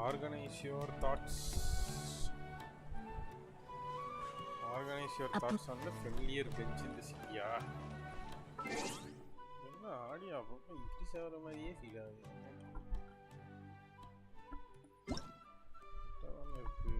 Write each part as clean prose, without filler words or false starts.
Organize your thoughts. Organize your thoughts on the familiar bench in the city. என்ன audio அப்பப்போ increase ஆகிற மாதிரியே feel ஆகுது. இருக்கு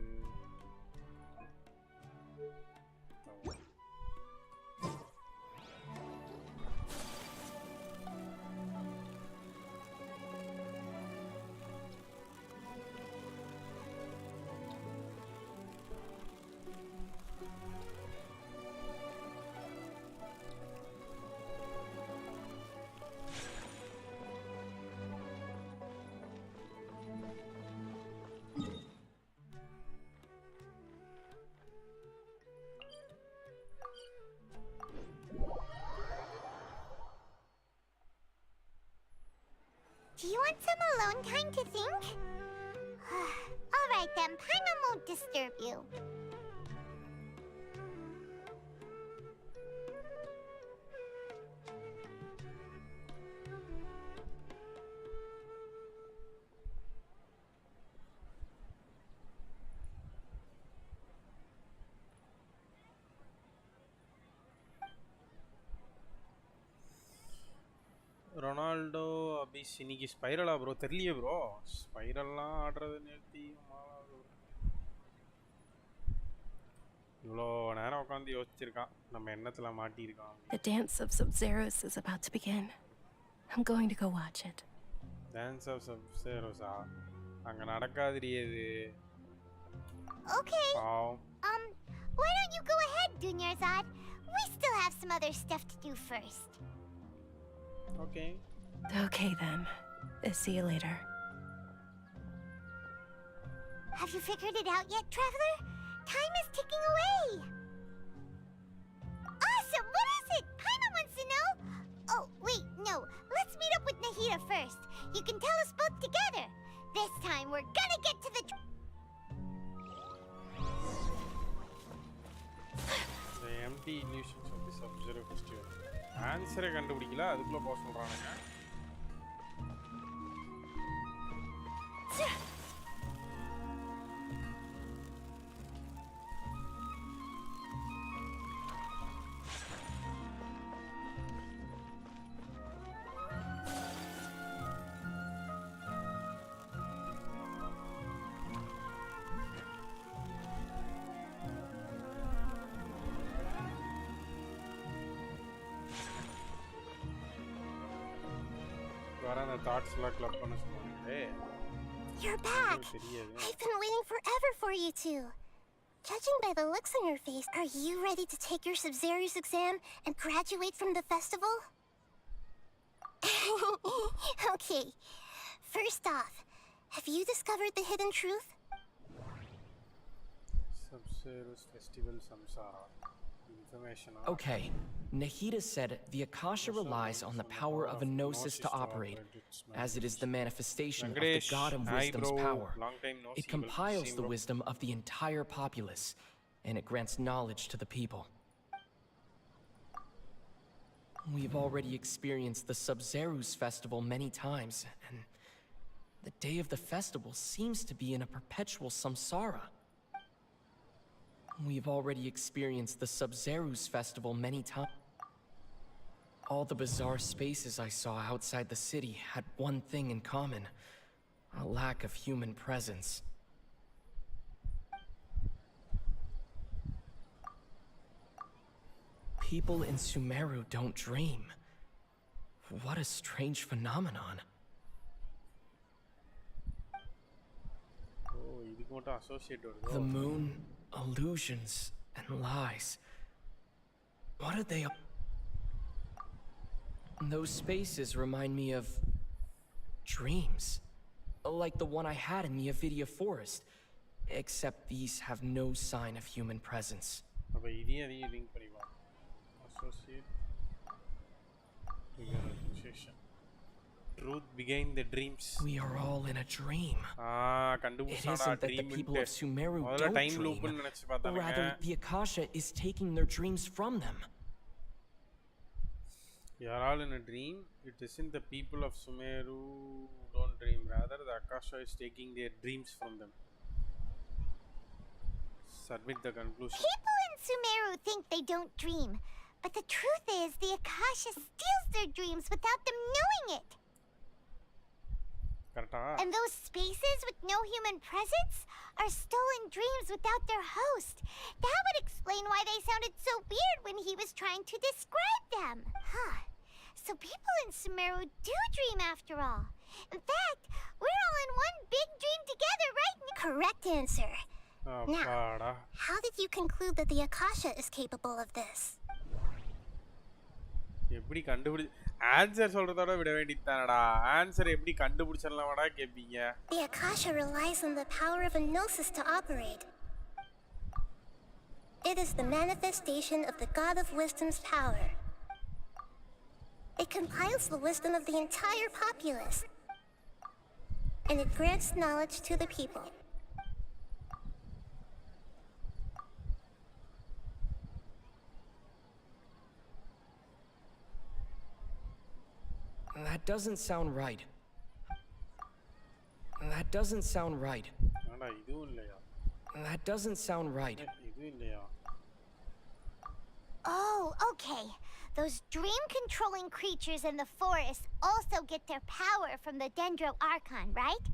Do you want some alone time to think? Alright then, Paimon won't disturb you. Ronaldo abyss இன்னைக்கு ஸ்பைரலா bro? தெரியலையே bro. ஸ்பைரல்லாம் ஆடுறது நிறுத்தி இவ்வளோ நேரம் உட்காந்து யோசிச்சிருக்கான், நம்ம எண்ணத்துல மாட்டியிருக்கான். The dance of Sub-Zeros is about to begin. I'm going to go watch it. Dance of Sub-Zeros அங்க நடக்காதுடி அது. Okay. Why don't you go ahead, Dunyarzad? We still have some other stuff to do first. Okay. Okay then. See you later. Have you figured it out yet, Traveler? Time is ticking away. Awesome! What is it? Paimon wants to know. Oh, wait, no. Let's meet up with Nahida first. You can tell us both together. This time we're gonna get to the... The empty illusions of the Sub-Zero Festival. ஆன்சரை கண்டுபிடிக்கல, அதுக்குள்ள போக சொல்றானுங்க. You're back! I've been waiting forever for you two. Judging by the looks on your face, are you ready to take your Sub-Zero's exam and graduate from the festival? Okay. First off, have you discovered the hidden truth? Sub-Zero's Festival Samsara. Okay, Nahida said the Akasha relies on the power of a gnosis to operate, as it is the manifestation of the God of Wisdom's power. It compiles the wisdom of the entire populace, and it grants knowledge to the people. We've already experienced the Sub-Zero's festival many times, and the day of the festival seems to be in a perpetual samsara. We've already experienced the Sub-Zero's festival many times. All the bizarre spaces I saw outside the city had one thing in common: a lack of human presence. People in Sumeru don't dream. What a strange phenomenon. The moon, illusions, and lies. What are they? Those spaces remind me of dreams. Like the one I had in the Avidia forest. Except these have no sign of human presence. Truth behind the dreams. We are all in a dream. It isn't that the people of Sumeru don't dream. Rather, the Akasha is taking their dreams from them. You are all in a dream. It isn't the people of Sumeru who don't dream. Rather, the Akasha is taking their dreams from them. Submit the conclusion. People in Sumeru think they don't dream, but the truth is the Akasha steals their dreams without them knowing it. Correct. And those spaces with no human presence are stolen dreams without their host. That would explain why they sounded so weird when he was trying to describe them. Huh. So people in Sumeru do dream after all. In fact, we're all in one big dream together, right? Correct answer. Now, how did you conclude that the Akasha is capable of this? எப்படி கண்டுபிடி answer சொல்றதோட விட வேண்டியதானடா answer எப்படி கண்டுபிடிச்சறலாம்டா கேப்பீங்க The Akasha relies on the power of a gnosis to operate. It is the manifestation of the God of Wisdom's power. It compiles the wisdom of the entire populace, and it grants knowledge to the people. That doesn't sound right. That doesn't sound right. ஆனா இதுவும் இல்லையா That doesn't sound right. இதுவும் இல்லையா Oh, okay. Those dream-controlling creatures in the forest also get their power from the Dendro Archon, right?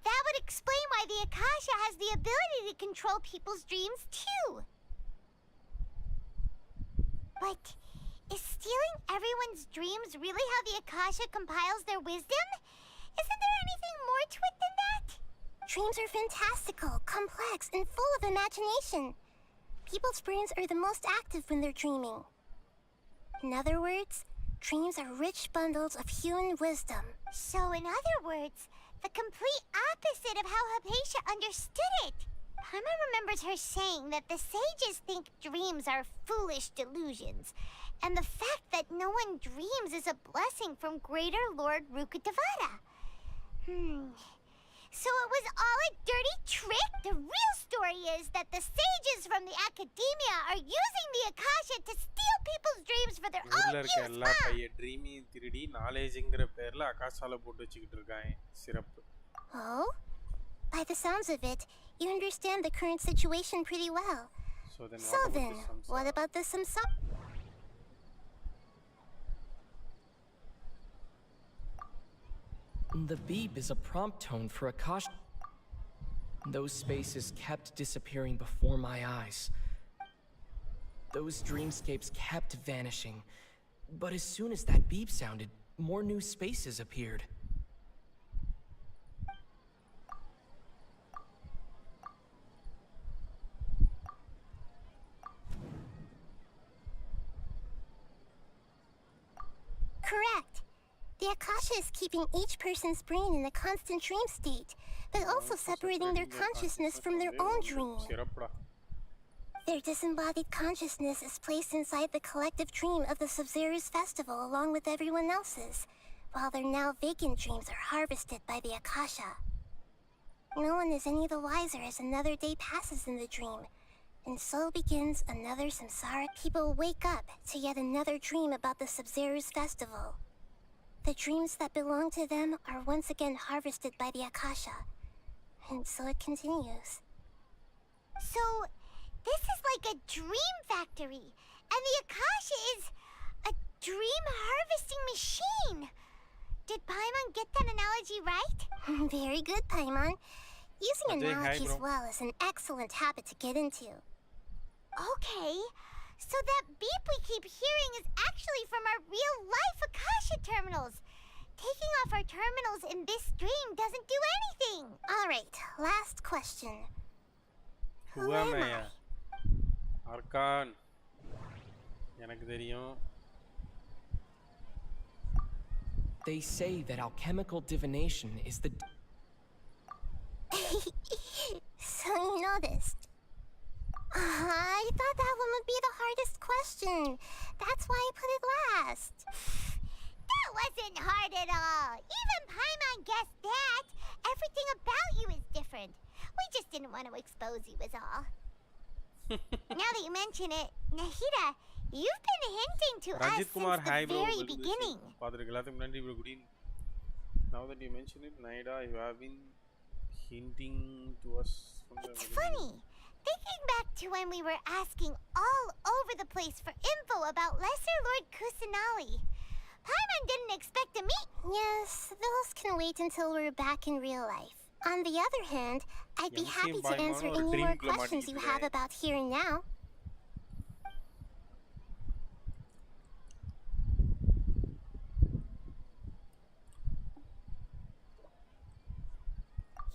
That would explain why the Akasha has the ability to control people's dreams, too. But is stealing everyone's dreams really how the Akasha compiles their wisdom? Isn't there anything more to it than that? Dreams are fantastical, complex, and full of imagination. People's brains are the most active when they're dreaming. In other words, dreams are rich bundles of human wisdom. So in other words, the complete opposite of how Hypatia understood it. Paimon remembers her saying that the sages think dreams are foolish delusions, and the fact that no one dreams is a blessing from Greater Lord Rukkhadevata. So it was all a dirty trick? The real story is that the sages from the academia are using the Akasha to steal people's dreams for their own ஊர்ல இருக்க use. எல்லா பைய Dreame திருடி நாலேஜ்ங்கற பேர்ல ஆகாசால போட்டு வச்சிட்டு இருக்காங்க சிறப்பு Oh? By the sounds of it, you understand the current situation pretty well. So then What about the samsara? The beep is a prompt tone for Akasha. Those spaces kept disappearing before my eyes. Those dreamscapes kept vanishing. But as soon as that beep sounded, more new spaces appeared. Correct. The Akasha is keeping each person's brain in a constant dream state, but also separating their consciousness from their own dream. சிறப்புடா Their disembodied consciousness is placed inside the collective dream of the Sub-Zero's festival along with everyone else's, while their now vacant dreams are harvested by the Akasha. No one is any the wiser as another day passes in the dream, and so begins another samsara. People wake up to yet another dream about the Sub-Zero's festival. The dreams that belong to them are once again harvested by the Akasha, and so it continues. So, this is like a dream factory, and the Akasha is a dream harvesting machine. Did Paimon get that analogy right? Very good, Paimon. Using Ajay, hi, analogies bro. well is an excellent habit to get into. Okay, so that beep we keep hearing is actually from our real-life Akasha terminals. Taking off our terminals in this dream doesn't do anything. All right, last question. Who am I? அர்கான் எனக்கு தெரியும் They say that alchemical divination is the... So you noticed. I thought that one would be the hardest question. That's why I put it last. That wasn't hard at all. Even Paimon guessed that. Everything about you is different. We just didn't want to expose you is all. Now that you mention it, Nahida, You've been hinting to us Ranjit Kumar, since the hi bro. very beginning. எல்லாத்துக்கும் நன்றி bro. Good evening. Now that you mention it, Naida, you have been hinting to us from the It's beginning. funny. Thinking back to when we were asking all over the place for info about Lesser Lord Kusanali. Paimon didn't expect to meet. Yes, those can wait until we're back in real life. On the other hand, I'd be happy to answer any more questions you have about here and now.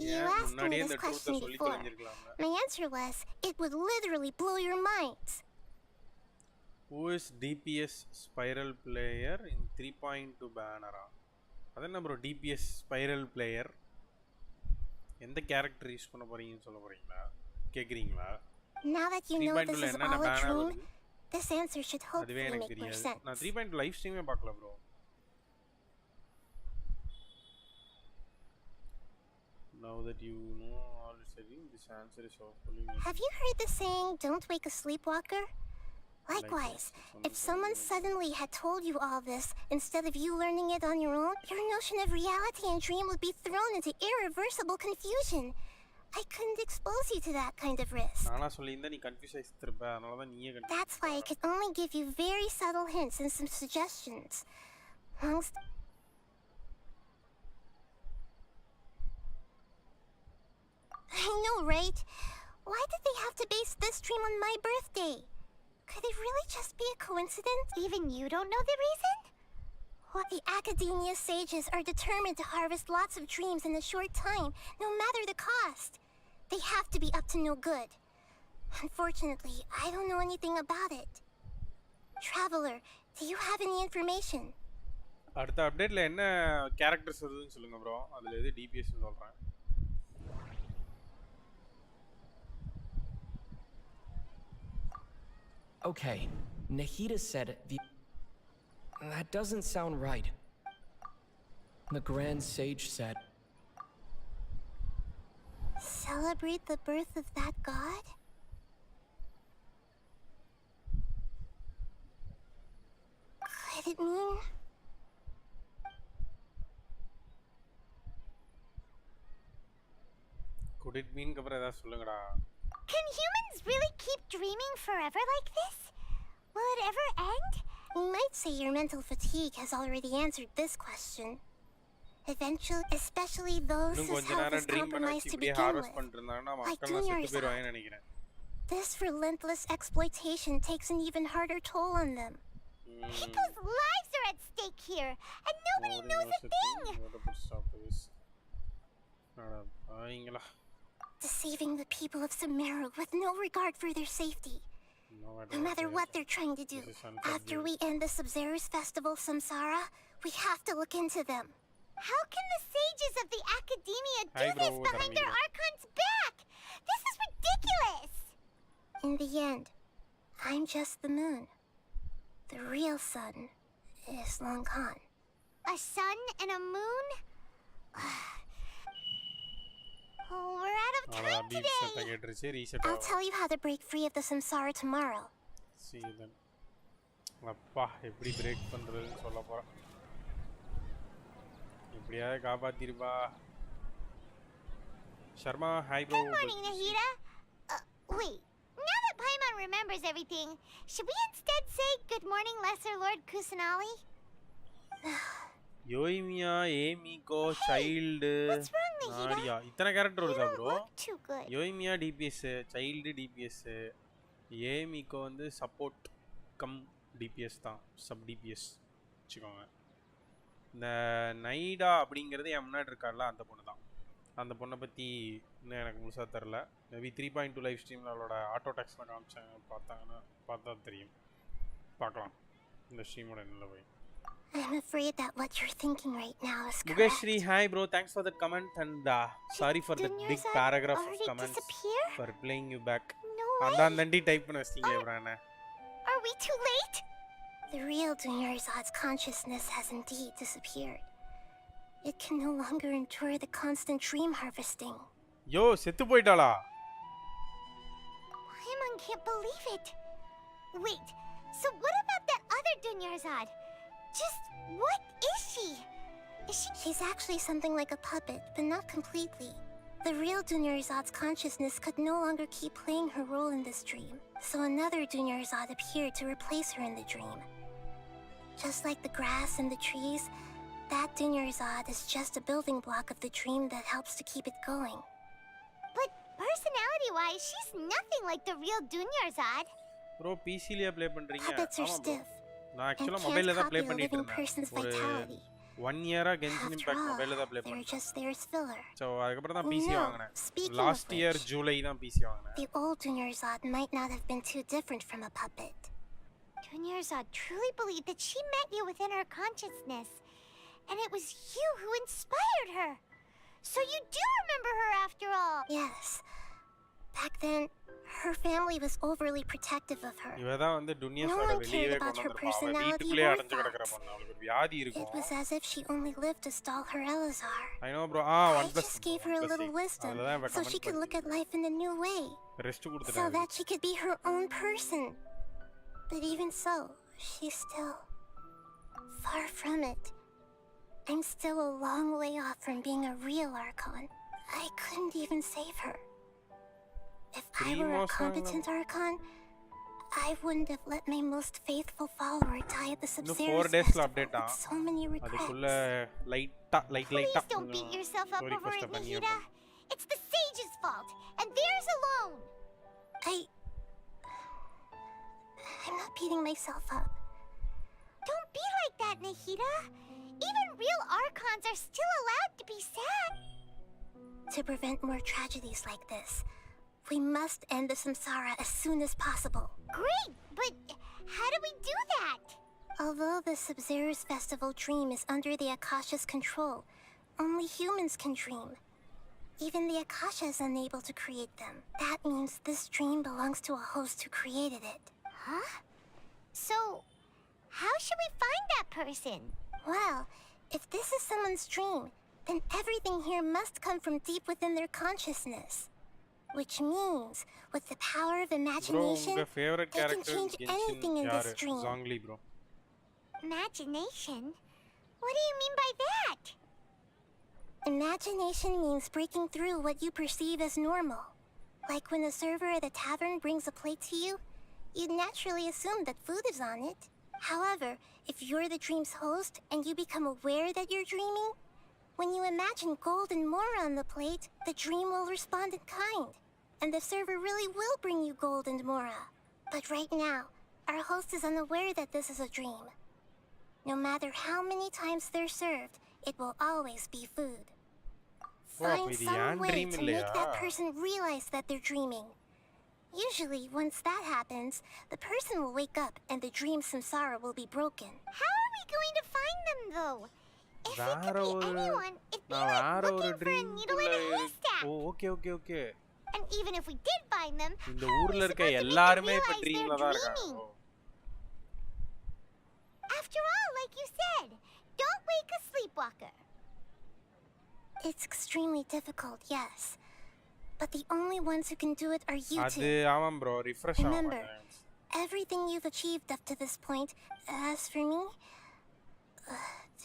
You asked me this question before. My answer was, it would literally blow your minds. Who is DPS spiral player in 3.2 banner? அதான் bro DPS spiral player எந்த character use பண்ண போறீங்கன்னு சொல்ல போறீங்களா கேக்குறீங்களா? Now that you know this is all a dream, this answer should hopefully make more sense. நான் 3.2 live ஸ்ட்ரீமே பார்க்கல bro. Now that you know all it's saying, this answer is hopefully. Have you heard the saying, "Don't wake a sleepwalker"? Likewise, if someone suddenly had told you all this instead of you learning it on your own, your notion of reality and dream would be thrown into irreversible confusion. I couldn't expose you to that kind of risk. That's why I could only give you very subtle hints and some suggestions. I know, right? Why did they have to base this dream on my birthday? Could it really just be a coincidence? Even you don't know the reason? Well, the academia sages are determined to harvest lots of dreams in a short time, no matter the cost. They have to be up to no good. Unfortunately, I don't know anything about it. Traveler, do you have any information? அடுத்த அப்டேட்ல என்ன characters வருதுன்னு சொல்லுங்க bro. அதுல எது DPS ன்னு சொல்றேன். Okay, Nahida said the... That doesn't sound right. The Grand Sage said... Celebrate the birth of that god? Could it mean... Could it mean கப்ற ஏதாவது சொல்லுங்கடா. Can humans really keep dreaming forever like this? Will it ever end? You might say your mental fatigue has already answered this question. Eventually, especially those whose health is compromised to begin with, like Junior's health. This relentless exploitation takes an even harder toll on them. People's lives are at stake here, and nobody knows a thing! Deceiving the people of Sumeru with no regard for their safety. No matter what they're trying to do, after we end the Sub-Zerus Festival Samsara, we have to look into them. How can the sages of the Academia do this behind their Archon's back? This is ridiculous! In the end, I'm just the moon. The real sun is Long Khan. A sun and a moon? Oh, we're out of time today! I'll tell you how to break free of the samsara tomorrow. See you then. அப்பா எப்படி break பண்றதுன்னு சொல்ல போறேன். எப்படியாவது காப்பாத்திருப்பா. Sharma, hi bro. Good morning, Nahida. Wait. Now that Paimon remembers everything, should we instead say good morning, Lesser Lord Kusanali? Yoimiya Yae Miko Childe Nahida இத்தனை character வருதா bro? Yoimiya DPS, Childe DPS, Yae Miko வந்து support cum DPS தான், sub DPS வச்சுக்கோங்க. இந்த நைடா அப்படிங்கிறது என் முன்னாடி இருக்கார்ல அந்த பொண்ணு தான். அந்த பொண்ணை பற்றி இன்னும் எனக்கு முழுசாக தெரில. மேபி 3.2 லைவ் ஸ்ட்ரீமில் அவளோட ஆட்டோ டாக்ஸில் காமிச்சாங்க, பார்த்தா தெரியும். பார்க்கலாம் இந்த ஸ்ட்ரீமோட நல்ல போய். I'm afraid that what you're thinking right now is correct. Mugeshri, hi bro, thanks for the comment and sorry for the big paragraph of comments for playing you back. Andandi type பண்ண வச்சிங்க brana. Are we too late? The real Dunyarzad's consciousness has indeed disappeared. It can no longer endure the constant dream harvesting. Yo, settu poitala. Paimon can't believe it. Wait, So what about that other Dunyarzad? Just what is she? She's actually something like a puppet, but not completely. The real Dunyarzad's consciousness could no longer keep playing her role in this dream, so another Dunyarzad appeared to replace her in the dream. Just like the grass and the trees, that Dunyarzad is just a building block of the dream that helps to keep it going. But personality-wise, she's nothing like the real Dunyarzad. Bro, PC லயே play பண்றீங்க? Puppets are stiff நான் and actually can't மொபைல்ல தான் copy play a பண்ணிட்டு living இருந்தேன். person's ஒரு vitality. 1 year Genshin After Impact all, மொபைல்ல தான் ப்ளே they're பண்ணேன். just there as filler. So அதுக்கப்புறம் தான் PC No, வாங்குனேன். speaking Last of year which, July தான் PC வாங்குனேன். the old Dunyarzad might not have been too different from a puppet. Dunyarzad truly believed that she met you within her consciousness, and it was you who inspired her. So you do remember her after all. Yes. Back then, her family was overly protective of her. இவ தான் வந்து துன்யா No சாட one வெளியவே cared about கொண்டு her வந்திருப்பா. அவ personality வீட்டுக்குள்ளே or அடைஞ்சு கிடக்குற thoughts. பொண்ணு. அவளுக்கு ஒரு வியாதி It இருக்கும். was as if she only lived to stall her Elazar. I know bro. I 1+. just gave her a little wisdom அதுதான் இவ so she comment could look at life in a new way, rest so கொடுத்துட்டா. that she could be her own person. But even so, she's still far from it. I'm still a long way off from being a real Archon. I couldn't even save her. If I were a competent Archon, I wouldn't have let my most faithful follower die at the Sub-Zero Festival with so many அதுக்குள்ள regrets. லைட்டா Please don't beat yourself up over it, Nahida. It's the sage's fault, and theirs alone. I'm not beating myself up. Don't be like that, Nahida. Even real Archons are still allowed to be sad. To prevent more tragedies like this, we must end the samsara as soon as possible. Great, but how do we do that? Although the Sub-Zero's festival dream is under the Akasha's control, only humans can dream. Even the Akasha is unable to create them. That means this dream belongs to a host who created it. Huh? So, how should we find that person? Well, if this is someone's dream, then everything here must come from deep within their consciousness. Which means, with the power of imagination, உங்க favorite they can character change Genshin anything in this யாரு? dream. Zhongli bro. Imagination? What do you mean by that? Imagination means breaking through what you perceive as normal. Like when the server at a tavern brings a plate to you, you'd naturally assume that food is on it. However, if you're the dream's host and you become aware that you're dreaming, when you imagine gold and more on the plate, the dream will respond in kind, and the server really will bring you gold and mora. But right now, our host is unaware that this is a dream. No matter how many times they're served, it will always be food. Find some way to make that person realize that they're dreaming. Usually, once that happens, the person will wake up and the dream samsara will be broken. How are we going to find them, though? If it could be anyone, it'd be like looking for a needle in a haystack. Oh, okay. And even if we did find them, இந்த how are ஊர்ல we இருக்க supposed to make them எல்லாருமே இப்ப realize ட்ரீம்ல they're தான் இருக்காங்க. dreaming? After all, like you said, don't wake a sleepwalker. It's extremely difficult, yes. But the only ones who can do it are you அது two. ஆமாம் bro, refresh Remember, ஆகும். everything you've achieved up to this point. As for me,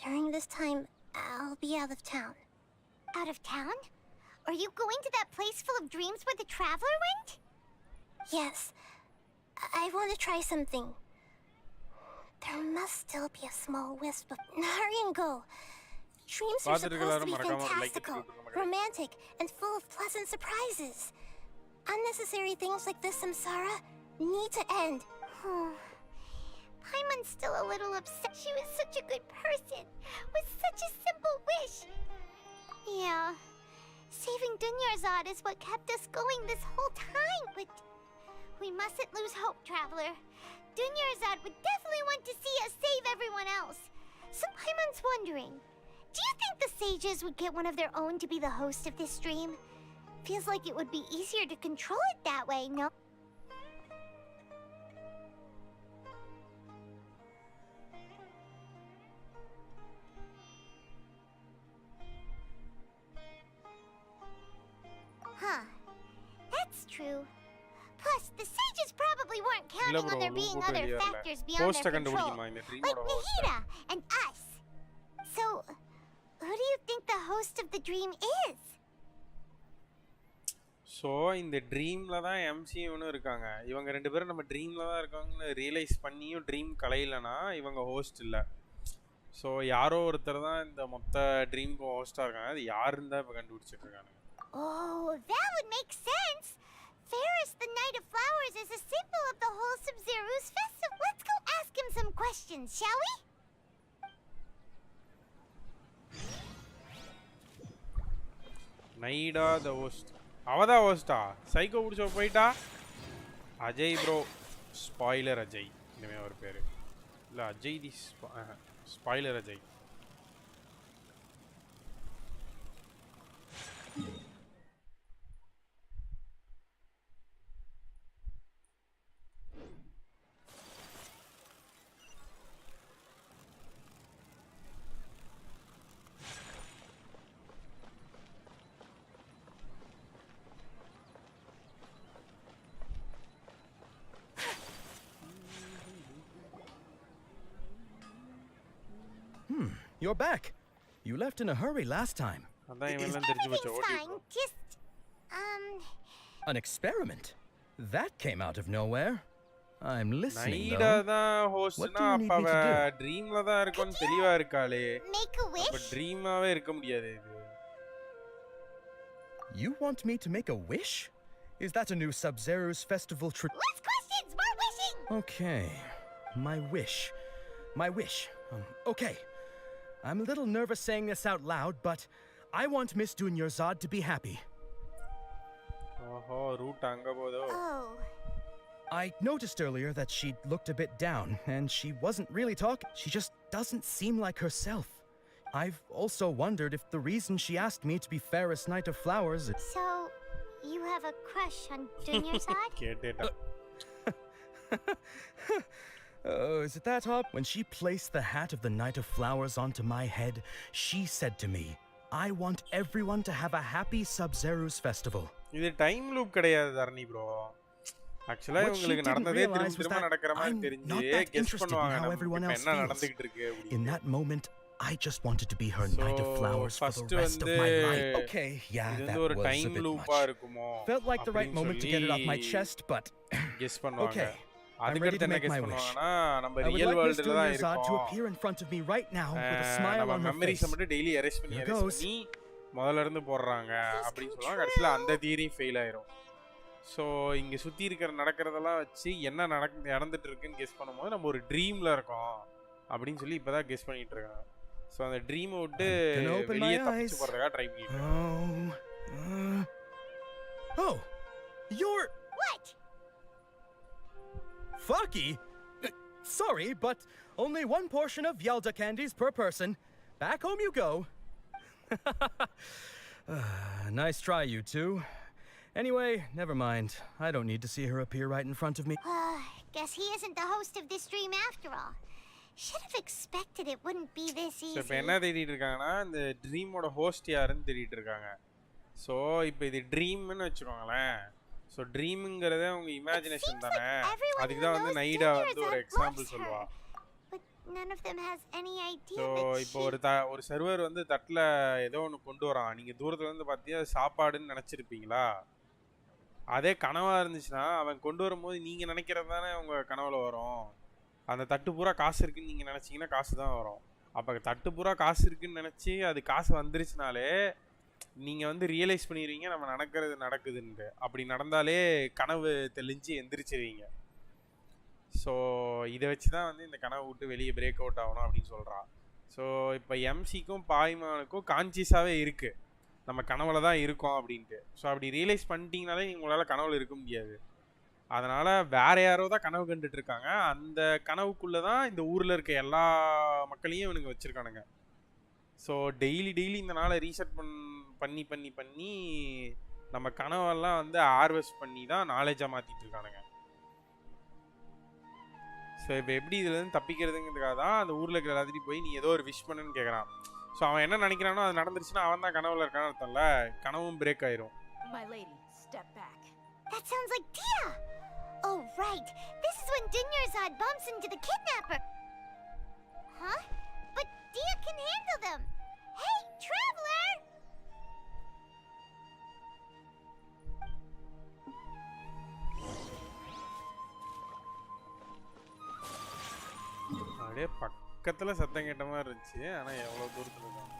during this time, I'll be out of town. Out of town? Are you going to that place full of dreams where the traveler went? Yes. I want to try something. There must still be a small wisp of Naringo. Dreams are supposed to be fantastical, romantic, and full of pleasant surprises. Unnecessary things like this samsara need to end. Paimon's still a little upset. She was such a good person, with such a simple wish. Yeah, saving Dunyarzad is what kept us going this whole time, but we mustn't lose hope, Traveler. Dunyarzad would definitely want to see us save everyone else. So Paimon's wondering, do you think the sages would get one of their own to be the host of this stream? Feels like it would be easier to control it that way, no? Huh. That's true. Plus, the sages probably weren't counting counting on there being other factors beyond their control, like Nahida and us. So, who do you think the host of the dream is? So இந்த ட்ரீமில் தான் எம்சியூன்னு இருக்காங்க. இவங்க ரெண்டு பேரும் நம்ம ட்ரீமில் தான் இருக்காங்கன்னு realise பண்ணியும் ட்ரீம் கலையிலனா இவங்க ஹோஸ்ட் இல்லை. ஸோ யாரோ ஒருத்தர் தான் இந்த மொத்த ட்ரீமுக்கும் ஹோஸ்டாக இருக்காங்க. அது யாருன்னு தான் இப்போ கண்டுபிடிச்சிட்டு இருக்காங்க. Oh, that would make sense. Ferris, the Knight of Flowers, is a symbol of the whole Sub-Zero's festival. Let's go ask him some questions, shall we? Nahida the host. அவதான் ஹோஸ்டா? சைக்கோ பிடிச்ச போயிட்டா. அஜய் ப்ரோ, ஸ்பாய்லர் அஜய் இனிமே ஒரு பேர் இல்லை. Ajay the spoiler Ajay. You're back. You left in a hurry last time. Everything's fine. Just, An experiment? That came out of nowhere. I'm listening, நைடா though. தான் ஹோஸ்ட்னா அப்ப அவ ட்ரீம்ல தான் இருக்கும்னு தெளிவா இருக்காளே. make a wish? அப்ப ட்ரீமாவே இருக்க முடியாது இது. You want me to make a wish? Is that a new Sub-Zero's festival Less questions! More wishing! Okay. My wish. Okay. I'm a little nervous saying this out loud, but I want Miss Dunyarzad to be happy. ஓஹோ, root அங்க போதோ. Oh. I noticed earlier that she looked a bit down, and she wasn't really talking. She just doesn't seem like herself. I've also wondered if the reason she asked me to be Ferris Knight of Flowers is... So, you have a crush on Dunyarzad? கேட்டேடா. Oh, is it that up? When she placed the hat of the Knight of Flowers onto my head, she said to me, I want everyone to have a happy Sub-Zero's festival. இது time loop கிடையாது தரணி bro. ஆக்சுவலா உங்களுக்கு நடந்ததே திரும்ப நடக்கிற மாதிரி தெரிஞ்சு guess பண்ணுவாங்க நம்ம என்ன நடந்துக்கிட்டு இருக்கு அப்படி. In that moment, I just wanted to be her Knight of Flowers for the rest of my life. Okay, yeah, that was a bit much. Felt like the right moment to get it off my chest, but guess பண்ணுவாங்க. okay. அதுக்கு அடுத்து என்ன guess பண்ணுவாங்கன்னா நம்ம real வேர்ல்ட்ல தான் இருக்கோம். to appear in front of me right now with a smile on her memories face. மட்டும் daily erase பண்ணி முதல்ல இருந்து போடுறாங்க அப்படின்னு சொல்லுவாங்க. கடைசியில் அந்த தியரி ஃபெயில் ஆயிரும். ஸோ இங்கே சுற்றி இருக்கிற நடக்கிறதெல்லாம் வச்சு என்ன நடந்துட்டு இருக்குன்னு கெஸ் பண்ணும்போது நம்ம ஒரு ட்ரீமில் இருக்கோம் அப்படின்னு சொல்லி இப்போ தான் கெஸ் பண்ணிட்டு இருக்காங்க. ஸோ அந்த ட்ரீமை விட்டு வெளியே தப்பிச்சு போகிறதுக்காக ட்ரை பண்ணிட்டு இருக்காங்க. Oh, you're... What? Fucky? Sorry, but only one portion of Yelda candies per person. Back home you go. Nice try, you two. Anyway, never mind. I don't need to see her appear right in front of me. Guess he isn't the host of this dream after all. Should have expected it wouldn't be this easy. இப்போ என்ன தேடிட்டு இருக்காங்கன்னா இந்த ட்ரீமோட host யாருன்னு தேடிட்டு இருக்காங்க. So இப்போ இது ட்ரீம்னு வச்சுக்கோங்களேன். ஸோ ட்ரீமுங்கிறதே அவங்க இமேஜினேஷன் தானே. அதுக்கு தான் வந்து நைடா வந்து ஒரு எக்ஸாம்பிள் சொல்லுவா. ஸோ இப்போ ஒரு சர்வர் வந்து தட்டில் ஏதோ ஒன்று கொண்டு வரான். நீங்கள் தூரத்தில் வந்து பார்த்தீங்கன்னா சாப்பாடுன்னு நினச்சிருப்பீங்களா? அதே கனவாக இருந்துச்சுன்னா அவன் கொண்டு வரும்போது நீங்கள் நினைக்கிறது தானே உங்கள் கனவில் வரும். அந்த தட்டு பூரா காசு இருக்குன்னு நீங்கள் நினச்சிங்கன்னா காசு தான் வரும். அப்போ தட்டு பூரா காசு இருக்குன்னு நினச்சி அது காசு வந்துருச்சுனாலே நீங்கள் வந்து ரியலைஸ் பண்ணிடுவீங்க நம்ம நடக்குதுன்ட்டு. அப்படி நடந்தாலே கனவு தெளிஞ்சு எந்திரிச்சிருவீங்க. ஸோ இதை வச்சு தான் வந்து இந்த கனவை விட்டு வெளியே பிரேக் அவுட் ஆகணும் அப்படின்னு சொல்கிறான். ஸோ இப்போ எம்சிக்கும் பாய்மானுக்கும் கான்சியஸாகவே இருக்குது நம்ம கனவுல தான் இருக்கோம் அப்படின்ட்டு. ஸோ அப்படி ரியலைஸ் பண்ணிட்டீங்கனாலே உங்களால் கனவுல இருக்க முடியாது. அதனால் வேறு யாரோ தான் கனவு கண்டுட்டு இருக்காங்க. அந்த கனவுக்குள்ளே தான் இந்த ஊரில் இருக்க எல்லா மக்களையும் இவனுங்க வச்சுருக்கானுங்க. ஸோ டெய்லி இந்த நாளை ரீசெட் பண்ணி பண்ணி பண்ணி நம்ம கனவெல்லாம் வந்து ஹார்வெஸ்ட் பண்ணி தான் நாலேஜாக மாற்றிட்டு இருக்கானுங்க. ஸோ இப்போ எப்படி இதுலேருந்து தப்பிக்கிறதுங்கிறதுக்காக தான் அந்த ஊரில் இருக்கிற எல்லாத்தையும் போய் நீ ஏதோ ஒரு விஷ் பண்ணுன்னு கேட்குறான். ஸோ அவன் என்ன நினைக்கிறானோ அது நடந்துருச்சுன்னா அவன் தான் கனவுல இருக்கான்னு அர்த்தம்ல. கனவும் பிரேக் ஆயிரும். My lady, step back. That sounds like Tia. Oh, right. This is when Dunyarzad bumps into the kidnapper. Huh? But Dia can handle them. Hey, Traveler! அப்படியே பக்கத்துல சத்தம் கேட்ட மாதிரி இருந்துச்சு ஆனா எவ்வளவு தூரத்துல இருக்காங்க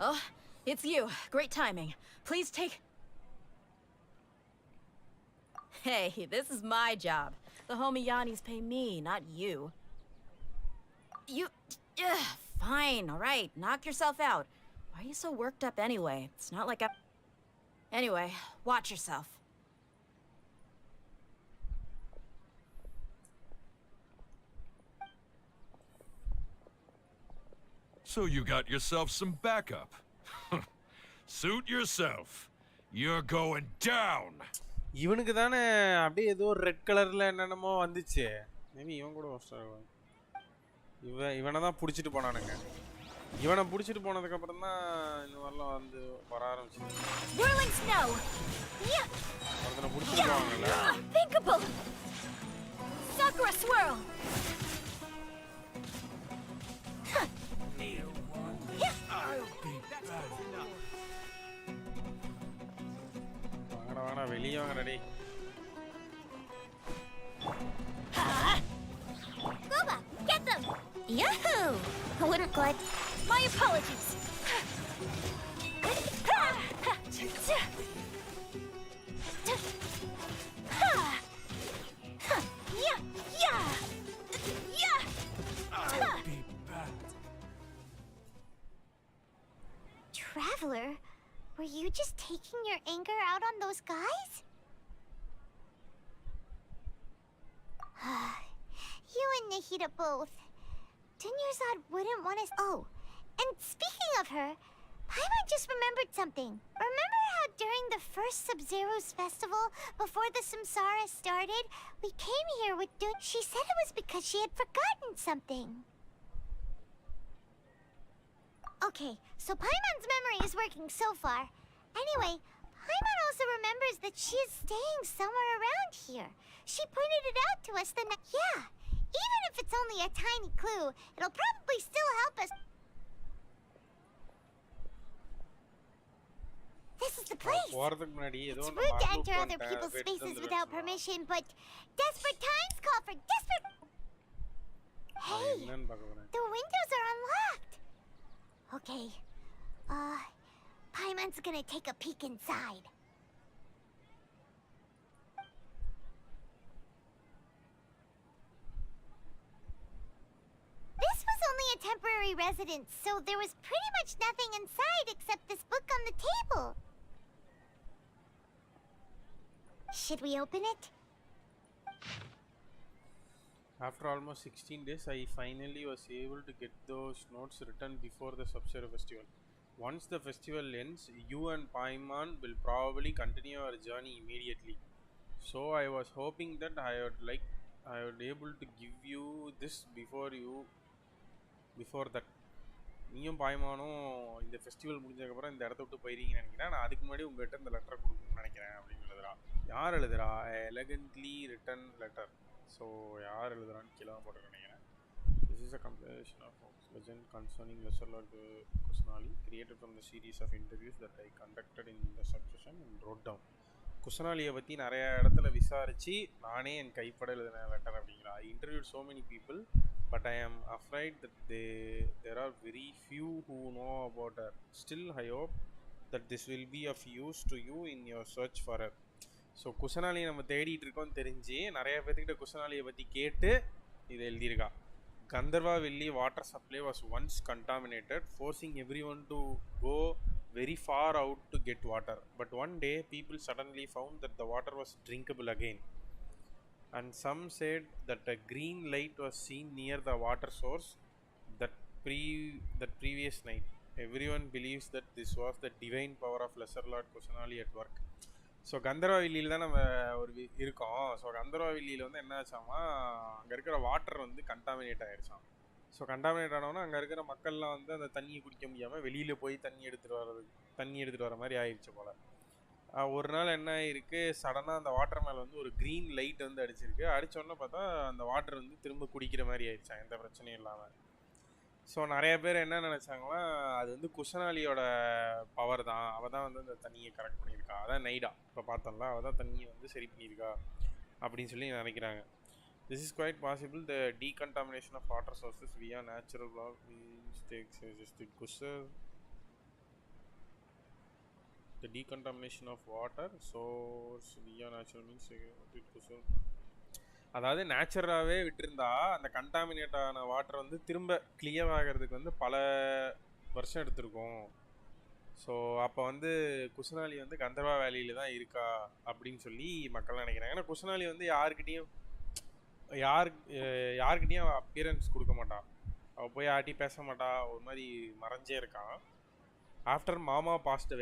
Oh, it's you. Great timing. Please take... Hey, this is my job. The homie Yannis pay me, not you. You... fine, alright. Knock yourself out. Why are you so worked up anyway? It's not like I... Anyway, watch yourself. So you got yourself some backup. Suit yourself. You're going down. இவனுக்கு தானே அப்படியே ஏதோ red கலர்ல என்னென்னமோ வந்துச்சு maybe இவன் கூட இவனை தான் பிடிச்சிட்டு போனானுங்க இவனை பிடிச்சிட்டு போனதுக்கு அப்புறம் தான் இந்த மாதிரிலாம் வந்து வர ஆரம்பிச்சு ஒருத்தனை பிடிச்சிட்டு போவாங்கல்ல Sakura swirl! வாங்கடா வெளியே வாங்கடா டேய் Boba, get them! Yahoo! I wouldn't like... My apologies! Traveler, were you just taking your anger out on those guys? You and Nahida both. Dunyarzad wouldn't want us. Oh, and speaking of her, Paimon just remembered something. Remember how during the first Sub-Zero's festival, before the Samsara started, we came here with Dun... She said it was because she had forgotten something. Okay, so Paimon's memory is working so far. Anyway, Paimon also remembers that she is staying somewhere around here. She pointed it out to us the night. Yeah, even if it's only a tiny clue, it'll probably still help us. This is the place. It's rude to enter other people's spaces without permission, but desperate times call for desperate... Hey, the windows are unlocked. Okay, Paimon's gonna take a peek inside. This was only a temporary residence, so there was pretty much nothing inside except this book on the table. Should we open it? After almost 16 days, I finally was able to get those notes written before the Sub-Zero festival. Once the festival ends, you and Paimon will probably continue our journey immediately. So I was hoping that I would able to give you this before that. நீயும் பாய்மானும் இந்த festival முடிஞ்சதுக்கப்புறம் இந்த இடத்த விட்டு போயிருங்கன்னு நினைக்கிறேன் நான் அதுக்கு முன்னாடி உங்கள்கிட்ட இந்த லெட்டரை கொடுக்கணும்னு நினைக்கிறேன் அப்படின்னு எழுதுறா யார் எழுதுறா எலகன்ட்லி ரிட்டன் லெட்டர் ஸோ யார் எழுதுறான்னு கீழே தான் போட்டு நினைக்கிறேன் this is a comparison of legend concerning Lesser Lord Kusanali created from the series of interviews that I conducted in the subsession and wrote down. குசனாலியை பற்றி நிறைய இடத்துல விசாரித்து நானே என் கைப்பட எழுதின லெட்டர் அப்படிங்கிறா. I interviewed so many people but I am afraid that there are very few who know about her. Still I hope that this will be of use to you in your search for her. So குசனாலியை நம்ம தேடிட்டு இருக்கோம்னு தெரிஞ்சு நிறைய பேர்த்துக்கிட்ட குசனாலியை பற்றி கேட்டு இதை எழுதியிருக்கா. Gandharva Valley water supply was once contaminated, forcing everyone to go very far out to get water. But one day, people suddenly found that the water was drinkable again. And some said that a green light was seen near the water source. That previous night. Everyone believes that this was the divine power of Lesser Lord Kusanali at work. So கந்தர்வாவிலியில் தான் நம்ம இருக்கோம். So கந்தர்வாவிலியில் வந்து என்ன ஆச்சாமா, அங்கே இருக்கிற water வந்து contaminate ஆகிடுச்சான். So contaminate ஆனோன்னா அங்கே இருக்கிற மக்கள்லாம் வந்து அந்த தண்ணியை குடிக்க முடியாமல் வெளியில் போய் தண்ணி எடுத்துகிட்டு வர மாதிரி ஆயிடுச்சு போல். ஒரு நாள் என்ன ஆகிருக்கு, சடனாக அந்த வாட்டர் மேலே வந்து ஒரு க்ரீன் லைட் வந்து அடிச்சிருக்கு. அடித்தோடனே பார்த்தா அந்த வாட்டர் வந்து திரும்ப குடிக்கிற மாதிரி ஆயிடுச்சான், எந்த பிரச்சனையும் இல்லாமல். ஸோ நிறைய பேர் என்ன நினச்சாங்கன்னா, அது வந்து குஷனாலியோட பவர் தான், அவள் தான் வந்து அந்த தண்ணியை கரெக்ட் பண்ணியிருக்கா, அதான் நைடா இப்போ பார்த்தோம்ல, அவள் தான் தண்ணியை வந்து சரி பண்ணியிருக்கா அப்படின்னு சொல்லி நினைக்கிறாங்க. This is quite possible. The decontamination of water sources via natural black tags குஷர். The decontamination of water source via natural means குஷர். அதாவது நேச்சுரலாகவே விட்டுருந்தா அந்த கண்டாமினேட் ஆன வாட்டர் வந்து திரும்ப கிளியர் ஆகிறதுக்கு வந்து பல வருஷம் எடுத்திருக்கும். ஸோ அப்போ வந்து குஷனாலி வந்து கந்தர்வா வேலியில் தான் இருக்கா அப்படின்னு சொல்லி மக்கள் நினைக்கிறாங்க. ஏன்னா குஷனாலி வந்து யாருக்கிட்டையும் அப்பியரன்ஸ் கொடுக்க மாட்டான், அவள் போய் ஆட்டி பேச மாட்டா, ஒரு மாதிரி மறைஞ்சே இருக்கான். After mama passed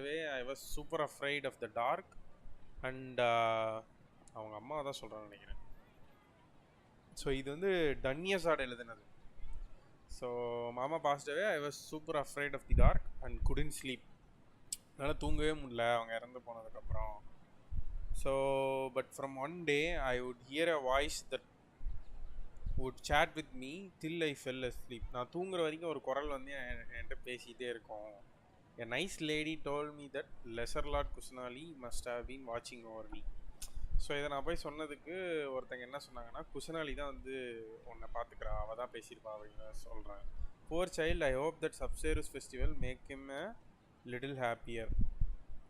away I was super afraid of the dark and அவங்க அம்மா தான் சொல்கிறான்னு நினைக்கிறேன். ஸோ இது வந்து டன்னியஸாட் எழுதுனது. So mama passed away I was super afraid of the dark and couldn't sleep. அதனால் தூங்கவே முடியல அவங்க இறந்து போனதுக்கப்புறம். So but from one day I would hear a voice that would chat with me till I fell asleep. நான் தூங்குற வரைக்கும் ஒரு குரல் வந்து என்கிட்ட பேசிகிட்டே இருக்கும். A nice lady told me that Lesser Lord Kusanali must have been watching over me. So இதை நான் போய் சொன்னதுக்கு ஒருத்தங்க என்ன சொன்னாங்கன்னா, குஷனாலி தான் வந்து உன்னை பார்த்துக்கிறா, அவள் தான் பேசியிருப்பா அப்படின்னு சொல்கிறேன். Poor child, I hope that Sabzeruz festival make him a little happier.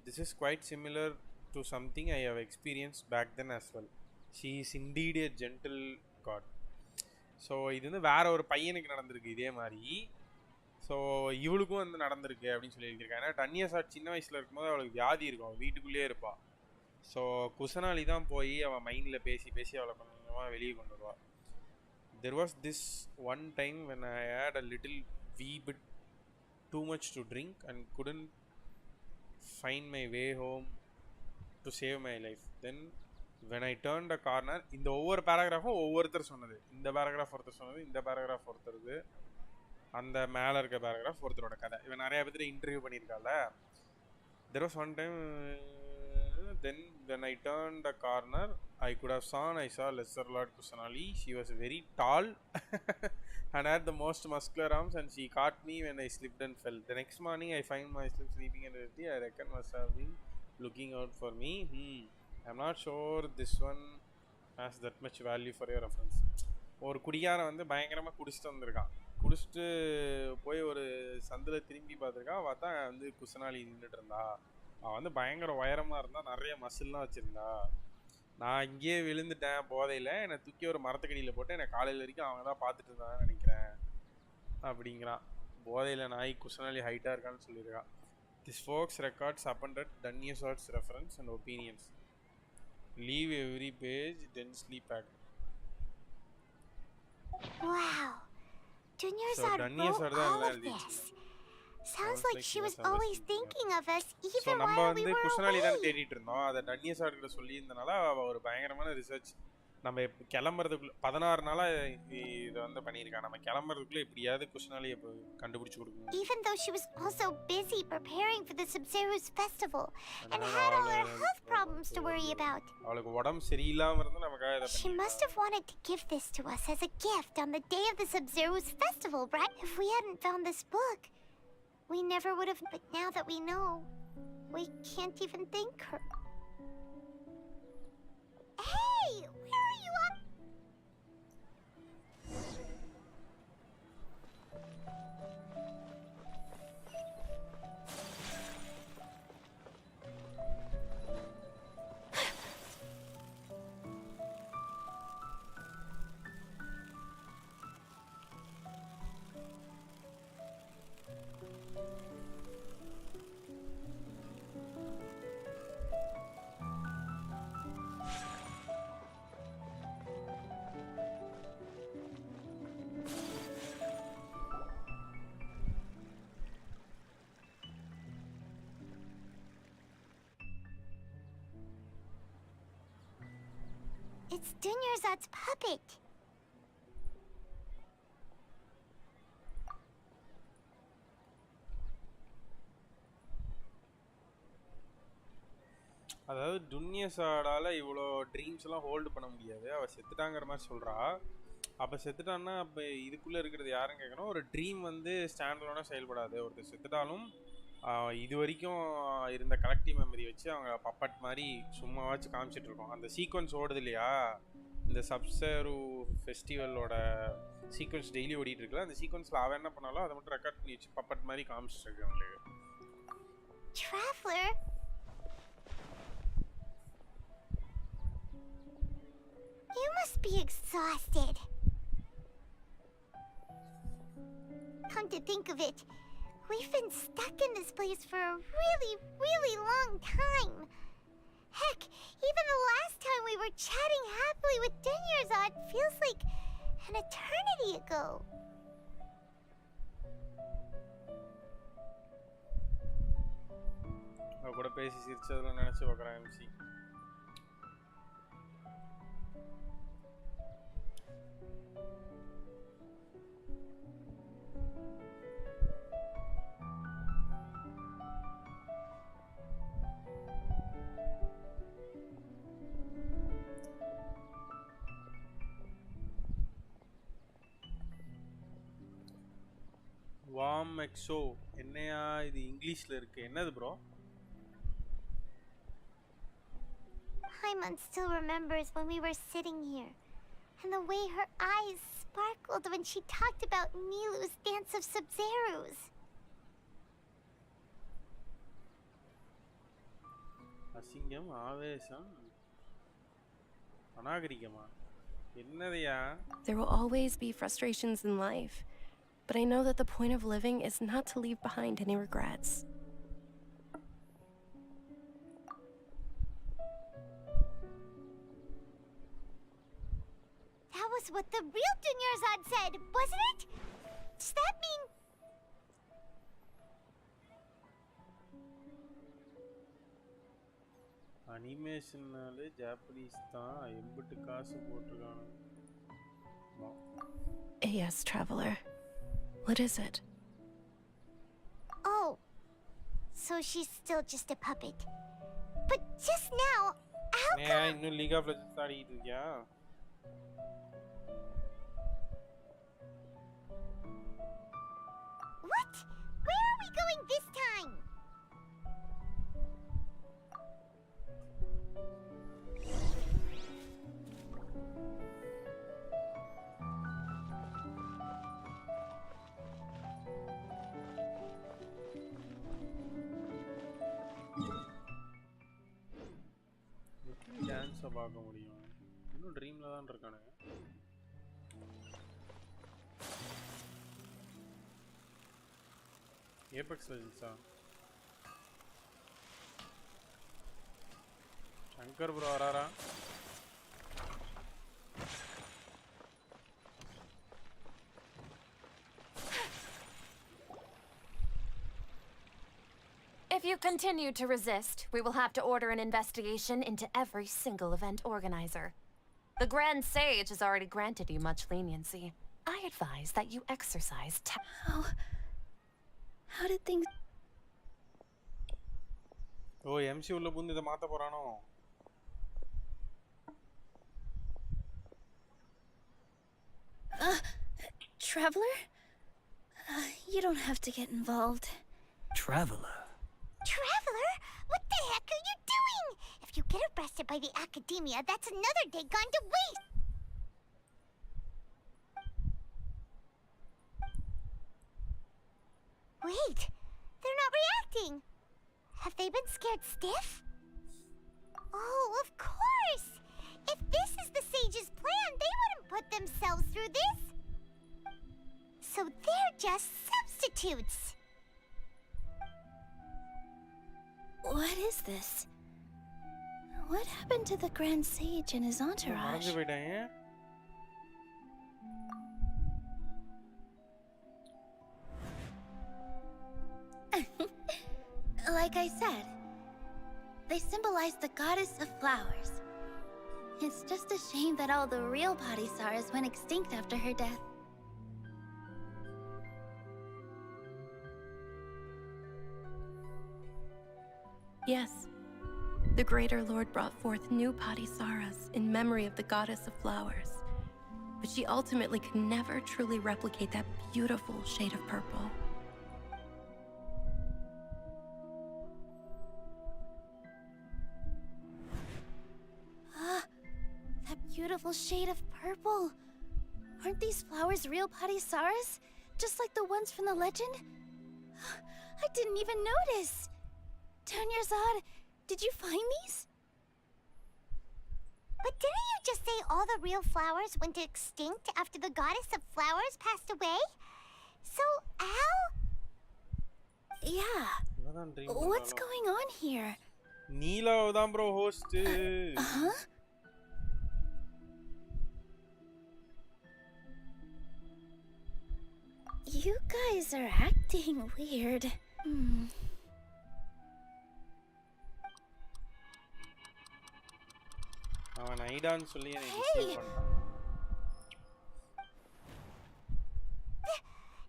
This is quite similar to something I have experience back then as well. She is indeed a gentle god. So இது வந்து வேற ஒரு பையனுக்கு நடந்திருக்கு இதே மாதிரி. So இவளுக்கும் வந்து நடந்திருக்கு அப்படின்னு சொல்லியிருக்கேன். ஏன்னா டன்னியஸாட் சின்ன வயசில் இருக்கும்போது அவளுக்கு வியாதி இருக்கும், அவள் வீட்டுக்குள்ளேயே இருப்பாள். ஸோ குஷனாலி தான் போய் அவள் மைண்டில் பேசி அவளை கொஞ்சமாக வெளியே கொண்டு வருவாள். There was this one time when I had a little bit too much to drink and couldn't find my way home to save my life. Then when I turned a corner, இந்த ஒவ்வொரு பேராகிராஃபும் ஒவ்வொருத்தர் சொன்னது. இந்த paragraph ஒருத்தர் சொன்னது, இந்த paragraph ஒருத்தருது, அந்த மேலே இருக்க பேராகிராஃப் ஒருத்தரோட கதை. இவன் நிறையா பேர் இன்டர்வியூ பண்ணியிருக்காள். There was one time then when I turned the corner I could have I saw Lesser Lord Kusanali. She was very tall and had the most muscular arms and she caught me when I slipped and fell. The next morning I find myself sleeping and dirty. I reckon must have been looking out for me. I'm not sure this one has that much value for your reference. ஒரு குடியாரன் வந்து பயங்கரமாக குடிச்சிட்டு வந்திருக்கான். குடிச்சிட்டு போய் ஒரு சந்தில் திரும்பி பார்த்துருக்கான். பார்த்தா வந்து குஷனாலி நின்றுட்டு இருந்தா. அவன் வந்து பயங்கர உயரமாக இருந்தால், நிறைய மசில்லாம் வச்சுருந்தா. நான் இங்கேயே விழுந்துட்டேன் போதையில், என்னை தூக்கி ஒரு மரத்துக்கடியில் போட்டு என்னை காலையில் வரைக்கும் அவங்க தான் பார்த்துட்டு இருந்தான்னு நினைக்கிறேன் அப்படிங்கிறான். போதையில் நாய் குஷனாலி ஹைட்டாக இருக்கான்னு சொல்லியிருக்கான். This folks records appended Dunyazad's references and opinions. Leave every page densely packed. Wow. Dunyazad wrote all of this. Sounds like she was always thinking of us even while we were away. நம்ம வந்து குஷனாலி தான் தேடிட்டு இருந்தோம். அதை டன்னியஸாட் கிட்ட சொல்லி இருந்தனால ஒரு பயங்கரமான ரிசர்ச் நம்ம கிளம்புறதுக்குள்ள 16 நாளா இதை வந்து பண்ணியிருக்காங்க. நம்ம கிளம்புறதுக்குள்ள எப்படியாவது குஷனாலியை கண்டுபிடிச்சு கொடுக்கணும். Even though she was also busy preparing for the Sub-Zero's festival and had all her health problems to worry about. அவளுக்கு உடம்பு சரியில்லாம இருந்தா நமக்காக இதை She must have wanted to give this to us as a gift on the day of the Sub-Zero's festival, right? If we hadn't found this book, we never would have. But now that we know, we can't even thank her. Hey, where are you up? It's Dunyarzad's puppet. அதாவது துன்யசாடால இவ்வளோ dreams எல்லாம் hold பண்ண முடியாது. அவ செத்துட்டாங்கிற மாதிரி சொல்றா. அப்ப செத்துட்டான்னா அப்ப இதுக்குள்ள இருக்கிறது யாரும் கேட்கணும். ஒரு ட்ரீம் வந்து ஸ்டாண்டலோனா செயல்படாது. ஒருத்தர் செத்துட்டாலும் இது வரைக்கும் இருந்த கலெக்டிவ் மெமரி வச்சு அவங்க பப்பட் மாதிரி சும்மாவாச்சும் காமிச்சிட்டு இருக்கோம். அந்த சீக்வன்ஸ் ஓடுது இல்லையா, இந்த சப்சரு ஃபெஸ்டிவலோட சீக்வன்ஸ் டெய்லி ஓடிட்டு இருக்குல்ல, அந்த சீக்வன்ஸில் அவன் என்ன பண்ணாலும் அதை மட்டும் ரெக்கார்ட் பண்ணி வச்சு பப்பட் மாதிரி காமிச்சிட்டு இருக்கு அவங்களுக்கு. Traveler? You must be exhausted. Come to think of it, we've been stuck in this place for a really, really long time. Heck, even the last time we were chatting happily with Dunyarzad feels like an eternity ago. அவ கூட பேசி சிரிச்சதெல்லாம் நினைச்சு பார்க்குறேன் MC. வாம் Exo என்னையா இது இங்கிலீஷ்ல இருக்கு, என்னது bro? Paimon still remembers when we were sitting here, and the way her eyes sparkled when she talked about Nilu's dance of Sub-Zerus. அசிங்கம், ஆவேசம், அநாகரிகமா, என்னதையா? There will always be frustrations in life, but I know that the point of living is not to leave behind any regrets. That was what the real Dunyarzad said, wasn't it? Does that mean... அனிமேஷன்னாலே Japanese தான், எம்பிட்டு காசு போட்டிருக்காங்க. Yes, traveler. What is it? Oh, so she's still just a puppet. But just now, how come... இன்னும் league of legends ஆடிட்டு இருக்கியா? What? Where are we going this time? டான்ஸை பார்க்க முடியும். இன்னும் ட்ரீம்ல தான் இருக்கானுங்க. ஏபெக்ஸ் லெஜெண்ட்ஸா? சங்கர் ப்ரோ வராரா? If you continue to resist, we will have to order an investigation into every single event organizer. The Grand Sage has already granted you much leniency. I advise that you exercise How did things... ஓ, எம்சி உள்ள புந்து இதை மாத்த போறானோ? Traveler? You don't have to get involved. Traveler? Traveler? What the heck are you doing? If you get arrested by the Academia, that's another day gone to waste! Wait, they're not reacting. Have they been scared stiff? Oh, of course! If this is the Sage's plan, they wouldn't put themselves through this. So they're just substitutes. What is this? What happened to the Grand Sage and his entourage? மறந்து போயிட்டாங்க. Like I said, they symbolize the goddess of flowers. It's just a shame that all the real Padisaras went extinct after her death. Yes. The Greater Lord brought forth new Padisaras in memory of the goddess of flowers. But she ultimately could never truly replicate that beautiful shade of purple. That beautiful shade of purple. Aren't these flowers real Padisaras? Just like the ones from the legend? I didn't even notice. Dunyarzad, did you find these? But didn't you just say all the real flowers went extinct after the goddess of flowers passed away? So, how? Yeah. What's going on here? Neela தான் bro host. Huh? You guys are acting weird. அவன் ஐடான்னு சொல்லி எனக்கு disturb பண்ணான்.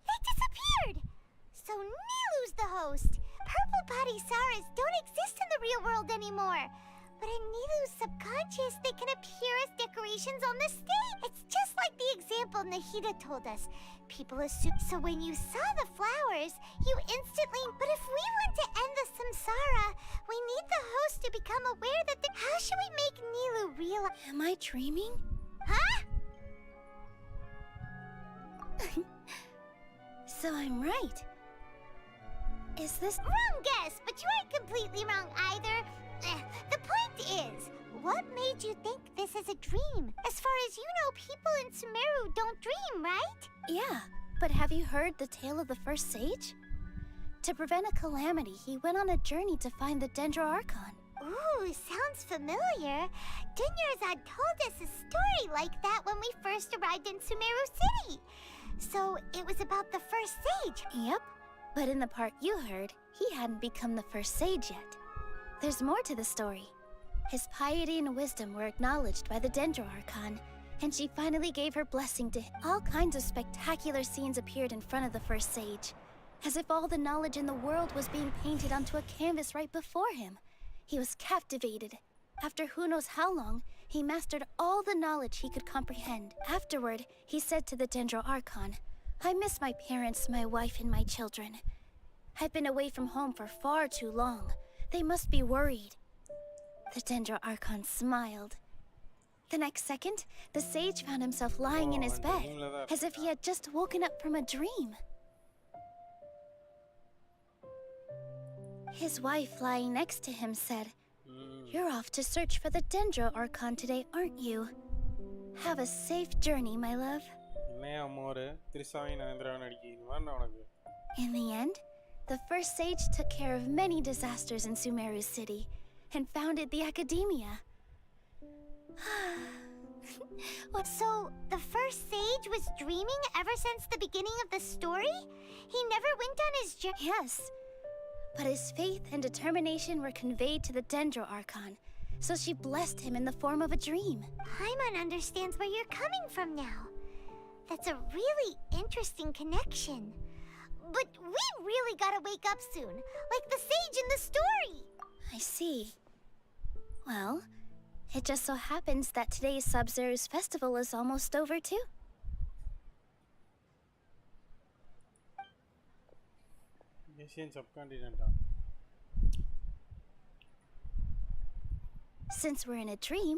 They disappeared! So Nilu's the host. Purple Padisaras don't exist in the real world anymore. But in Nilu's subconscious, they can appear as decorations on the stage. It's just like the example Nahida told us. People assume. So when you saw the flowers, you instantly. But if we want to end the samsara, we need the host to become aware that. How should we make Nilu realize? Am I dreaming? Huh? So I'm right. Is this Wrong guess, but you aren't completely wrong either. The point is, what made you think this is a dream? As far as you know, people in Sumeru don't dream, right? Yeah, but have you heard the tale of the first sage? To prevent a calamity, he went on a journey to find the Dendro Archon. Ooh, sounds familiar. Dunyarzad told us a story like that when we first arrived in Sumeru City. So it was about the first sage. Yep, but in the part you heard, he hadn't become the first sage yet. There's more to the story. His piety and wisdom were acknowledged by the Dendro Archon, and she finally gave her blessing to him. All kinds of spectacular scenes appeared in front of the first sage, as if all the knowledge in the world was being painted onto a canvas right before him. He was captivated. After who knows how long, he mastered all the knowledge he could comprehend. Afterward, he said to the Dendro Archon, "I miss my parents, my wife, and my children. I've been away from home for far too long. They must be worried." The Dendro Archon smiled. The next second, the sage found himself lying in his bed, as if he had just woken up from a dream. His wife, lying next to him, said, "You're off to search for the Dendro Archon today, aren't you? Have a safe journey, my love." In the end, the first sage took care of many disasters in Sumeru City and founded the academia. So the first sage was dreaming ever since the beginning of the story? He never went on his journey? Yes, but his faith and determination were conveyed to the Dendro Archon, so she blessed him in the form of a dream. Paimon understands where you're coming from now. That's a really interesting connection. But we really gotta wake up soon, like the sage in the story. I see. Well, it just so happens that today's Sub-Zero's festival is almost over too. Asian subcontinent. Since we're in a dream,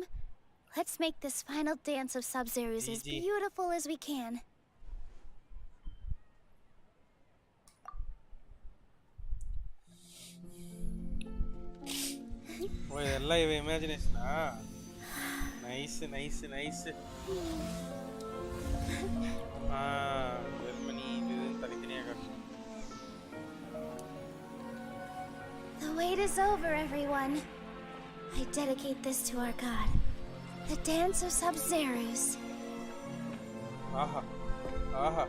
let's make this final dance of Sub-Zero's as beautiful as we can. Oh, இதெல்லாம் இவ இமேஜினேஷனா? Nice nice nice. Germany இது தனித்தனியா காட்டு. The wait is over, everyone. I dedicate this to our god, the dance of Sub-Zeros. Aha. Aha.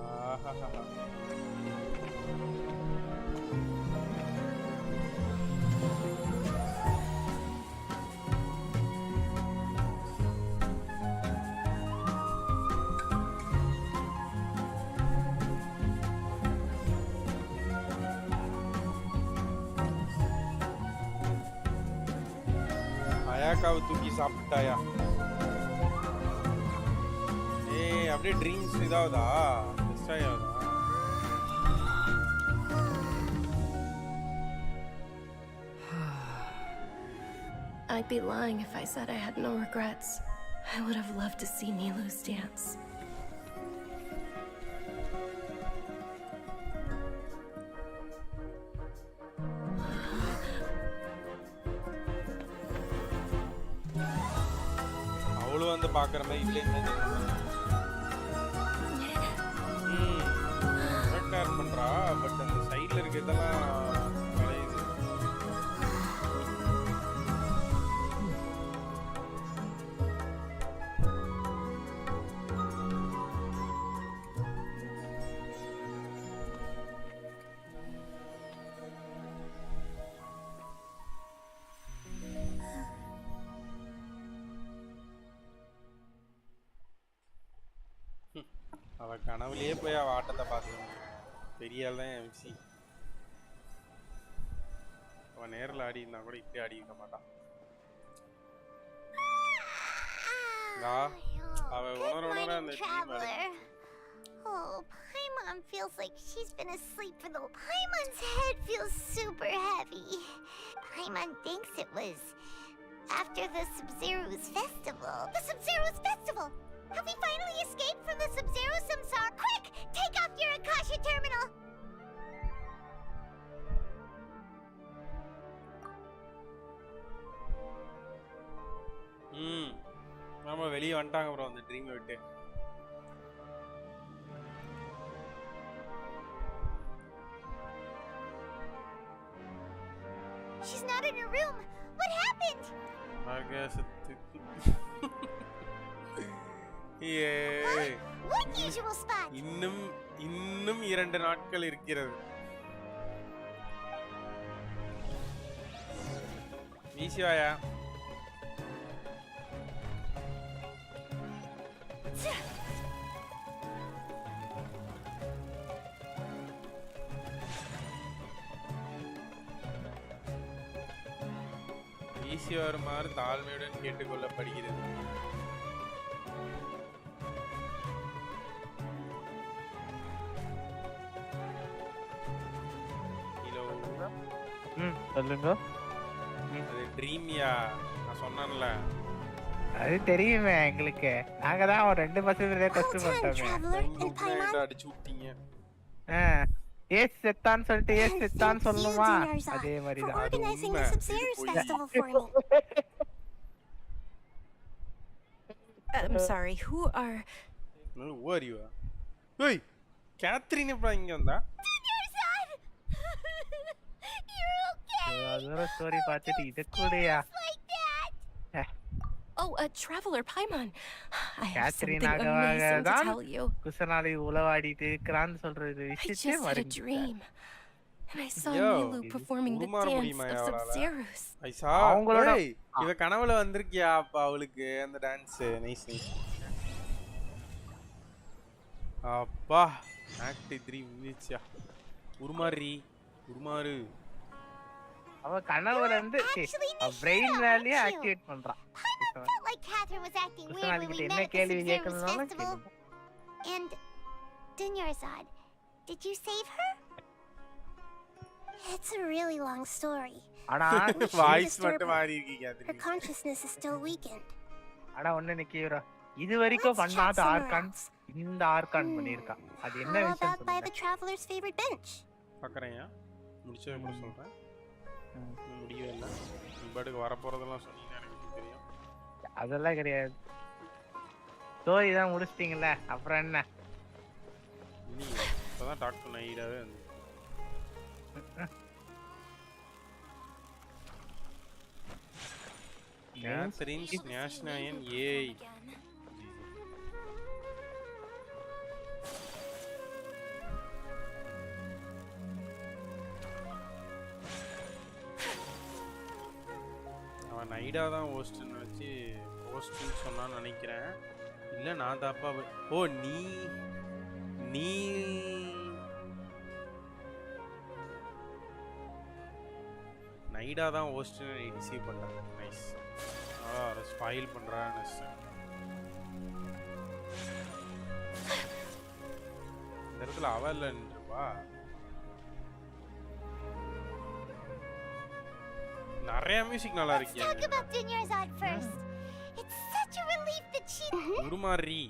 Aha. பேக்காவை தூக்கி சாப்பிட்டாயா? ஏய் அப்படியே dreams இதாவதா destroy ஆகுதா? I'd be lying if I said I had no regrets. I would have loved to see Nilou's dance. அவளும் வந்து பார்க்குற மாதிரி இல்லை கரெக்டாக பண்ணுறா. பட் அந்த சைடில் இருக்க இதெல்லாம் வளையுது. அவள் கனவுலேயே போய் அவள் ஆட்டத்தை பார்த்துக்கணும். பெரிய ஆள் தான் எம்சி. அவன் நேரில் ஆடி இருந்தா கூட இப்படி ஆடி இருக்க மாட்டான். அவள் உணர அந்த Oh, Paimon feels like she's been asleep for the... Paimon's head feels super heavy. Paimon thinks it was after the Sub-Zero's festival. The Sub-Zero's festival! Have we finally escaped from the Sub-Zero Samsar? Quick! Take off your Akasha terminal! ஆமா வெளியே வந்துட்டாங்க bro அந்த dream விட்டு. She's not in her room. What happened? What usual spot? இன்னும் 2 நாட்கள் இருக்கிறது. வீசிவாயா? வீசி வருமாறு தாழ்மையுடன் கேட்டுக்கொள்ளப்படுகிறது. சொல்லுங்க. அது ட்ரீம்யா நான் சொன்னேன்ல. அது தெரியுமே எங்களுக்கு. நாங்க தான் ஒரு 2% டெஸ்ட் பண்ணிட்டோமே. அடிச்சு விட்டீங்க. ஏஸ் செத்தான் சொல்லிட்டு ஏஸ் செத்தான் சொல்லுமா? அதே மாதிரி தான். I'm sorry, who are you? Hey, Catherine எப்ப இங்க வந்தா? அதோட ஸ்டோரி பார்த்துட்டு இது கூடயா? Oh, a traveler, Paimon. I have Catherine something amazing to tell you. குசனாலி உலவாடிட்டு இருக்கறான்னு சொல்றது I விஷயத்தை just had a dream. And I saw Nilou performing the dance of Sub-Zeros. I saw. Hey, இவ கனவுல வந்திருக்கியா அப்ப அவளுக்கு அந்த டான்ஸ் நைஸ் நைஸ். அப்பா act 3 மினிட்ஸ்யா. உருமாறு அவ கனவுல இருந்து பிரெயின் வேலையே ஆக்டிவேட் பண்றா. Like Catherine was acting weird when we met at the Sub-Zero's festival. And Dunyarzad, did you save her? It's a really long story. Voice மட்டும் மாறி இருக்கீங்க. Her consciousness is still weakened. அட ஒண்ணு நிக்கிரா. இது வரைக்கும் பண்ணாத ஆர்கான் இந்த ஆர்கான் பண்ணிருக்கா. அது என்ன விஷயம் சொல்லுங்க. By the traveler's favorite bench. பார்க்கறேன்யா. முடிச்சே கூட சொல்றேன். முடியவே இல்ல. இம்படுக்கு வர போறதெல்லாம் சொன்னீங்க எனக்கு தெரியும். அதெல்லாம் கிடையாது. ஸ்டோரி தான் முடிச்சிட்டீங்கல அப்புறம் என்ன? இப்பதான் டாக்டர் நைடாவே வந்து Catherine Snashnayan ஏய் அவன் நைடா தான் ஹோஸ்ட்னு வச்சு ஹோஸ்ட்னு சொன்னான்னு நினைக்கிறேன். இல்லை நான் தப்பா ஓ நீ நைடா தான் ஹோஸ்ட்னு ரிசீவ் பண்ணேன். நைஸ். அத ஸ்பாயில் பண்றான்னு இந்த இடத்துல அவலன்றப்பா நிறைய மியூசிக் நல்லா இருக்கு. Talk about Dunyarzad first. It's such a relief that she உருமாறி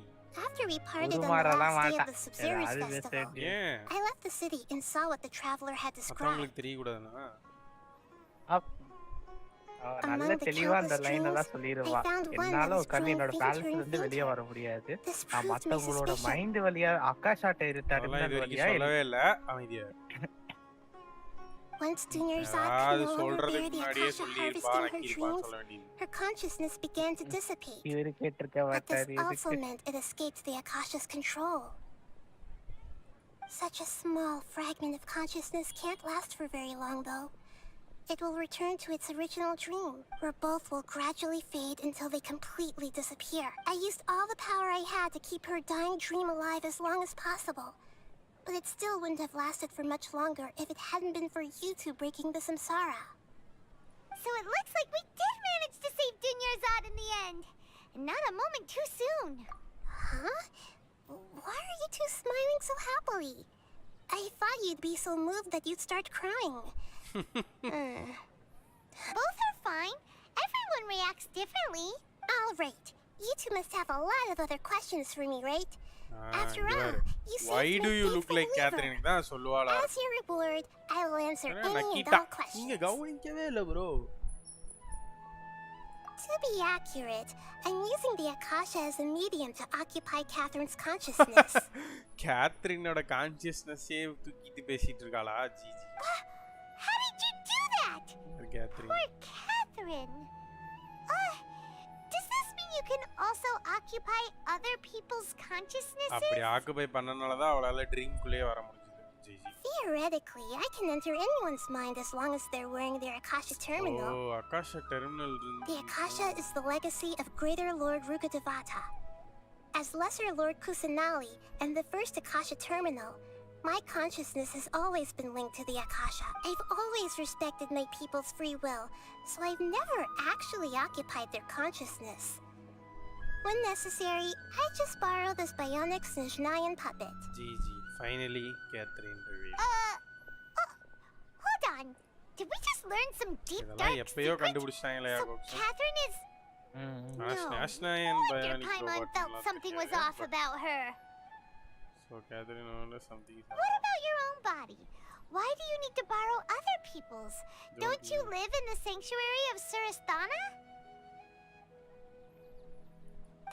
After we parted on the last day of the Subseries festival, I left the city and saw what the traveler had described. உங்களுக்கு தெரிய கூடாதுனா நல்ல தெளிவா அந்த line எல்லாம் சொல்லிடுவா. என்னால உட்கார்ந்து என்னோட பேலன்ஸ்ல இருந்து வெளியே வர முடியாது. நான் மத்தவங்களோட மைண்ட் வழியா அக்காஷாட்ட டெர்மினல் வழியா சொல்லவே இல்ல அமைதியா. Once Dunyarzad could no longer bear the Akasha harvesting her dreams, her consciousness began to dissipate. But this also meant it escaped the Akasha's control. Such a small fragment of consciousness can't last for very long, though. It will return to its original dream, where both will gradually fade until they completely disappear. I used all the power I had to keep her dying dream alive as long as possible. But it still wouldn't have lasted for much longer if it hadn't been for you two breaking the samsara. So it looks like we did manage to save Dunyarzad in the end. And not a moment too soon. Huh? Why are you two smiling so happily? I thought you'd be so moved that you'd start crying. Both are fine. Everyone reacts differently. All right. You two must have a lot of other questions for me, right? After all, you why do you look like Catherine? தான் சொல்லுவாளா? As your reward, I will answer any and all questions. நீங்க கவனிக்கவே இல்ல bro. To be accurate, I'm using the Akasha as a medium to occupy Catherine's consciousness. Catherineோட consciousness-ஏ தூக்கிட்டு பேசிட்டு இருக்காளா? G. How did you do that? Catherine. Poor Catherine. Does this mean you can also occupy other people's consciousnesses? அப்படி occupy பண்ணனால தான் அவளால dream குள்ளே வர முடிஞ்சது. G. Theoretically, I can enter anyone's mind as long as they're wearing their Akasha terminal. Oh, Akasha terminal. The Akasha is the legacy of Greater Lord Rukkhadevata. As Lesser Lord Kusanali and the first Akasha terminal, my consciousness has always been linked to the Akasha. I've always respected my people's free will, so I've never actually occupied their consciousness. When necessary, I just borrow this bionic Snezhnayan puppet. GG. Finally, Catherine revealed. Hold on. Did we just learn some deep dark secret? So Catherine is... No. After Paimon felt something was off about her. So Catherine knows something is What about your own body? Why do you need to borrow other people's? Don't you live in the sanctuary of Surasthana?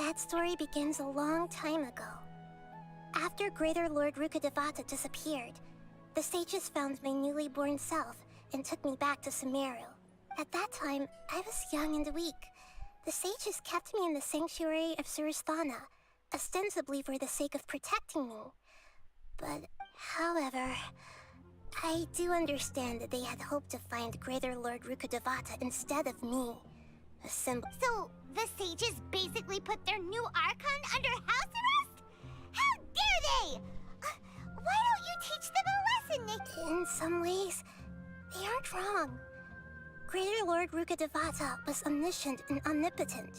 That story begins a long time ago. After Greater Lord Rukkhadevata disappeared, the sages found my newly born self and took me back to Sumeru. At that time, I was young and weak. The sages kept me in the sanctuary of Surasthana, ostensibly for the sake of protecting me. But, however, I do understand that they had hoped to find Greater Lord Rukkhadevata instead of me. A symbol. So, the sages basically put their new Archon under house arrest? How dare they! Why don't you teach them a lesson, Nikki? In some ways, they aren't wrong. Greater Lord Rukkhadevata was omniscient and omnipotent.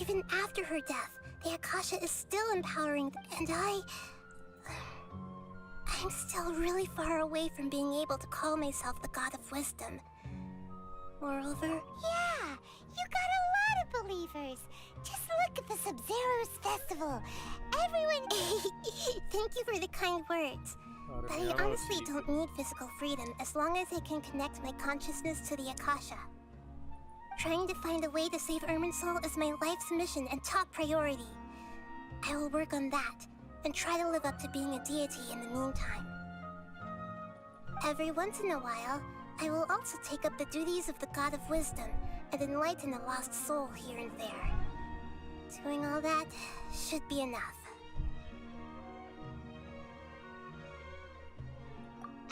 Even after her death, the Akasha is still empowering, and I'm still really far away from being able to call myself the God of Wisdom. Moreover... Yeah, you got a lot of believers. Just look at the Sub-Zero's festival. Everyone... Thank you for the kind words. But I honestly don't need physical freedom as long as I can connect my consciousness to the Akasha. Trying to find a way to save Irminsul is my life's mission and top priority. I will work on that, and try to live up to being a deity in the meantime. Every once in a while, I will also take up the duties of the God of Wisdom and enlighten a lost soul here and there. Doing all that should be enough.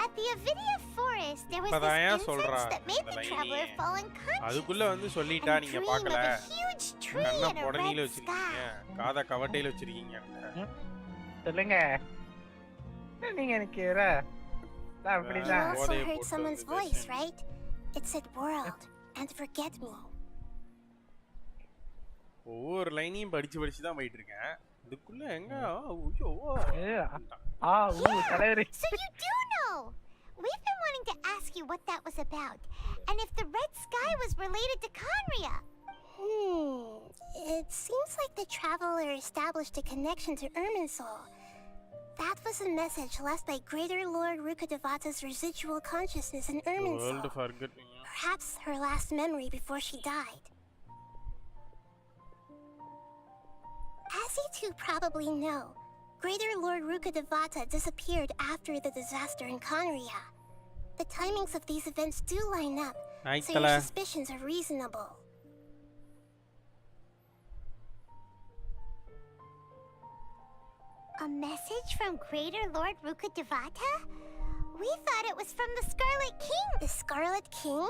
At the Avidia Forest, there was this incense that made the traveler fall unconscious. அதுக்குள்ள வந்து சொல்லிட்டா நீங்க பார்க்கல. கண்ண பொடனில வச்சிருக்கீங்க. காத கவட்டையில வச்சிருக்கீங்க. சொல்லுங்க. நீங்க நிக்கிறா. அப்படிதான். You also heard someone's voice, right? It said world and forget me. ஒவ்வொரு லைனையும் படிச்சு தான் போயிட்டு இருக்கேன். இதுக்குள்ள எங்க ஐயோ தலைவரே. So you do know. We've been wanting to ask you what that was about, and if the red sky was related to Conria. It seems like the traveler established a connection to Irminsul. That was a message left by Greater Lord Rukkhadevata's residual consciousness in Irminsul. Perhaps her last memory before she died. As you two probably know, Greater Lord Rukkhadevata disappeared after the disaster in Conria. The timings of these events do line up, so your suspicions are reasonable. A message from Greater Lord Rukkhadevata? We thought it was from the Scarlet King. The Scarlet King?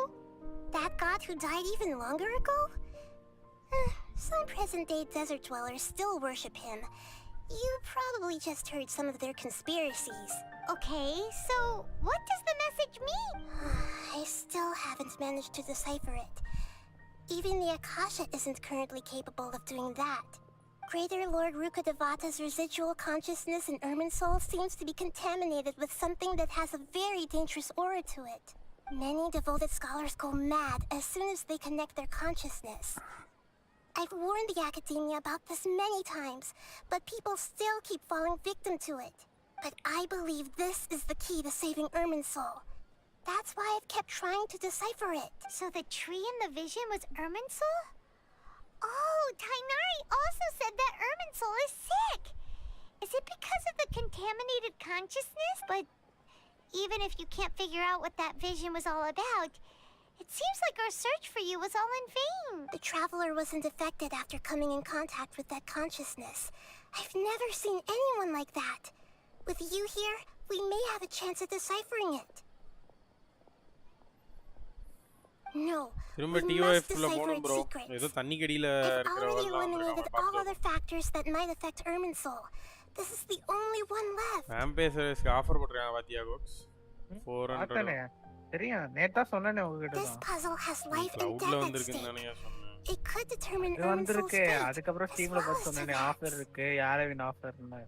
That god who died even longer ago? Some present-day desert dwellers still worship him. You probably just heard some of their conspiracies. Okay, so what does the message mean? I still haven't managed to decipher it. Even the Akasha isn't currently capable of doing that. Greater Lord Rukkhadevata's residual consciousness in Irminsul seems to be contaminated with something that has a very dangerous aura to it. Many devoted scholars go mad as soon as they connect their consciousness. I've warned the academia about this many times, but people still keep falling victim to it. But I believe this is the key to saving Irminsul. That's why I've kept trying to decipher it. So the tree in the vision was Irminsul? Oh, Tainari also said that Irminsul is sick. Is it because of the contaminated consciousness? But even if you can't figure out what that vision was all about, it seems like our search for you was all in vain. The traveler wasn't affected after coming in contact with that consciousness. I've never seen anyone like that. With you here, we may have a chance at deciphering it. No, we must decipher its secrets. I've already eliminated all other factors that might affect Irminsul. This is the only one left. Offer போட்றாங்க பாத்தியா கோக்ஸ் 400 தெரியும் நேத்தா சொன்னேனே உங்ககிட்ட This puzzle has life and death at stake. It could determine Irminsul's fate. அதுக்கு அப்புறம் ஸ்டீம்ல பார்த்து சொன்னேனே offer இருக்கு யாரவின் ஆஃபர்னு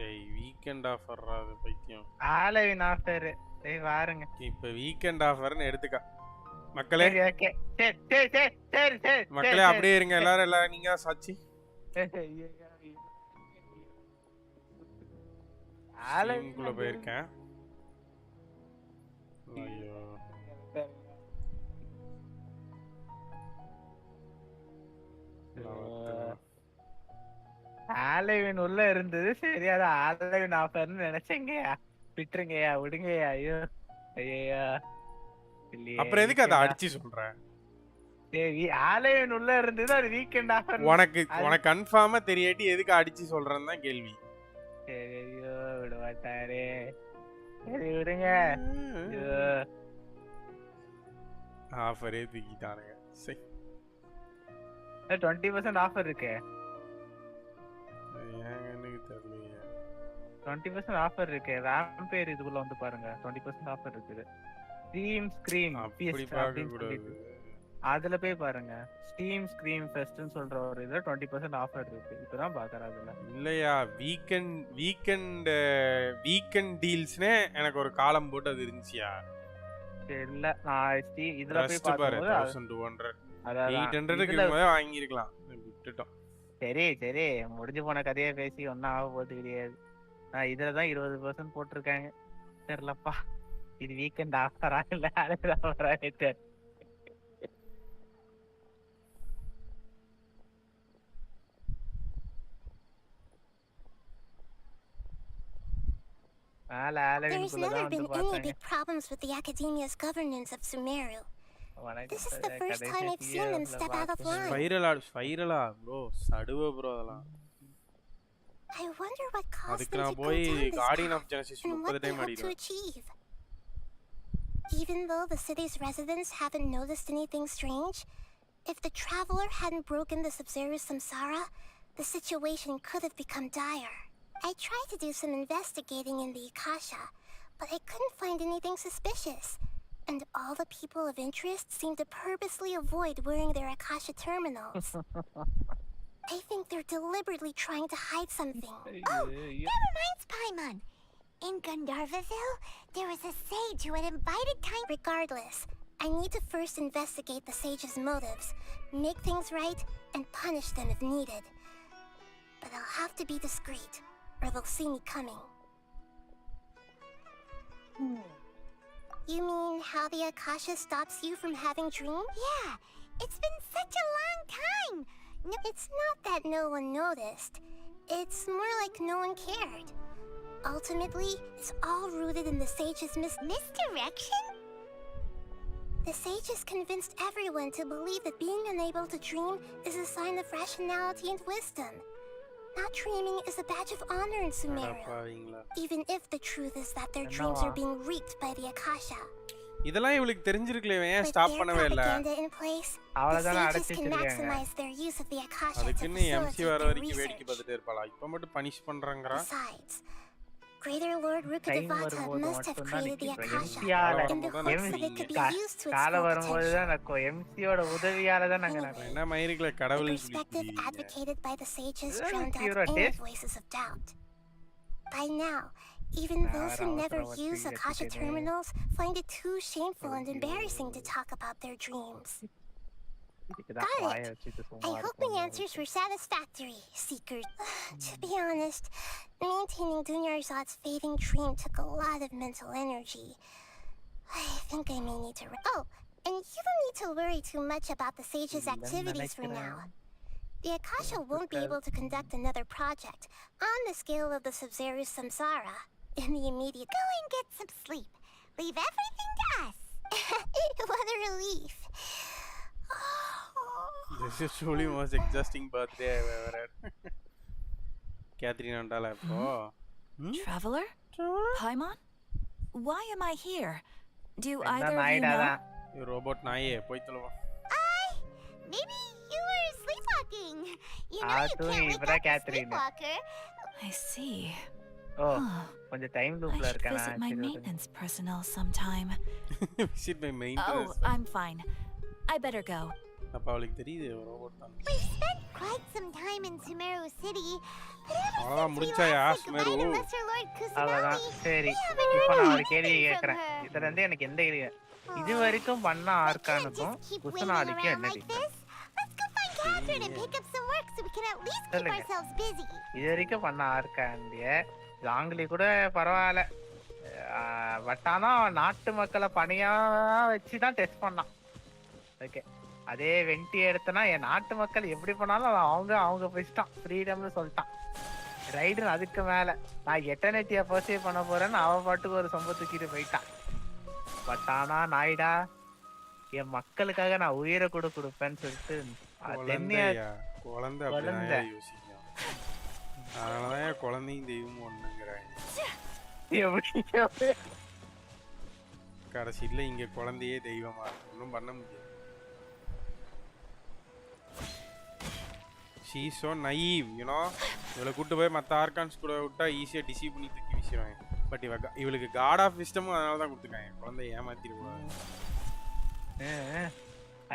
டேய் வீக்கெண்ட் ஆஃபர்ரா அது பைத்தியம் ஆலவின் ஆஃபர் டேய் வாருங்க இப்போ வீக்கெண்ட் ஆஃபர்னு எடுத்துக்க மக்களே ஓகே சரி மக்களே அப்படியே இருங்க எல்லாரும் நீங்க சாட்சி ஆலவின்குள்ள போயிருக்கேன் ஐயோ ஆலவின் உள்ள இருந்தது சரி அது ஆலவின் ஆஃபர்னு நினைச்சேங்கயா விட்டுருங்கயா விடுங்கயா ஐயோ ஐயா அப்புறம் எதுக்கு அதை அடிச்சு சொல்றேன் சரி ஆலவின் உள்ள இருந்தது அது வீக்கெண்ட் ஆஃபர் உனக்கு கன்ஃபார்மா தெரியாட்டி எதுக்கு அடிச்சு சொல்றேன்னு தான் கேள்வி சரி ஐயோ விடுவாட்டாரே சரி விடுங்க ஆஃபரே தூக்கிட்டானுங்க சரி 20% ஆஃபர் இருக்கு எனக்கு தெரியல 20% ஆஃபர் இருக்கு வேம்பயர் இதுக்குள்ள வந்து பாருங்க 20% ஆஃபர் இருக்குது ஸ்டீம் ஸ்கிரீம் அப்படி பார்க்க கூடாது அதுல போய் பாருங்க ஸ்டீம் ஸ்கிரீம் ஃபெஸ்ட்னு சொல்ற ஒரு இதுல 20% ஆஃபர் இருக்கு இப்பதான் பாக்குறேன் அதுல இல்லையா வீக்கெண்ட் டீல்ஸ்னே எனக்கு ஒரு காலம் போட்டு அது இருந்துச்சியா இல்ல நான் இதுல போய் பாருங்க 1200 800க்கு மேல வாங்கி இருக்கலாம் விட்டுட்டோம் சரி முடிஞ்சு போன கதையை பேசி ஒன்னும் ஆக போறது கிடையாது நான் இதுலதான் 20% போட்டிருக்காங்க தெரியலப்பா இது வீக்கெண்ட் ஆஃபரா இல்ல ஆஃபரா தெரியல There's never been any big problems with the academia's governance of Sumeru. This is the first time I've seen them step out of line. Spirala, bro. Saduva, bro. I wonder what caused them to go down this path and what they hope to achieve. Even though the city's residents haven't noticed anything strange, if the traveler hadn't broken the Sub-Zero's samsara, the situation could have become dire. I tried to do some investigating in the Akasha, but I couldn't find anything suspicious. And all the people of interest seem to purposely avoid wearing their Akasha terminals. I think they're deliberately trying to hide something. Oh, that reminds Paimon. In Gandharvaville, there was a sage who had invited time. Regardless, I need to first investigate the sage's motives, make things right, and punish them if needed. But I'll have to be discreet, or they'll see me coming. You mean how the Akasha stops you from having dreams? Yeah, it's been such a long time. It's not that no one noticed. It's more like no one cared. Ultimately, it's all rooted in the sage's misdirection? The sage has convinced everyone to believe that being unable to dream is a sign of rationality and wisdom. Not dreaming is a badge of honor in Sumeru, even if the truth is that their dreams are being reaped by the Akasha. இதெல்லாம் இவளுக்கு தெரிஞ்சிருக்கல ஏன் stop பண்ணவே இல்ல அதுக்குன்னு MC வர வரைக்கும் வேடிக்கை பார்த்துட்டே இருப்பாளா இப்ப மட்டும் punish பண்றாங்கறா Greater Lord Rukadevata must have created the Akasha in the hopes that it could be used to its full potential. என்ன மயிரிக்கல கடவுள் The perspective advocated by the sages drowned out any voices of doubt. By now, even those who never use Akasha terminals find it too shameful and embarrassing to talk about their dreams. Got it. I hope my answers were satisfactory, Seekers. To be honest, maintaining Dunyarzad's fading dream took a lot of mental energy. I think I may need to... Oh, and you don't need to worry too much about the sage's activities for now. The Akasha won't be able to conduct another project on the scale of the Sub-Zero Samsara in the immediate... Go and get some sleep. Leave everything to us. What a relief. This is truly most exhausting birthday I've ever had. Catherine Andala po. Traveler? Paimon? Why am I here? Do either of you know? You robot naye poi tolva. Maybe you were sleepwalking. You know you can't wake up a sleepwalker. I see. Oh, கொஞ்சம் time லூப்ல இருக்கேன். I should visit my maintenance personnel sometime. Visit my maintenance. Oh, I'm fine. I better go. அப்ப அவளுக்கு தெரியுது robot தான். We spent quite some time in Sumeru City. முடிச்சாயா Sumeru? அவ்வளவுதான் சரி. இப்போ நான் ஒரு கேள்வி கேக்குறேன். இதுல இருந்து எனக்கு எந்த கேள்வி இது வரைக்கும் பண்ண ஆர்கானுக்கும் குசனாலிக்கும் என்ன டிஃபரன்ஸ்? இது வரைக்கும் பண்ண ஆர்காண்டிய லாங்லி கூட பரவாயில்ல. பட் ஆனா நாட்டு மக்களை பணியா வச்சுதான் டெஸ்ட் பண்ணான். ஓகே அதே வெண்டி எடுத்தனா என் நாட்டு மக்கள் எப்படி பண்ணாலும் அவங்க பேசிட்டான் ஃப்ரீடம்னு சொல்லிட்டான். ரைடு அதுக்கு மேல நான் எட்டர்னிட்டியை பர்சீவ் பண்ண போறேன்னு அவ பாட்டுக்கு ஒரு சொம்ப தூக்கிட்டு போயிட்டான். பட் ஆனா நாயிடா என் மக்களுக்காக நான் உயிரை கூட கொடுப்பேன்னு சொல்லிட்டு குழந்தை யோசிக்கும். அதனாலதான் குழந்தையும் தெய்வம் ஒண்ணுங்கிறாங்க. கடைசியில இங்க குழந்தையே தெய்வமா ஒன்றும் பண்ண முடியாது. She's so naive, you know. இவளை கூட்டு போய் மற்ற ஆர்கான்ஸ் கூட விட்டா ஈஸியாக டிசீவ் பண்ணி தூக்கி வீசிடுவாங்க. பட் இவளுக்கு காட் ஆஃப் விஸ்டமும் அதனால தான் கொடுத்துருக்காங்க. குழந்தை ஏமாத்திடுவாங்க.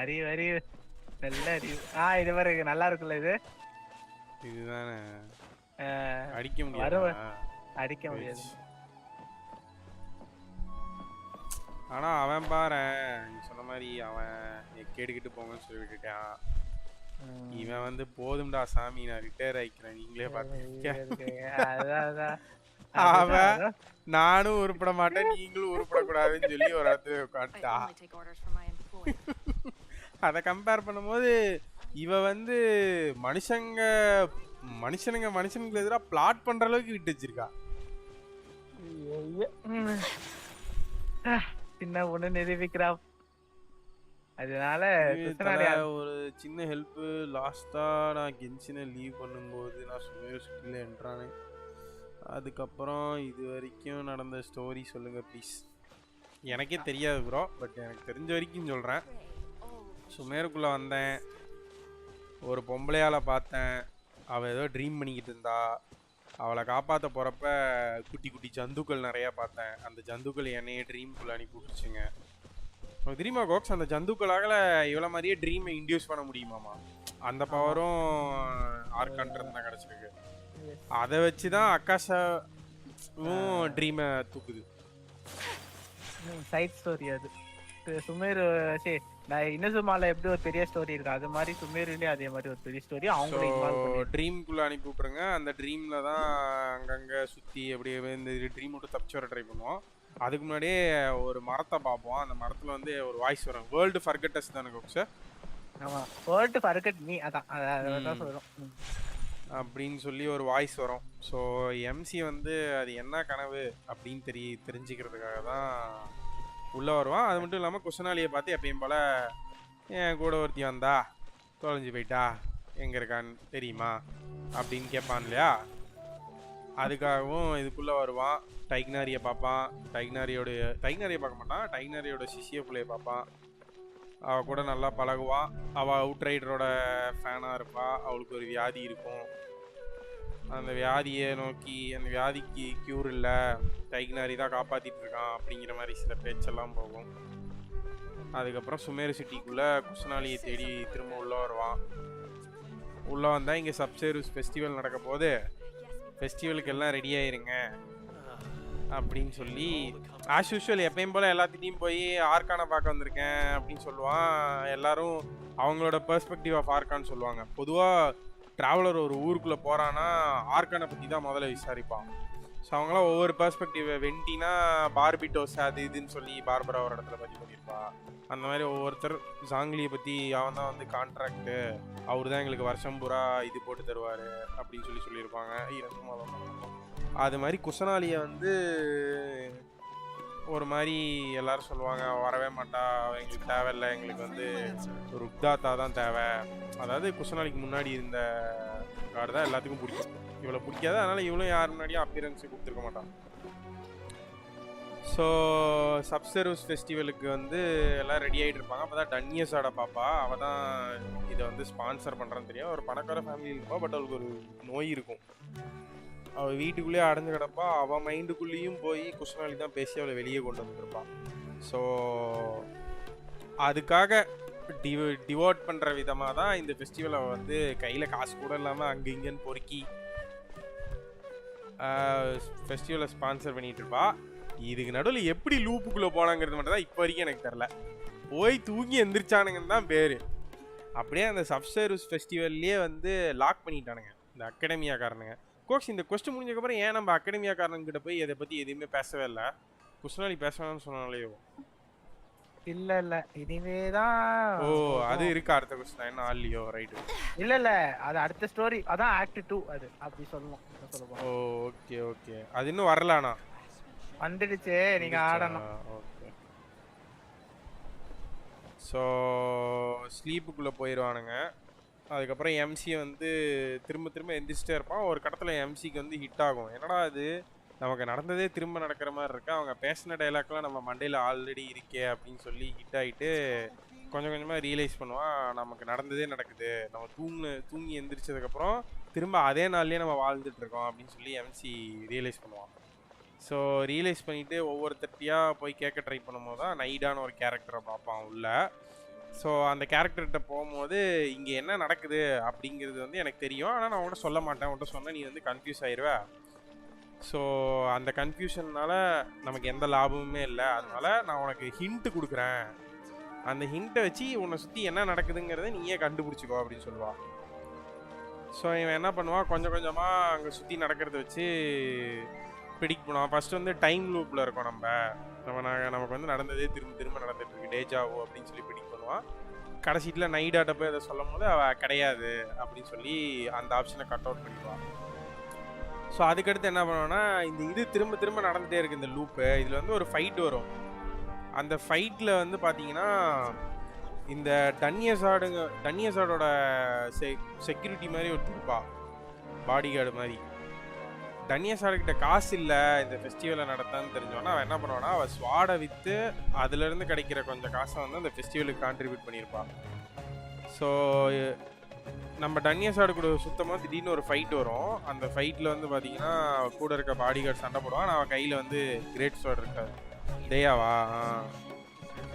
அறிவு நல்ல அறிவு. இது பாருங்க நல்லா இருக்குல்ல இது. இதுதானே அடிக்க முடியாது. ஆனா அவன் பாரு நீ சொன்ன மாதிரி அவன் கேட்டுக்கிட்டு போங்கன்னு சொல்லி விட்டுட்டான். இவன் வந்து போதும்டா சாமி நான் ரிட்டையர் ஆயிக்கிறேன் நீங்களே பாத்து. அவன் நானும் உருப்பட மாட்டேன் நீங்களும் உருப்படக்கூடாதுன்னு சொல்லி ஒரு இடத்துல உட்காந்துட்டா. அதை கம்பேர் பண்ணும்போது இவ வந்து மனுஷனுக்கு எதிராக பிளாட் பண்ற அளவுக்கு விட்டு வச்சிருக்கா. சின்ன ஒண்ணு நிரூபிக்கிறா. அதனால ஒரு சின்ன ஹெல்ப் லாஸ்டா நான் கென்ஷினை லீவ் பண்ணும்போது நான் சுமேரு சுற்றில என்றானே. அதுக்கப்புறம் இது வரைக்கும் நடந்த ஸ்டோரி சொல்லுங்க ப்ளீஸ். எனக்கே தெரியாது ப்ரோ பட் எனக்கு தெரிஞ்ச வரைக்கும் சொல்கிறேன். சுமேருக்குள்ளே வந்தேன், ஒரு பொம்பளையால் பார்த்தேன், அவள் ஏதோ ட்ரீம் பண்ணிக்கிட்டு இருந்தா. அவளை காப்பாற்ற போகிறப்ப குட்டி குட்டி ஜந்துக்கள் நிறையா பார்த்தேன். அந்த ஜந்துக்கள் என்னையே ட்ரீம்குள்ளே அனுப்பி விட்டுச்சுங்க. தெரியுமா கோக்ஸ் அந்த ஜந்துக்களால இவ்வளோ மாதிரியே ட்ரீமை இன்டியூஸ் பண்ண முடியுமாமா? அந்த பவரும் ஆர்கான்றது தான் கிடச்சிருக்கு. அதை வச்சு தான் அக்காஷாவும் ட்ரீமை தூக்குது. சைட் ஸ்டோரி அது. சுமேரு சரி நான் இன்னசுமால எப்படி ஒரு பெரிய ஸ்டோரி இருக்கு அது மாதிரி சுமேருலயே அதே மாதிரி ஒரு பெரிய ஸ்டோரி அவங்கள இன்வால்வ் பண்ணி ட்ரீம்குள்ள அனுப்பி விட்டுருங்க. அந்த ட்ரீம்ல தான் அங்கங்க சுற்றி அப்படியே இந்த ட்ரீம் விட்டு தப்பிச்சு வர ட்ரை பண்ணுவோம். அதுக்கு முன்னாடியே ஒரு மரத்தை பார்ப்போம். அந்த மரத்தில் வந்து ஒரு வாய்ஸ் வரும். வேர்ல்டு ஃபர்கெட்டஸ் தானே கோக்ஸ்? ஆமா வேர்ல்டு ஃபர்கெட் மீ அதான் சொல்றோம் அப்படின்னு சொல்லி ஒரு வாய்ஸ் வரும். ஸோ எம்சி வந்து அது என்ன கனவு அப்படின்னு தெரிஞ்சுக்கிறதுக்காக தான் உள்ளே வருவான். அது மட்டும் இல்லாமல் குஷனாலியை பார்த்து எப்பயும் போல் என் கூட ஒருத்தி வந்தா தொலைஞ்சு போயிட்டா எங்கே இருக்கான்னு தெரியுமா அப்படின்னு கேட்பான் இல்லையா? அதுக்காகவும் இதுக்குள்ளே வருவான். டைக்னாரியை பார்ப்பான். டைக்னாரியை பார்க்க மாட்டான். டைக்னாரியோட சிசிய பிள்ளையை பார்ப்பான். அவள் கூட நல்லா பழகுவான். அவள் அவுட் ரைடரோட ஃபேனாக இருப்பாள். அவளுக்கு ஒரு வியாதி இருக்கும். அந்த வியாதியை நோக்கி அந்த வியாதிக்கு க்யூர் இல்லை, டைக்னாரி தான் காப்பாற்றிட்டு இருக்கான் அப்படிங்கிற மாதிரி சில பேச்செல்லாம் போகும். அதுக்கப்புறம் சுமேரு சிட்டிக்குள்ளே குஷனாலியை தேடி திரும்ப உள்ளே வருவான். உள்ளே வந்தால் இங்கே சப்சேரிஸ் ஃபெஸ்டிவல் நடக்க போது, ஃபெஸ்டிவலுக்கு எல்லாம் ரெடி ஆயிருங்க அப்படின்னு சொல்லி ஆஸ் யூஷுவல் எப்பயும் போல் எல்லாத்திட்டையும் போய் ஆர்கானை பார்க்க வந்திருக்கேன் அப்படின்னு சொல்லுவான். எல்லாரும் அவங்களோட பெர்ஸ்பெக்டிவ் ஆஃப் ஆர்கான்னு சொல்லுவாங்க. பொதுவாக ட்ராவலர் ஒரு ஊருக்குள்ளே போகிறான்னா ஆர்கானை பற்றி தான் முதல்ல விசாரிப்பான். ஸோ அவங்களாம் ஒவ்வொரு பெர்ஸ்பெக்டிவ் வெண்டினா பார்பிட்டோஸ் அது இதுன்னு சொல்லி பார்பரா ஒரு இடத்துல பற்றி பண்ணியிருப்பா. அந்த மாதிரி ஒவ்வொருத்தர் ஜாங்லியை பற்றி அவன் தான் வந்து கான்ட்ராக்டு, அவர் தான் எங்களுக்கு வருஷம் பூரா இது போட்டு தருவார் அப்படின்னு சொல்லியிருப்பாங்க. அது மாதிரி குஷனாலியை வந்து ஒரு மாதிரி எல்லாரும் சொல்லுவாங்க வரவே மாட்டா, எங்களுக்கு தேவையில்லை, எங்களுக்கு வந்து ஒரு உக்தாத்தா தான் தேவை. அதாவது குஷனாலிக்கு முன்னாடி இருந்த கார்டு தான் எல்லாத்துக்கும் பிடிக்கும். இவ்வளோ பிடிக்காது, அதனால் இவ்வளோ யார் முன்னாடியும் அப்பியரன்ஸு கொடுத்துருக்க மாட்டான். ஸோ சப்சர்வஸ் ஃபெஸ்டிவலுக்கு வந்து எல்லாம் ரெடி ஆகிட்டு இருப்பாங்க. அப்போ தான் டன்னியஸோட பாப்பா அவள் தான் இதை வந்து ஸ்பான்சர் பண்ணுறான்னு தெரியும். ஒரு பணக்கார ஃபேமிலி இருப்பா, பட் அவளுக்கு ஒரு நோய் இருக்கும். அவள் வீட்டுக்குள்ளேயே அடைஞ்சு கிடப்பா. அவள் மைண்டுக்குள்ளேயும் போய் குஷனாலி தான் பேசி அவளை வெளியே கொண்டு வந்துருப்பான். ஸோ அதுக்காக டிவோட் பண்ணுற விதமாக தான் இந்த ஃபெஸ்டிவலை வந்து கையில் காசு கூட இல்லாமல் அங்கே இங்கேன்னு பொறுக்கி ஃபெஸ்டிவலை ஸ்பான்சர் பண்ணிகிட்டு இருப்பா. இதுக்கு நடுவில் எப்படி லூப்புக்குள்ளே போனாங்கிறது மட்டும் தான் இப்போ வரைக்கும் எனக்கு தெரில. போய் தூங்கி எந்திரிச்சானுங்கன்னு தான் பேர். அப்படியே அந்த சப்சர்வஸ் ஃபெஸ்டிவல்லையே வந்து லாக் பண்ணிட்டானுங்க இந்த அகாடமியாக்காரனுங்க. கோக்ஸ் இந்த கொஸ்டின் முடிஞ்சதுக்கப்புறம் ஏன் நம்ம அகாடமியாக்காரன்கிட்ட போய் இதை பற்றி எதுவுமே பேசவே இல்லை? குஷனாலி பேசணும்னு சொன்னாலேயோ இல்ல இனிமேதான். ஓ அது இருக்கு அடுத்த கொஸ்டின் என்ன ஆல்லியோ ரைட்டு. இல்ல அது அடுத்த ஸ்டோரி, அதான் ஆக்ட் 2 அது அப்படி சொல்லணும். ஓ ஓகே ஓகே, அது இன்னும் வரலானா? வந்துடுச்சு, நீங்க ஆடணும். ஓகே. ஸோ ஸ்லீப்புக்குள்ளே போயிடுவானுங்க. அதுக்கப்புறம் எம்சி வந்து திரும்ப எந்திரிச்சிட்டே இருப்பான். ஒரு கட்டத்தில் எம்சிக்கு வந்து ஹிட் ஆகும். என்னடா அது நமக்கு நடந்ததே திரும்ப நடக்கிற மாதிரி இருக்கு, அவங்க பேசின டைலாக்லாம் நம்ம மண்டையில் ஆல்ரெடி இருக்கே அப்படின்னு சொல்லி ஹிட் ஆகிட்டு கொஞ்சம் கொஞ்சமாக ரியலைஸ் பண்ணுவான் நமக்கு நடந்ததே நடக்குது, நம்ம தூங்கி எந்திரிச்சதுக்கப்புறம் திரும்ப அதே நாள்லேயே நம்ம வாழ்ந்துட்டு இருக்கோம் அப்படின்னு சொல்லி எம்சி ரியலைஸ் பண்ணுவான். ஸோ ரியலைஸ் பண்ணிவிட்டு ஒவ்வொருத்தட்டியாக போய் கேட்க ட்ரை பண்ணும்போது தான் நைடான ஒரு கேரக்டரை பார்ப்பான் உள்ள. ஸோ அந்த கேரக்டர்கிட்ட போகும்போது இங்கே என்ன நடக்குது அப்படிங்கிறது வந்து எனக்கு தெரியும், ஆனால் நான் உன்கிட்ட சொல்ல மாட்டேன், உன்கிட்ட சொன்னால் நீ வந்து கன்ஃபியூஸ் ஆயிடுவ. ஸோ அந்த கன்ஃபியூஷன்னால நமக்கு எந்த லாபமுமே இல்லை, அதனால நான் உனக்கு ஹிண்ட்டு கொடுக்குறேன், அந்த ஹிண்ட்டை வச்சு உன்னை சுற்றி என்ன நடக்குதுங்கிறத நீயே கண்டுபிடிச்சிக்கோ அப்படின்னு சொல்லுவாள். ஸோ இவன் என்ன பண்ணுவான், கொஞ்சம் கொஞ்சமாக அங்கே சுற்றி நடக்கிறத வச்சு ப்ரிடிக்ட் பண்ணுவான். ஃபஸ்ட்டு வந்து டைம் லூப்பில் இருக்கோம் நமக்கு வந்து நடந்ததே திரும்ப நடந்துட்டுருக்கு, டேஜாவோ அப்படின்னு சொல்லி ப்ரிடிக்ட் பண்ணுவான். கடைசியில் நைடாட்ட போய் அதை சொல்லும் போது அவள் கிடையாது அப்படின்னு சொல்லி அந்த ஆப்ஷனை கட் அவுட் பண்ணிடுவான். ஸோ அதுக்கடுத்து என்ன பண்ணுவான்னா, இந்த இது திரும்ப நடந்துகிட்டே இருக்குது இந்த லூப்பு. இதில் வந்து ஒரு ஃபைட் வரும். அந்த ஃபைட்டில் வந்து பார்த்தீங்கன்னா இந்த டன்னியஸாடோட செக்யூரிட்டி மாதிரி ஒரு திருப்பா பாடி கார்டு மாதிரி. டன்னியஸாடுகிட்ட காசு இல்லை இந்த ஃபெஸ்டிவலை நடத்தான்னு தெரிஞ்சோன்னா அவன் என்ன பண்ணுவான்னா, அவள் ஸ்வாடை விற்று அதுலேருந்து கிடைக்கிற கொஞ்சம் காசை வந்து அந்த ஃபெஸ்டிவலுக்கு கான்ட்ரிபியூட் பண்ணியிருப்பாள். ஸோ நம்ம டன்னியஸாடு கூட சுத்தமாக திடீர்னு ஒரு ஃபைட் வரும். அந்த ஃபைட்டில் வந்து பார்த்தீங்கன்னா கூட இருக்க பாடி கார்டு சண்டை போடுவான். அவன் கையில் வந்து கிரேட் ஸ்வாட் இருக்காது. தேயாவா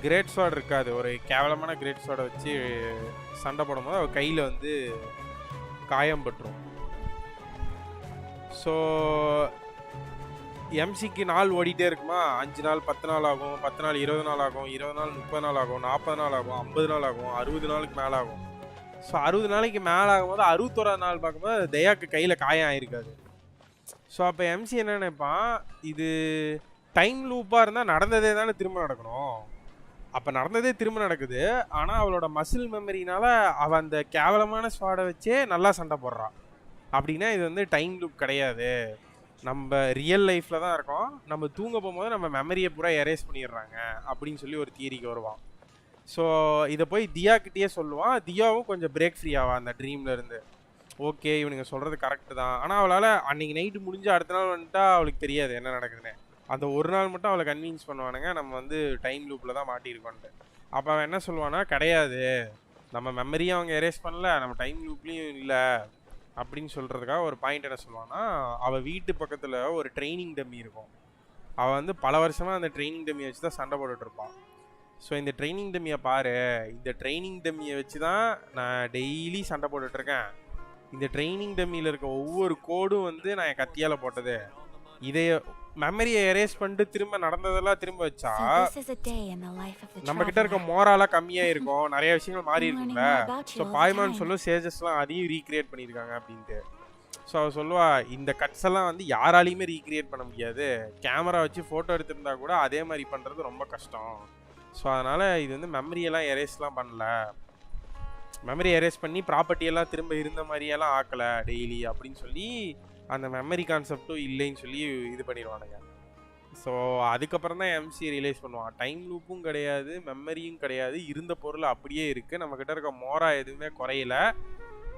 கிரேட் ஸ்வாட் இருக்காது. ஒரு கேவலமான கிரேட் ஸ்வாடை வச்சு சண்டை போடும்போது அவள் கையில் வந்து காயம் பட்டுரும். ஸோ எம்சிக்கு நாள் ஓடிட்டே இருக்குமா, 5 நாள் 10 நாள் ஆகும், 10 நாள் 20 நாள் ஆகும், 20 நாள் 30 நாள் ஆகும், 40 நாள் ஆகும், 50 நாள் ஆகும், 60 நாளுக்கு மேலே ஆகும். ஸோ 60 நாளைக்கு மேலே ஆகும்போது 61 நாள் பார்க்கும்போது தயாக்கு கையில் காயம் ஆகிருக்காது. ஸோ அப்போ எம்சி என்ன நினைப்பான், இது டைம் லூப்பாக இருந்தால் நடந்ததே தானே திரும்ப நடக்கணும். அப்போ நடந்ததே திரும்ப நடக்குது. ஆனால் அவளோட மசில் மெமரினால அவள் அந்த கேவலமான ஸ்வாடை வச்சே நல்லா சண்டை போடுறான். அப்படின்னா இது வந்து டைம் லூப் கிடையாது, நம்ம ரியல் லைஃப்பில் தான் இருக்கோம், நம்ம தூங்க போகும்போது நம்ம மெமரியை பூரா எரேஸ் பண்ணிடுறாங்க அப்படின்னு சொல்லி ஒரு தியரிக்கு வருவான். ஸோ இதை போய் தியாக்கிட்டே சொல்லுவான். தியாவும் கொஞ்சம் பிரேக் ஃப்ரீ ஆவா அந்த ட்ரீம்லேருந்து. ஓகே இவனுங்க சொல்கிறது கரெக்டு தான். ஆனால் அவளால் அன்றைக்கி நைட்டு முடிஞ்சு அடுத்த நாள் வந்துட்டா அவளுக்கு தெரியாது என்ன நடக்குதுன்னு. அந்த ஒரு நாள் மட்டும் அவளை கன்வின்ஸ் பண்ணுவானுங்க நம்ம வந்து டைம் லூப்பில் தான் மாட்டியிருக்கோன்ட்டு. அப்போ அவன் என்ன சொல்லுவானா, கிடையாது நம்ம மெமரியும் அவங்க எரேஸ் பண்ணல, நம்ம டைம் லூப்லேயும் இல்லை அப்படின்னு சொல்கிறதுக்காக ஒரு பாயிண்ட் என்ன சொல்லுவான்னா, அவள் வீட்டு பக்கத்தில் ஒரு ட்ரைனிங் டம்மி இருக்கும். அவள் வந்து பல வருஷமாக அந்த ட்ரைனிங் டம்மியை வச்சு தான் சண்டை போட்டுட்ருப்பான். ஸோ இந்த ட்ரைனிங் டம்மியை பாரு, இந்த ட்ரைனிங் டம்மியை வச்சு தான் நான் டெய்லி சண்டை போட்டுட்ருக்கேன். இந்த ட்ரைனிங் டம்மியில் இருக்க ஒவ்வொரு கோடும் வந்து நான் என் கத்தியால் போட்டது. இதை மெமரியை எரேஸ் பண்ணிட்டு திரும்ப நடந்ததெல்லாம் திரும்ப வச்சா நம்ம கிட்ட இருக்க மோராலாக கம்மியாக இருக்கும், நிறைய விஷயங்கள் மாறி இருக்குல்ல. ஸோ பாய்மான் சொல்லும் சேஜஸ்லாம் அதையும் ரீக்ரியேட் பண்ணியிருக்காங்க அப்படின்ட்டு. ஸோ அவள் சொல்லுவா, இந்த கட்ஸ் எல்லாம் வந்து யாராலையுமே ரீக்ரியேட் பண்ண முடியாது, கேமரா வச்சு ஃபோட்டோ எடுத்திருந்தா கூட அதே மாதிரி பண்ணுறது ரொம்ப கஷ்டம். ஸோ அதனால் இது வந்து மெமரியெல்லாம் எரேஸ்லாம் பண்ணல, மெமரி எரேஸ் பண்ணி ப்ராப்பர்ட்டியெல்லாம் திரும்ப இருந்த மாதிரியெல்லாம் ஆக்கலை டெய்லி அப்படின்னு சொல்லி அந்த மெமரி கான்செப்டும் இல்லைன்னு சொல்லி இது பண்ணிடுவானுங்க. ஸோ அதுக்கப்புறம் தான் எம்சி ரியலைஸ் பண்ணுவான், டைம் லூப்பும் கிடையாது, மெமரியும் கிடையாது, இருந்த பொருள் அப்படியே இருக்குது, நம்மக்கிட்ட இருக்க மோரா எதுவுமே குறையல,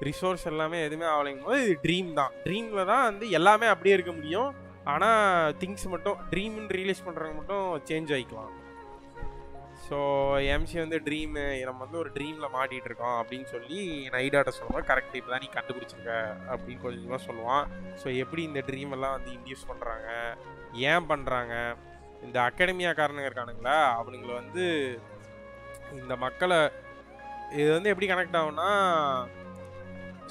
ரிசோர்ஸ் எல்லாமே எதுவுமே ஆகலைங்கும் போது இது ட்ரீம் தான். ட்ரீமில் தான் வந்து எல்லாமே அப்படியே இருக்க முடியும், ஆனால் திங்ஸ் மட்டும் ட்ரீம்னு ரியலைஸ் பண்ணுறவங்க மட்டும் சேஞ்ச் ஆகிக்கலாம். ஸோ எம்சி வந்து ட்ரீமு, நம்ம வந்து ஒரு ட்ரீமில் மாட்டிகிட்டு இருக்கோம் அப்படின்னு சொல்லி நைடாட்ட சொல்லுவாங்க. கரெக்ட், இப்போ தான் நீ கண்டுபிடிச்சிருக்க அப்படின்னு கொஞ்சமாக சொல்லுவான். ஸோ எப்படி இந்த ட்ரீம் எல்லாம் வந்து இன்டியூஸ் பண்ணுறாங்க, ஏன் பண்ணுறாங்க, இந்த அகாடமியாக்காரனுங்க இருக்கானுங்களா அவனுங்களை வந்து இந்த மக்களை இது வந்து எப்படி கனெக்ட் ஆகும்னா,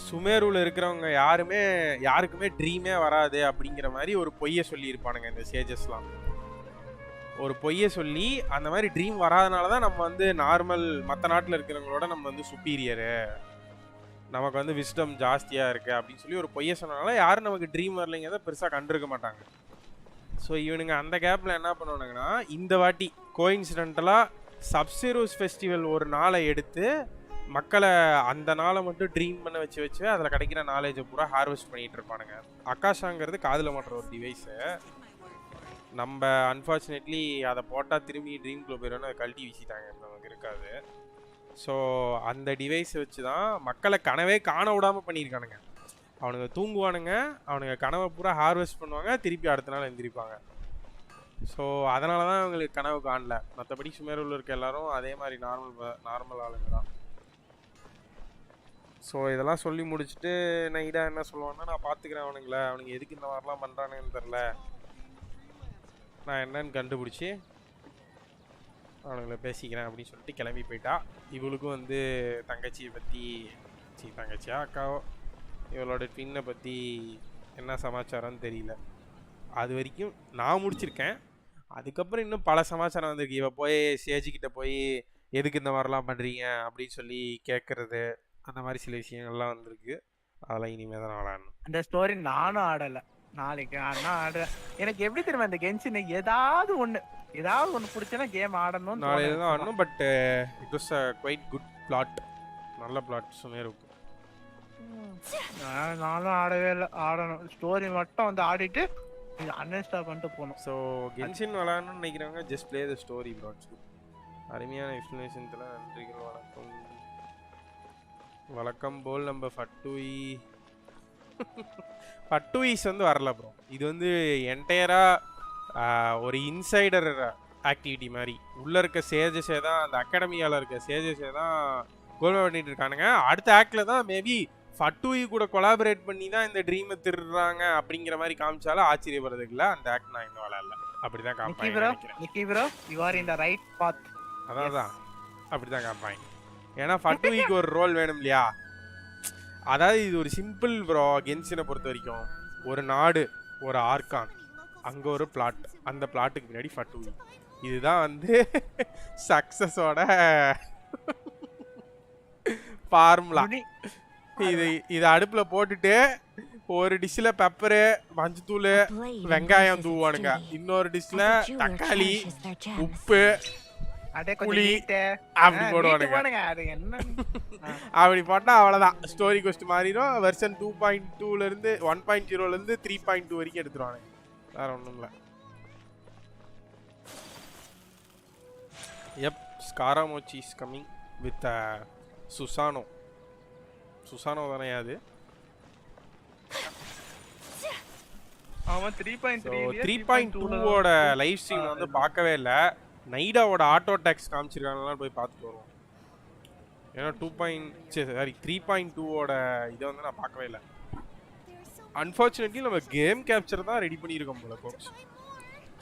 சுமேருவில் இருக்கிறவங்க யாருக்குமே ட்ரீமே வராது அப்படிங்கிற மாதிரி ஒரு பொய்யை சொல்லியிருப்பானுங்க இந்த சேஜஸ்லாம். ஒரு பொய்யை சொல்லி அந்த மாதிரி ட்ரீம் வராதனால தான் நம்ம வந்து நார்மல் மற்ற நாட்டில் இருக்கிறவங்களோட நம்ம வந்து சுப்பீரியரு, நமக்கு வந்து விஸ்டம் ஜாஸ்தியாக இருக்குது அப்படின்னு சொல்லி ஒரு பொய்யை சொன்னனால யாரும் நமக்கு ட்ரீம் வரலைங்கிறத பெருசாக கண்டிருக்க மாட்டாங்க. ஸோ இவனுங்க அந்த கேப்பில் என்ன பண்ணுவானுங்கன்னா, இந்த வாட்டி கோயின்சிடென்டலாக சப்சிரோஸ் ஃபெஸ்டிவல் ஒரு நாளை எடுத்து மக்களை அந்த நாளை மட்டும் ட்ரீம் பண்ண வச்சு அதில் கிடைக்கிற நாலேஜை பூரா ஹார்வெஸ்ட் பண்ணிகிட்டு இருப்பானுங்க. அக்காஷாங்கிறது காதில் மாட்டுற ஒரு டிவைஸு. நம்ம அன்ஃபார்ச்சுனேட்லி அதை போட்டால் திரும்பி ட்ரீம்குள்ளே போயிடும்னு அதை கழட்டி வீசிட்டாங்க, நமக்கு இருக்காது. ஸோ அந்த டிவைஸை வச்சு தான் மக்களை கனவே காண விடாமல் பண்ணியிருக்கானுங்க. அவனுங்க தூங்குவானுங்க, அவனுங்க கனவை பூரா ஹார்வெஸ்ட் பண்ணுவாங்க, திருப்பி அடுத்த நாள் எந்திரிப்பாங்க. ஸோ அதனால தான் அவங்களுக்கு கனவு காணல. மற்றபடி சுமேருவில் இருக்க எல்லாரும் அதே மாதிரி நார்மல் ஆளுங்க தான். ஸோ இதெல்லாம் சொல்லி முடிச்சுட்டு நைடா என்ன சொல்லுவான்னா, நான் பார்த்துக்கிறேன் அவனுங்க எதுக்கு இந்த மாதிரிலாம் பண்ணுறானுங்கன்னு தெரில, நான் என்னன்னு கண்டுபிடிச்சி அவனுங்களை பேசிக்கிறேன் அப்படின்னு சொல்லிட்டு கிளம்பி போயிட்டா. இவளுக்கும் வந்து தங்கச்சியை பற்றி தங்கச்சியா அக்காவோ இவளோட ட்வின்னை பற்றி என்ன சமாச்சாரம்னு தெரியல. அது வரைக்கும் நான் முடிச்சிருக்கேன். அதுக்கப்புறம் இன்னும் பல சமாச்சாரம் வந்திருக்கு. இவ போய் சேஜிக்கிட்ட போய் எதுக்கு இந்த மாதிரிலாம் பண்ணுறீங்க அப்படின்னு சொல்லி கேட்குறது, அந்த மாதிரி சில விஷயங்கள்லாம் வந்திருக்கு. அதெல்லாம் இனிமேல் தான் நான் விளாடணும். அந்த ஸ்டோரி நானும் ஆடலை, நாளைக்கு ஆடுறேன். எனக்கு எப்படி தெரியுமா இந்த கென்ஷின் ஏதாவது ஒன்று பிடிச்சனா கேம் ஆடணும், நாளையில தான் ஆடணும். But it was quite good flat, நல்ல பிளாட் சுமேருக்கு. நானும் ஆடவே இல்லை, ஆடணும். ஸ்டோரி மட்டும் வந்து ஆடிட்டு அன்இன்ஸ்டால் பண்ணிட்டு போகணும். ஸோ கென்ஷின் விளாடணும்னு நினைக்கிறவங்க just play the story prods. அருமையான எக்ஸ்ப்ளனேஷன்ஸில் நன்றிகள், வணக்கம். வழக்கம் போல் நம்ம ஃபட்டுயிஸ் வந்து வரல ப்ரோ. இது வந்து என்டையராக ஒரு இன்சைடர் ஆக்டிவிட்டி மாதிரி. உள்ளே இருக்க சேஜஸே தான், அந்த அகாடமியால் இருக்க சேஜஸே தான் கோல் பண்ணிட்டு இருக்கானுங்க. அடுத்த ஆக்டில் தான் மேபி ஃபட்டுயி கூட கொலாபரேட் பண்ணி தான் இந்த ட்ரீமை திருடுறாங்க அப்படிங்கிற மாதிரி காமிச்சாலும் ஆச்சரியப்படுறதுக்கு இல்லை. அந்த ஆக்ட் நான் இன்னும் விளையாடல, அப்படி தான் காமிப்பேன். Nikki bro, you are in the right path. அதான் அப்படிதான் காப்பாங்க. ஏன்னா ஃபட்டுவிக்கு ஒரு ரோல் வேணும் இல்லையா? அதாவது இது ஒரு சிம்பிள் ப்ரோ. கென்ஷினை பொறுத்த வரைக்கும் ஒரு நாடு, ஒரு ஆர்கான், அங்கே ஒரு பிளாட், அந்த பிளாட்டுக்கு பின்னாடி ஃபட்டுவி. இதுதான் வந்து சக்ஸஸோட ஃபார்முலா. இது அடுப்பில் போட்டுட்டு ஒரு டிஷ்ஷில் பெப்பரு, மஞ்சத்தூள், வெங்காயம் தூவானுங்க. இன்னொரு டிஷ்ஷில் தக்காளி, உப்பு, புளி அப்படி போடுவானுங்க. அப்படி போட்டா அவ்வளவுதான், ஸ்டோரி கோஸ்ட் மாறிடும். வெர்ஷன் 2.2 இருந்து 1.0 இருந்து 3.2 வரைக்கும் எடுத்துருவானுங்க. வேற ஒண்ணும் இல்ல. Yep, Scaramucci is coming with Susano. Susano தானே அது? அவன் 3.2 ஓட லைவ் ஸ்ட்ரீம் வந்து பார்க்கவே இல்ல. நைடாவோட ஆட்டோ டாக்ஸ் காமிச்சிருக்காங்கலாம் போய் பார்த்துட்டு வருவோம். ஏன்னா 3.2 ஓட இதை வந்து நான் பார்க்கவே இல்லை. அன்ஃபார்ச்சுனேட்லி நம்ம கேம் கேப்சர் தான் ரெடி பண்ணியிருக்கோம் போல கோக்ஸ்.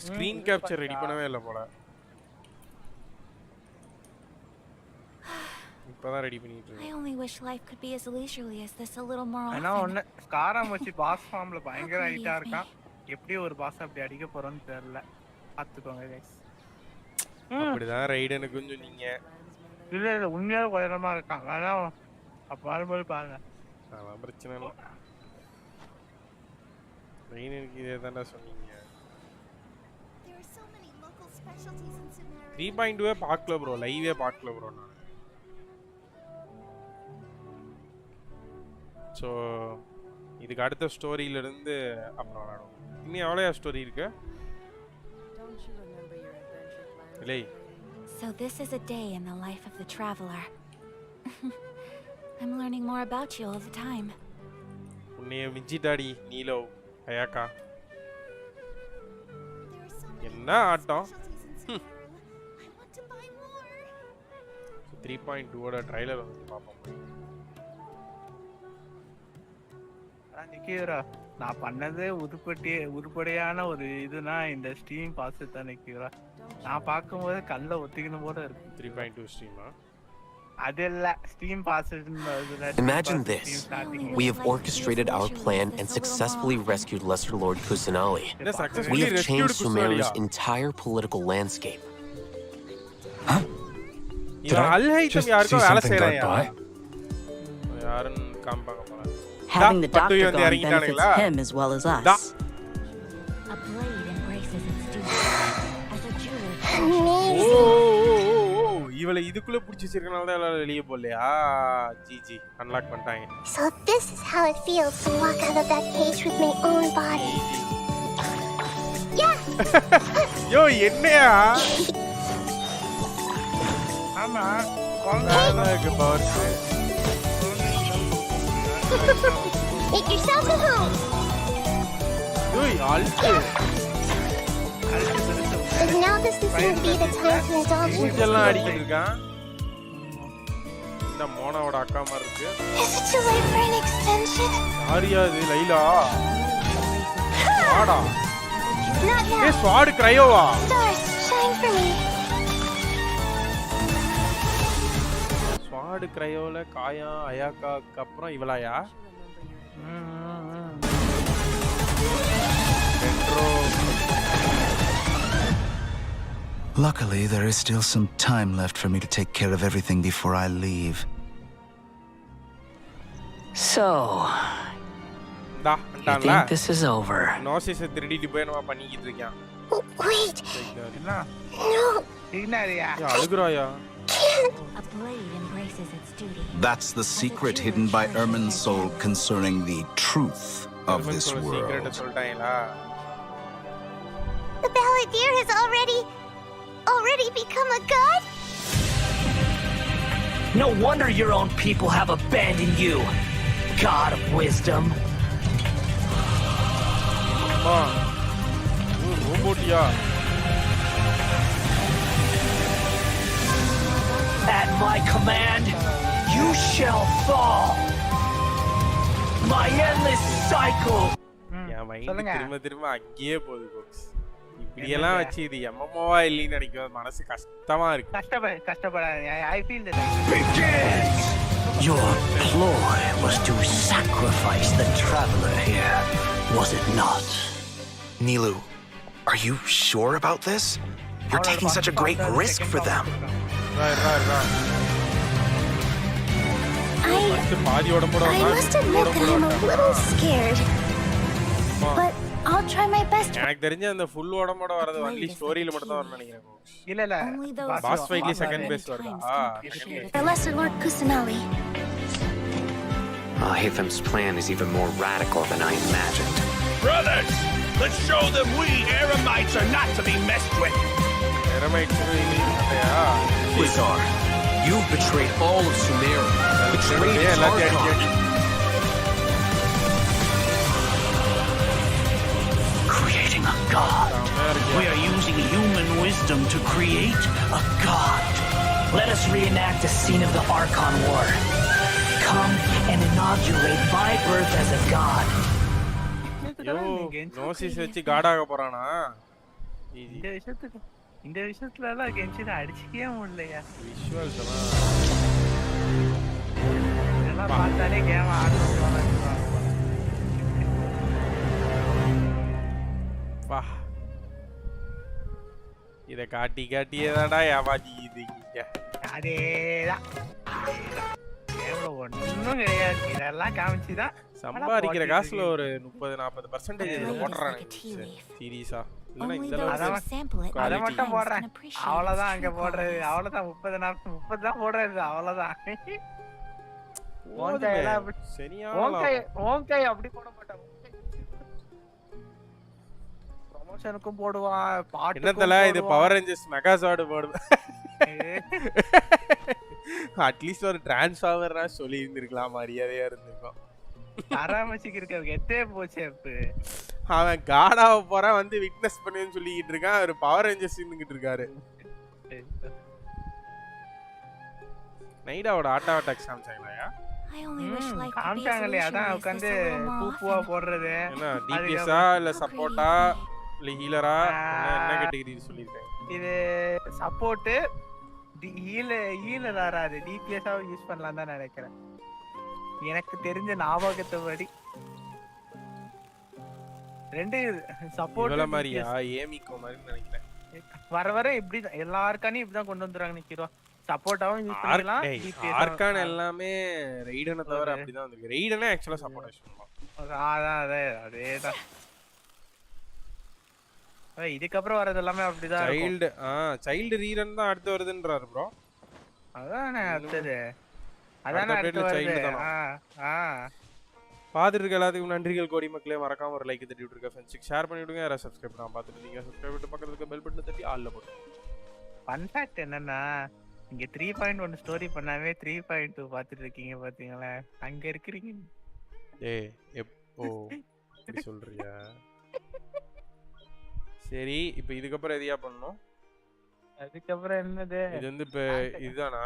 ஸ்க்ரீன் கேப்சர் ரெடி பண்ணவே இல்லை போல. இப்பதான் ரெடி பண்ணிட்டு இருக்கேன். I only wish life could be as leisurely as this a little more often. ஆனா ஒண்ணு ஸ்காராமுச்சி பாஸ் ஃபார்ம்ல பயங்கர ஹைட்டா இருக்கான். எப்படி ஒரு பாஸ் அப்படி அடிக்க போறோம்னு தெரியல. பாத்துக்கோங்க गाइस. அப்படிதான் ரைடனுக்கு கொஞ்சம் நீங்க இல்ல உண்மையாவே உயரமா இருக்கான். அதான் அப்ப பாருங்க. அதான் பிரச்சனை இல்ல. ரைடனுக்கு இதே தான்டா சொன்னீங்க. 3.2 பார்க்கல ப்ரோ, லைவே பார்க்கல ப்ரோ நான். ஸோ இதுக்கு அடுத்த ஸ்டோரியிலிருந்து அப்புறம் விளாடுவோம். இன்னும் எவ்வளோ ஸ்டோரி இருக்கு? இல்லை. So this is a day in the life of the traveler. I'm learning more about you all the time. உன்னைய மிஞ்சிட்டாடி நீலோ அயாக்கா. என்ன ஆட்டம். 3.2 ஓட ட்ரைலர் வந்து பார்ப்போம். நிக்கிரா நான் பண்ணதே உருப்படியான ஒரு இதுனா இந்த ஸ்ட்ரீம் பாஸ் தான் நிக்கிரா. நான் பார்க்கும்போது கல்ல ஒத்திக்கணும் போல இருக்கு. 3.2 ஸ்ட்ரீமா? அதெல்ல stream boss. Imagine this. We have orchestrated our plan and successfully rescued Lesser Lord Kusanali. We have changed Sumeru's entire political landscape. Did I just see something go by? யாரன் காம்பாங்க போல. Having the doctor gone benefits him as well as us. A blade embraces its duty as a jeweler. இவளை இதுக்குள்ள பிடிச்சி வச்சிருக்கனால தான் எல்லாரும் வெளியே போலையா? GG unlock பண்ணிட்டாங்க. So this is how it feels to walk out of that cage with my own body. Yeah. யோ என்னையா? ஆமா கொண்டாங்க pass. Make yourself at home. Oi, alto. And now this is going to be the time to indulge in இதெல்லாம் அடிக்கிட்டு இருக்கான். இந்த மோனாவோட அக்கா மாதிரி இருக்கு. Is it too late for an extension? யாரியா இது? லைலா. வாடா. Not now. ஏய் ஸ்வாட் கிரையோவா? Stars, shine for me. ஸ்வாட் கிரையோல காயா அயாக்காக்கு அப்புறம் இவளாயா? Luckily, there is still some time left for me to take care of everything before I leave. So, you think this is over? Noses திருடிட்டு போய் நம்ம பண்ணிக்கிட்டு இருக்கான். Wait. என்ன? No. இக்னாரியா. Yeah அழுகுறாயா? A blade embraces its duty. That's the secret hidden by Ermin's soul concerning the truth of this world. The balladeer has already become a god? No wonder your own people have abandoned you, god of wisdom. At my command, you shall fall. My endless cycle. திரும்ப திரும்ப அங்கேயே போகுது கோக்ஸ். இப்படியெல்லாம் வச்சு இது எம்எம்ஓவா இல்லைன்னு நினைக்கிறது மனசு கஷ்டமா இருக்கு. கஷ்டப்படாதீங்க. I feel that. Begins! Your ploy was to sacrifice the traveler here, was it not? Nilu, are you sure about this? You're taking such a great risk for them. Right. I must admit that I'm a little scared. But I'll try my best. எனக்கு தெரிஞ்ச அந்த full உடம்போட வரது only ஸ்டோரியில மட்டும் தான் வரணும் நினைக்கிறேன். இல்ல பாஸ் ஃபைட்ல செகண்ட் பேஸ் வருதா? The Lesser Lord Kusanali. Hathem's plan is even more radical than I imagined. Brothers, let's show them we Eremites are not to be messed with. Eremites இல்லையா? Wizar, you've betrayed all of Sumeria. Betrayed Tarkon. Creating a god. We are using human wisdom to create a god. Let us reenact the scene of the Archon War. Come and inaugurate my birth as a god. நோசிஸ் வச்சு காடாக போறானா? இந்த விஷயத்துல எல்லாம் Genshin அடிச்சிக்கவே முடியலையா? Visuals எல்லாம் பார்த்தாலே game ஆடுறோம். வா இத காட்டியேதாடா ஏமாத்திக்கிது. அதேதான் ஒன்னும் கிடையாது. இதெல்லாம் காமிச்சுதான் சம்பாதிக்கிற காசுல ஒரு 30-40% போடுறாங்க சீரியஸா. அதை மட்டும் போடுறேன் அவ்வளவுதான். அங்க போடுறது அவ்வளவுதான். 30 தான் போடுறது அவ்வளவுதான். ஓங்கை அப்படி போட மாட்டான். ப்ரமோஷனுக்கும் போடுவான். என்னத்தல இது பவர் ரேஞ்சர்ஸ் மெகாசார்ட் போடுவேன். அட்லீஸ்ட் ஒரு டிரான்ஸ்ஃபார்மர்னா சொல்லி இருந்திருக்கலாம், மரியாதையா இருந்திருக்கும். ஆராமச்சிக்கு இருக்க எத்தே போச்சு. அவன் காடாவ போறான் வந்து விட்னஸ் பண்ணுன்னு சொல்லிக்கிட்டு இருக்கான். ஒரு பவர் ரேஞ்சர்ஸ் இருந்துகிட்டு இருக்காரு. நைடாவோட ஆட்டோ அட்டாக் காமிச்சாங்களா? காமிச்சாங்களே, அதான் உட்காந்து பூவா போடுறது. என்ன டிபிஎஸ்ஸா இல்ல சப்போர்ட்டா இல்ல ஹீலரா என்ன கேட்டகரி சொல்லிருக்கேன்? இது சப்போர்ட் ஹீலர் ஆறாது. டிபிஎஸ்ஸா யூஸ் பண்ணலாம் தான் நினைக்கிறேன். எனக்கு தெரிஞ்ச ஞாபகத்தபடி ரெண்டு சப்போர்ட் மாதிரியா ஏமிகோ மாதிரி நினைக்கிறேன். வர இப்படி எல்லா ஆர்கானையும் இப்படிதான் கொண்டு வந்துறாங்க. நிக்கிறோம் சப்போர்ட்டாவும் யூஸ் பண்ணலாம். ஆர்கான் எல்லாமே ரெய்டனை தவிர அப்படிதான் வந்திருக்கு. ரெய்டனே ஆக்சுவலா சப்போர்ட் யூஸ் பண்ணலாம். அதேதான். இதுக்கப்புறம் வரது எல்லாமே அப்படிதான். சைல்டு ரீரன் தான் அடுத்து வருதுன்றாரு ப்ரோ. அதானே அடுத்தது. அதானே அடுத்து வருது. பார்த்துட்டு இருக்க எல்லாத்துக்கும் நன்றிகள் கோடி மக்களே. மறக்காம ஒரு லைக் தட்டி விட்டுருக்க ஃப்ரெண்ட்ஸுக்கு ஷேர் பண்ணி விடுங்க. யாராவது சப்ஸ்கிரைப் பண்ணாம பார்த்துட்டு இருக்கீங்க சப்ஸ்கிரைப் பண்ணிட்டு பக்கத்துல இருக்க பெல் பட்டன் தட்டி ஆல்ல போடுங்க. ஃபன் ஃபேக்ட் என்னன்னா, இங்க 3.1 ஸ்டோரி பண்ணாவே 3.2 பார்த்துட்டு இருக்கீங்க. பாத்தீங்களா அங்க இருக்கீங்க. ஏய் எப்போ இப்படி சொல்றியா? சரி இப்போ இதுக்கப்புறம் எதையா பண்ணணும்? அதுக்கப்புறம் என்னது? இது வந்து இப்போ இதுதானா?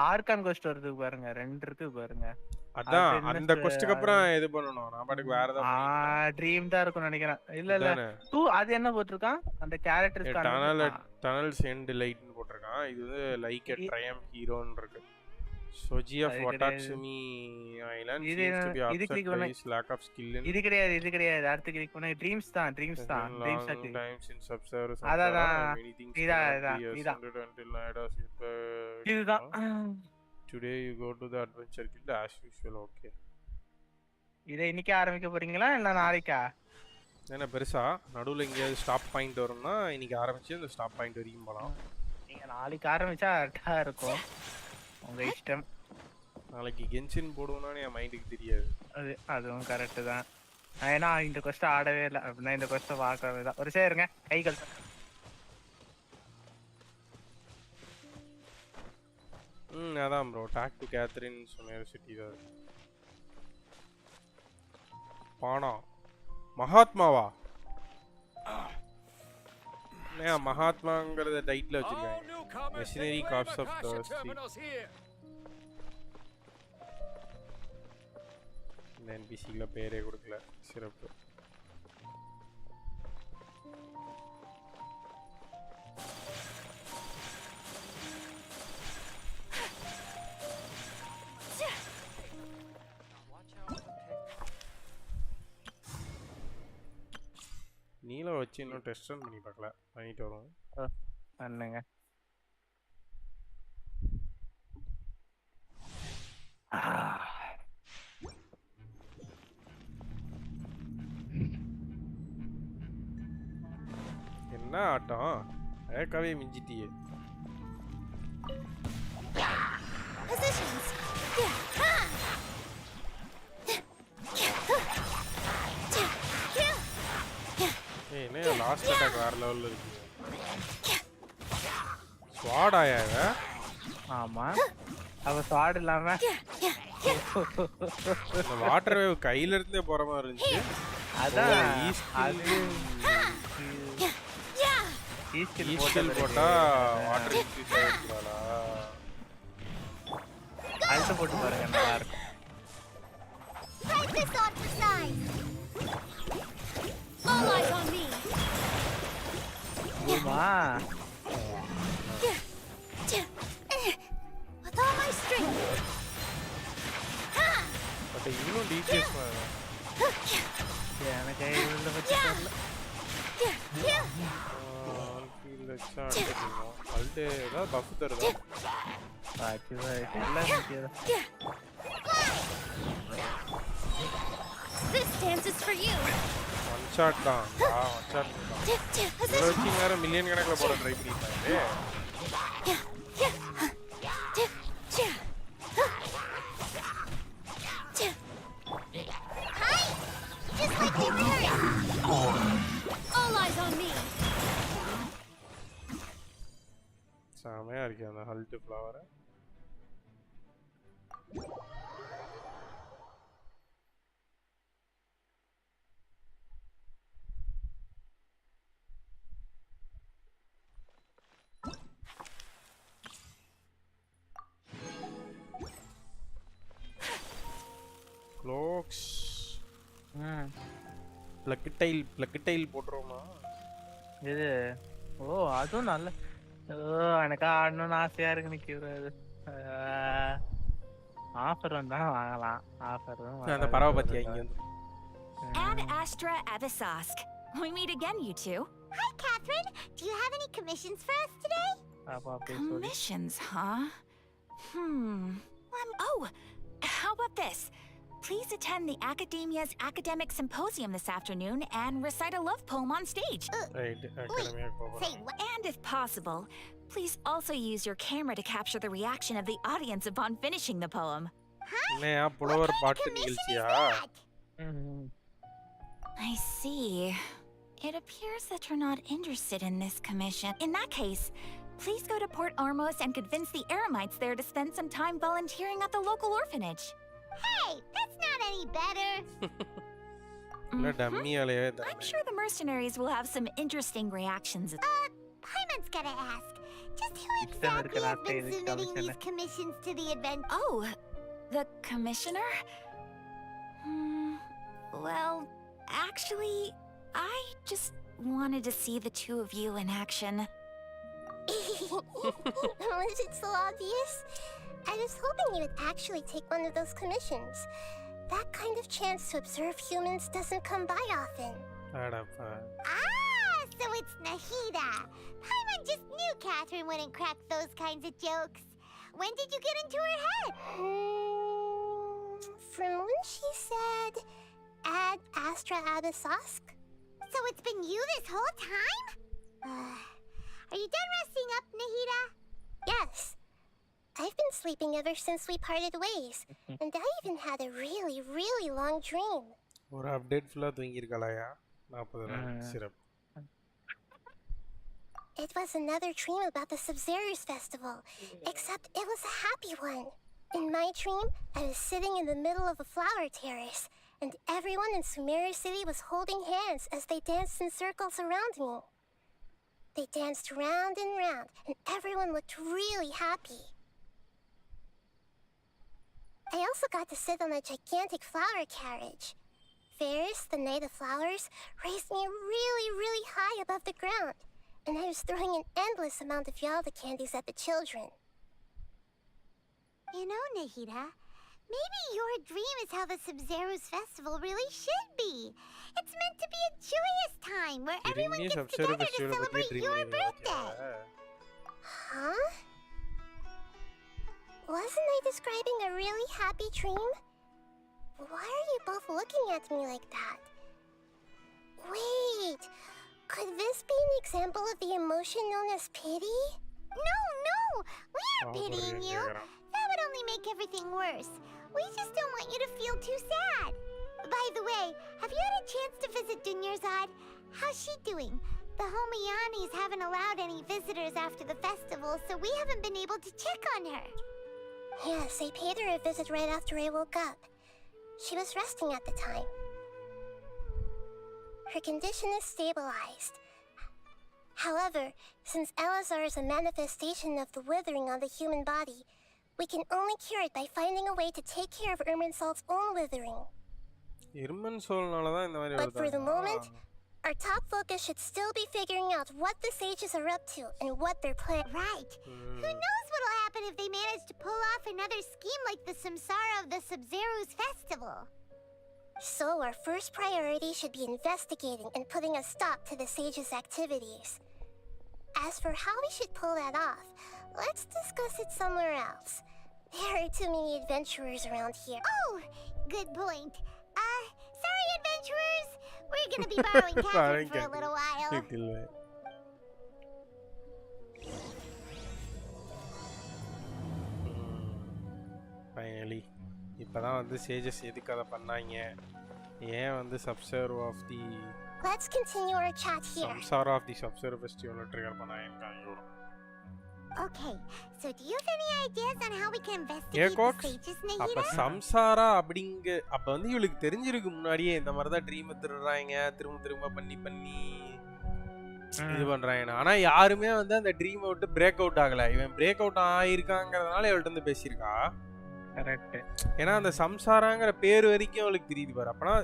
ஆர்கான் கோஸ்ட் வருது பாருங்க. 2 இருக்கு பாருங்க. அதான் அந்த கோஸ்ட்க்கு அப்புறம் எது பண்ணனும்? நான் பாட்டுக்கு வேற ஏதாவது ட்ரீம் தான் இருக்கும் நினைக்கிறேன். இல்ல 2 அது என்ன போட்டுருக்கான்? அந்த கேரக்டர்ஸ்க்கு டனல்ஸ் எண்ட் லைட்னு போட்டுருக்கான். இது வந்து லைக் எ ட்ரையம்ப் ஹீரோன்னு இருக்கு. Soji of Watatsumi Island seems to be upset by his lack of skill in இது கிடையாது அடுத்து கிளிக் பண்ணா ட்ரீம்ஸ் தான் ட்ரீம்ஸ் ஆச்சு. times in subservice அதான் இதுதான். Today you go to the adventure guild as usual. Okay, இதை இன்னைக்கு ஆரம்பிக்க போறீங்களா இல்ல நாளைக்கா? என்ன பெருசா நடுவுல எங்கயாவது ஸ்டாப் பாயிண்ட் வரும்னா இன்னைக்கு ஆரம்பிச்சு அந்த ஸ்டாப் பாயிண்ட் வரைக்கும் போலாம். நீங்க நாளைக்கு ஆரம்பிச்சா கரெக்டா இருக்கும். உங்க இஷ்டம். நாளைக்கு கென்ஷின் போடுவோம்னா என் மைண்டுக்கு தெரியாது. அதுவும் கரெக்ட் தான். ஏன்னா இந்த கொஸ்ட் ஆடவே இல்லை அப்படின்னா இந்த கொஸ்ட் பார்க்கவே தான். ஒரு சேருங்க கை கழுத்து. அதான் ப்ரோ டாக் டு கேத்ரின் சொன்ன சிட்டி தான். பானா மகாத்மாவா? மகாத்மாங்கிறத டைட்டில் வச்சிருக்காங்க. மிஷனரி காப்ஸ் ஆஃப் இந்த என்பிசில பேரே கொடுக்கல. சிறப்பு. வச்சு இன்னும் டெஸ்ட் ரன் பண்ணி பார்க்கல. பண்ணிட்டு வருவோம். பண்ணுங்க. என்ன ஆட்டம் ஏக்காவே மிஞ்சிட்டியே. Positions. ஏய் என்ன லாஸ்ட் அட்டாக் வேற லெவல்ல இருக்கு. ஸ்வாட் ஆயா இவ. ஆமா அவ ஸ்வாட் இல்லாம இந்த வாட்டர் வேவ் கையில இருந்தே போற மாதிரி இருந்துச்சு. அதான் அது ஈஸ்கில் போட்டா வாட்டர் இன்க்ரீஸ் ஆயிடுறாளா. அல்ட் போட்டு பாருங்க நல்லா இருக்கும். Fight this on for size. All eyes on me. ஓமா With all my strength. But இன்னும் டிபிஎஸ் எனக்கு உள்ள வச்சு தெரியல. ஃபீல் வச்சா அடிக்கணும். அல்ட் ஏதாவது பஃப் தருதா? பாக்கி எல்லாம் நிக்குது. This dance is for you. One shot தான். ஒன் ஷாட் தான். இத வச்சு வேற மில்லியன் கணக்குல போட ட்ரை பண்ணிட்டாங்க. Just like they were. All eyes on me. செமையா இருக்கு அந்த ஹல்ட் ஃப்ளவர். க்ளோக்ஸ் பிளக் டைல் போட்றோமா? இது ஓ அதுவும் நல்ல ஓ எனக்கு ஆடணும்னு ஆசையா இருக்கு நிக்கிறது. ஆஃபர் வந்தா வாங்கலாம். ஆஃபர் அந்த பரவ பத்தியா இங்க வந்து. Ad Astra Avisask. We meet again, you two. Hi, Catherine. Do you have any commissions for us today? Commissions, huh? Oh, how about this? Please attend the Academia's Academic Symposium this afternoon and recite a love poem on stage. Right, academia Say what? And if possible, please also use your camera to capture the reaction of the audience upon finishing the poem. என்னையா புலவர் பாட்டு நிகழ்ச்சியா? I see. It appears that you're not interested in this commission. In that case, please go to Port Ormos and convince the Eremites there to spend some time volunteering at the local orphanage. Hey, that's not any better. இல்ல டம்மியாலே தான். I'm sure the mercenaries will have some interesting reactions. Paimon's gotta ask. Just who exactly has been submitting these commissions to the event? Oh, the commissioner? Well, actually, I just wanted to see the two of you in action. Was it so obvious? I was hoping you would actually take one of those commissions. That kind of chance to observe humans doesn't come by often. So it's Nahida. Paimon just knew Catherine wouldn't crack those kinds of jokes. When did you get into her head? From when she said, Ad Astra Abisask. So it's been you this whole time? Are you done resting up, Nahida? Yes. I've been sleeping ever since we parted ways, and I even had a really, really long dream. ஒரு update ஃபுல்லா தூங்கி இருக்கலையா? 40 நாள் சிறப்பு. It was another dream about the Sub-Zerus festival, except it was a happy one. In my dream, I was sitting in the middle of a flower terrace, and everyone in Sumeru City was holding hands as they danced in circles around me. They danced round and round, and everyone looked really happy. I also got to sit on a gigantic flower carriage. Ferris, the Knight of Flowers, raised me really, really high above the ground, and I was throwing an endless amount of Yalda candies at the children. You know, Nahida, Maybe your dream is how the Sub-Zero's festival really should be. It's meant to be a joyous time where everyone gets together to celebrate your birthday. Huh? Wasn't I describing a really happy dream? Why are you both looking at me like that? Wait, could this be an example of the emotion known as pity? No, we aren't pitying you. That would only make everything worse. We just don't want you to feel too sad. By the way, have you had a chance to visit Dunyarzad? How's she doing? The Homiyanis haven't allowed any visitors after the festival, so we haven't been able to check on her. Yes, I paid her a visit right after I woke up. She was resting at the time. Her condition is stabilized. However, since Elazar is a manifestation of the withering on the human body, we can only cure it by finding a way to take care of Irminsol's own withering. But for the moment, our top focus should still be figuring out what the sages are up to and what they're planning. Right. Who knows what'll happen if they manage to pull off another scheme like the Samsara of the Sub-Zero's festival. So our first priority should be investigating and putting a stop to the sages' activities. As for how we should pull that off, let's discuss it somewhere else. There are too many adventurers around here. Oh, good point. Sorry, adventurers. We're gonna be borrowing Catherine for a little while. Finally, இப்பதான் வந்து sages எதுக்கு அத பண்ணாங்க? ஏன் வந்து Sub-Zero of the Let's continue our chat here. Samsara of the Sub-Zero festival trigger பண்ணாங்க. Okay, so do you have any ideas on how we can investigate the sages, Nahida? அப்ப சம்சாரா அப்படிங்க அப்ப வந்து இவளுக்கு தெரிஞ்சிருக்கு முன்னாடியே இந்த மாதிரி தான் ட்ரீம் திருறாங்க திரும்ப பண்ணி இது பண்றாங்க. ஆனா யாருமே வந்து அந்த ட்ரீம் விட்டு பிரேக் அவுட் ஆகல. இவன் பிரேக் அவுட் ஆயிருக்காங்கறதுனால இவள்ட்ட வந்து பேசியிருக்கா. கரெக்ட். ஏன்னா அந்த சம்சாராங்கிற பேர் வரைக்கும் அவளுக்கு தெரியுது பாரு. அப்பனா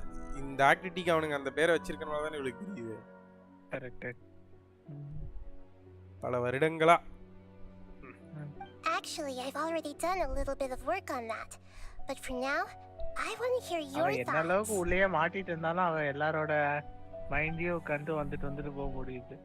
இந்த ஆக்டிவிட்டிக்கு அவனுங்க அந்த பேரை வச்சிருக்கனால தான் இவளுக்கு தெரியுது. கரெக்ட். பல வருடங்களா. Actually, I've already done a little bit of work on that. But for now, I want to hear your thoughts. என்ன அளவுக்கு உள்ளே மாட்டிட்டு இருந்தாலும் அவ எல்லாரோட மைண்டையும் கண்டு வந்துட்டு போக முடியுது.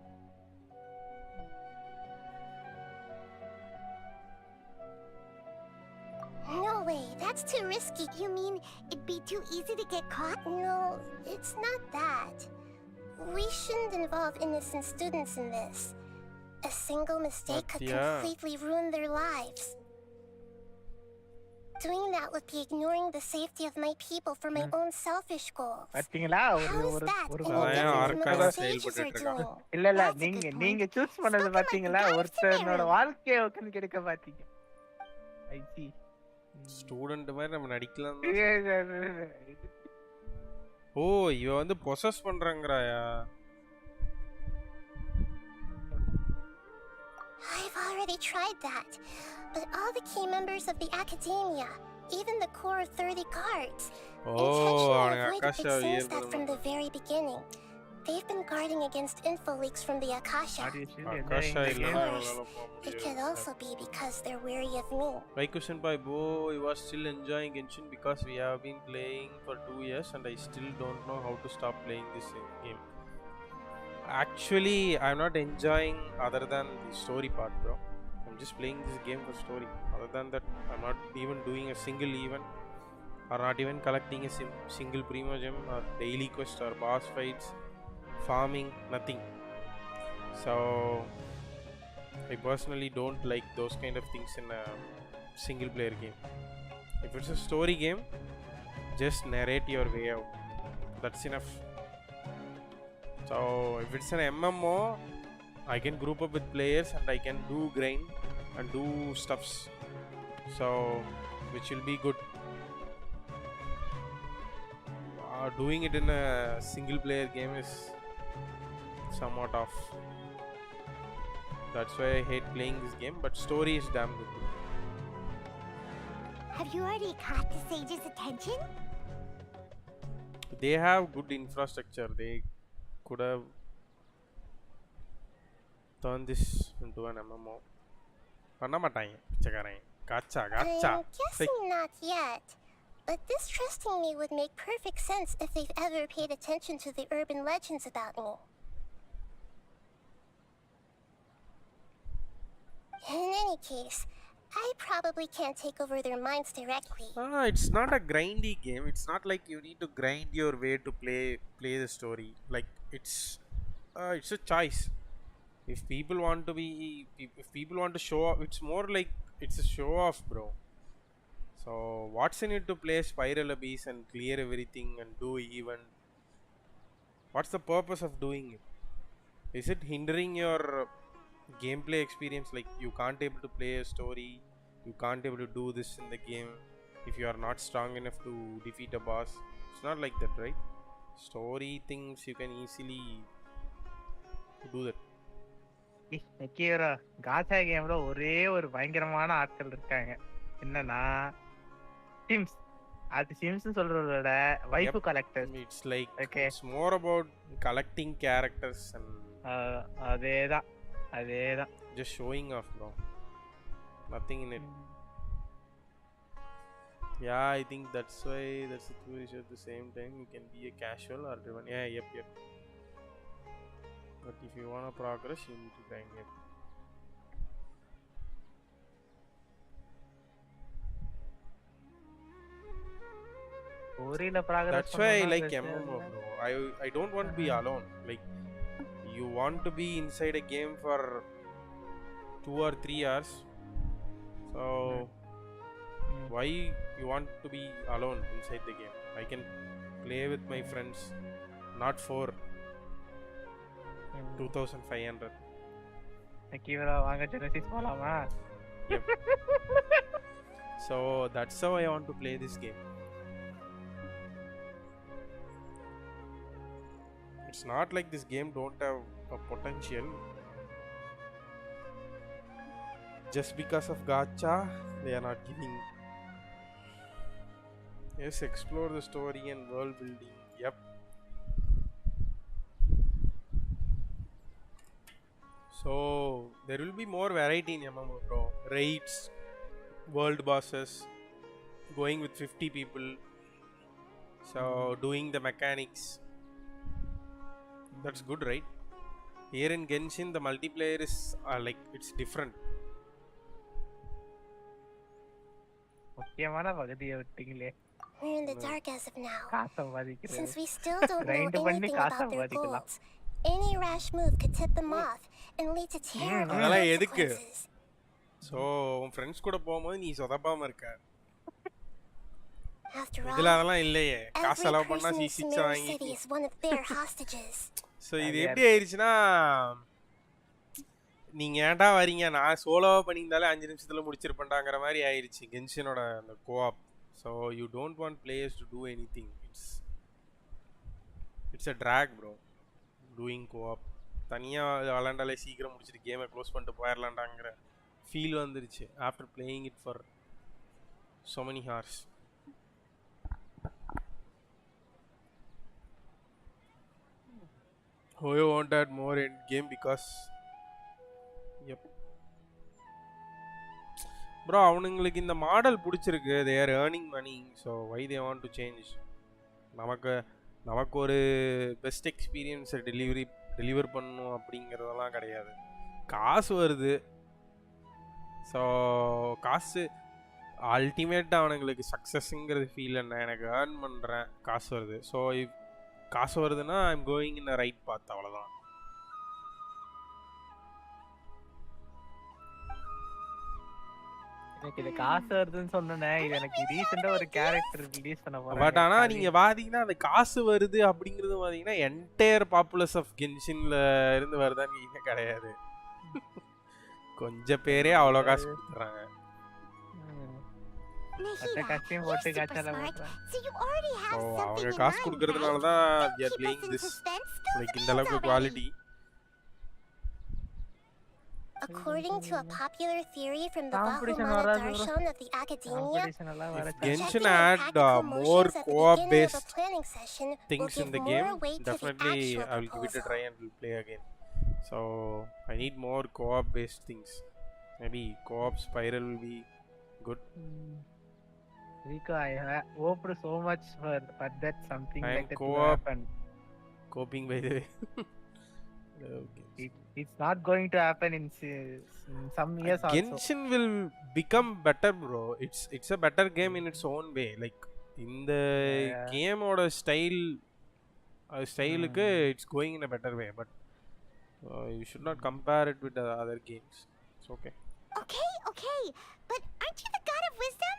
No way, that's too risky. You mean it'd be too easy to get caught? No, it's not that. We shouldn't involve innocent students in this. A single mistake could completely ruin their lives. Doing that would be ignoring the safety of my people for my own selfish goals. பாத்தீங்களா இல்ல நீங்க choose பண்ணது பாத்தீங்களா ஒருத்தனோட வாழ்க்கையை உட்கார்ந்து கெடுக்க பாத்தீங்க. ஐசி ஸ்டூடண்ட் மாதிரி நம்ம நடிக்கலாம். ஓ இவ வந்து possess பண்றங்கறாயா? I've already tried that, but all the key members of the academia, even the core of 30 guards, intentionally avoided it seems that from the very beginning. They've been guarding against info leaks from the Akasha. Of course, it could also be because they're wary of me. Vaikusenpai, I was still enjoying Genshin because we have been playing for 2 years and I still don't know how to stop playing this game. Actually, I'm not enjoying other than the story part, bro. I'm just playing this game for story. Other than that, I'm not even doing a single event or not even collecting a single primo gem or daily quest or boss fights, farming, nothing. So I personally don't like those kind of things in a single player game. If it's a story game, just narrate your way out. That's enough. So if it's an MMO, I can group up with players and I can do grind and do stuffs, so which will be good. Doing it in a single player game is somewhat off. That's why I hate playing this game, but story is damn good. Have you already caught the sage's attention? They have good infrastructure. They could have turned this into an MMO. I'm guessing not yet. But distrusting me would make perfect sense if they've ever paid attention to the urban legends about me. In any case, I probably can't take over their minds directly. It's not a grindy game. It's not like you need to grind your way to play the story. Like it's a choice. If people want to show off, it's more like it's a show off, bro. So what's in it to play Spiral Abyss and clear everything and do even? What's the purpose of doing it? Is it hindering your gameplay experience? Like you can't able to play a story, you can't able to do this in the game if you are not strong enough to defeat a boss. It's not like that, right? Story things you can easily do that. நக்கீரா காச்சா கேம்ல ஒரே ஒரு பயங்கரமான ஆட்கள் இருக்காங்க. என்னன்னா Sims. அது சிம்ஸ் சொல்றதோட wife collectors. It's like it's more about collecting characters and அதேதான். Just showing off, bro. Nothing in it. Yeah, I think that's why that's the two issues at the same time. You can be a casual or driven. Yeah, yep. But if you want to progress, you need to grind it. That's why I like MMO, bro. I don't want to be alone. Like you want to be inside a game for 2 or 3 hours. So why you want to be alone inside the game? I can play with my friends, not for 2500. Nakkeera வாங்க Genesis போலாமா? Yep. So that's how I want to play this game. It's not like this game don't have a potential. Just because of gacha, they are not giving. Yes, explore the story and world building. Yep. So there will be more variety in MMO, bro. Raids, world bosses, going with 50 people. So doing the mechanics. That's good, right? Here in Genshin, the multiplayer is like it's different. முக்கியமான பகுதியை விட்டீங்களே. We're in the dark as of now. Since we still don't know anything about their goals, any rash move could tip them off and lead to terrible consequences. So, உன் friends கூட போகும்போது நீ சொதப்பாம இருக்க. After all, இதெல்லாம் இல்லையே. காசு every செலவு பண்ணா person in C6 Sumeru வாங்கி. City is one of their hostages. So இது எப்படி ஆயிருச்சுனா நீங்க ஏன்டா வரீங்க, நான் சோலோவா பண்ணியிருந்தாலே 5 நிமிஷத்துல முடிச்சிருப்பேன்டாங்கிற மாதிரி ஆயிருச்சு கென்ஷனோட அந்த co-op. So you don't want players to do anything. It's a drag, bro. Doing co-op. தனியா விளையாண்டாலே சீக்கிரம் முடிச்சிட்டு கேமை க்ளோஸ் பண்ணிட்டு போயிடலாண்டாங்கிற ஃபீல் வந்துருச்சு after playing it for so many hours. I want that more end game because yep. Bro, அவனுங்களுக்கு இந்த model பிடிச்சிருக்கு. They are earning money, so why they want to change? நமக்கு ஒரு பெஸ்ட் எக்ஸ்பீரியன்ஸை டெலிவர் பண்ணணும் அப்படிங்கிறதெல்லாம் கிடையாது. காசு வருது. ஸோ காசு அல்டிமேட்டாக அவனுங்களுக்கு சக்ஸஸ்ங்கிறது ஃபீல் என்ன, எனக்கு ஏர்ன் பண்ணுறேன், காசு வருது. ஸோ காசு வருதுன்னா I'm going in a right path, அவ்வளோதான். எனக்கு இது காசு வருதுன்னு சொன்னேன். இது எனக்கு ரீசெண்டா ஒரு கேரக்டர் ரிலீஸ் பண்ண போறாங்க. பட் ஆனா நீங்க பாத்தீங்கன்னா அந்த காசு வருது அப்படிங்கிறது பாத்தீங்கன்னா என்டையர் பாப்புலஸ் ஆஃப் கென்ஷின்ல இருந்து வருதான்னு கேட்டா கிடையாது. கொஞ்சம் பேரே அவ்வளோ காசு கொடுத்துறாங்க. அவங்க காசு கொடுக்கறதுனால தான் we are playing this like இந்த அளவுக்கு quality. According to a popular theory from the Bahumana Darshan of the Academia, Genshin had more co-op-based things in the game. Definitely, I will give it a try and will play again. So, I need more co-op-based things. Maybe co-op Spiral will be good. Rico, I hoped so much for that something I am like that to happen. Coping by the way. Okay. It's not going to happen in some years also. Genshin will become better, bro. It's a better game in its own way. Like in the game or style it's going in a better way, but you should not compare it with the other games. It's okay. Okay, but aren't you the god of wisdom?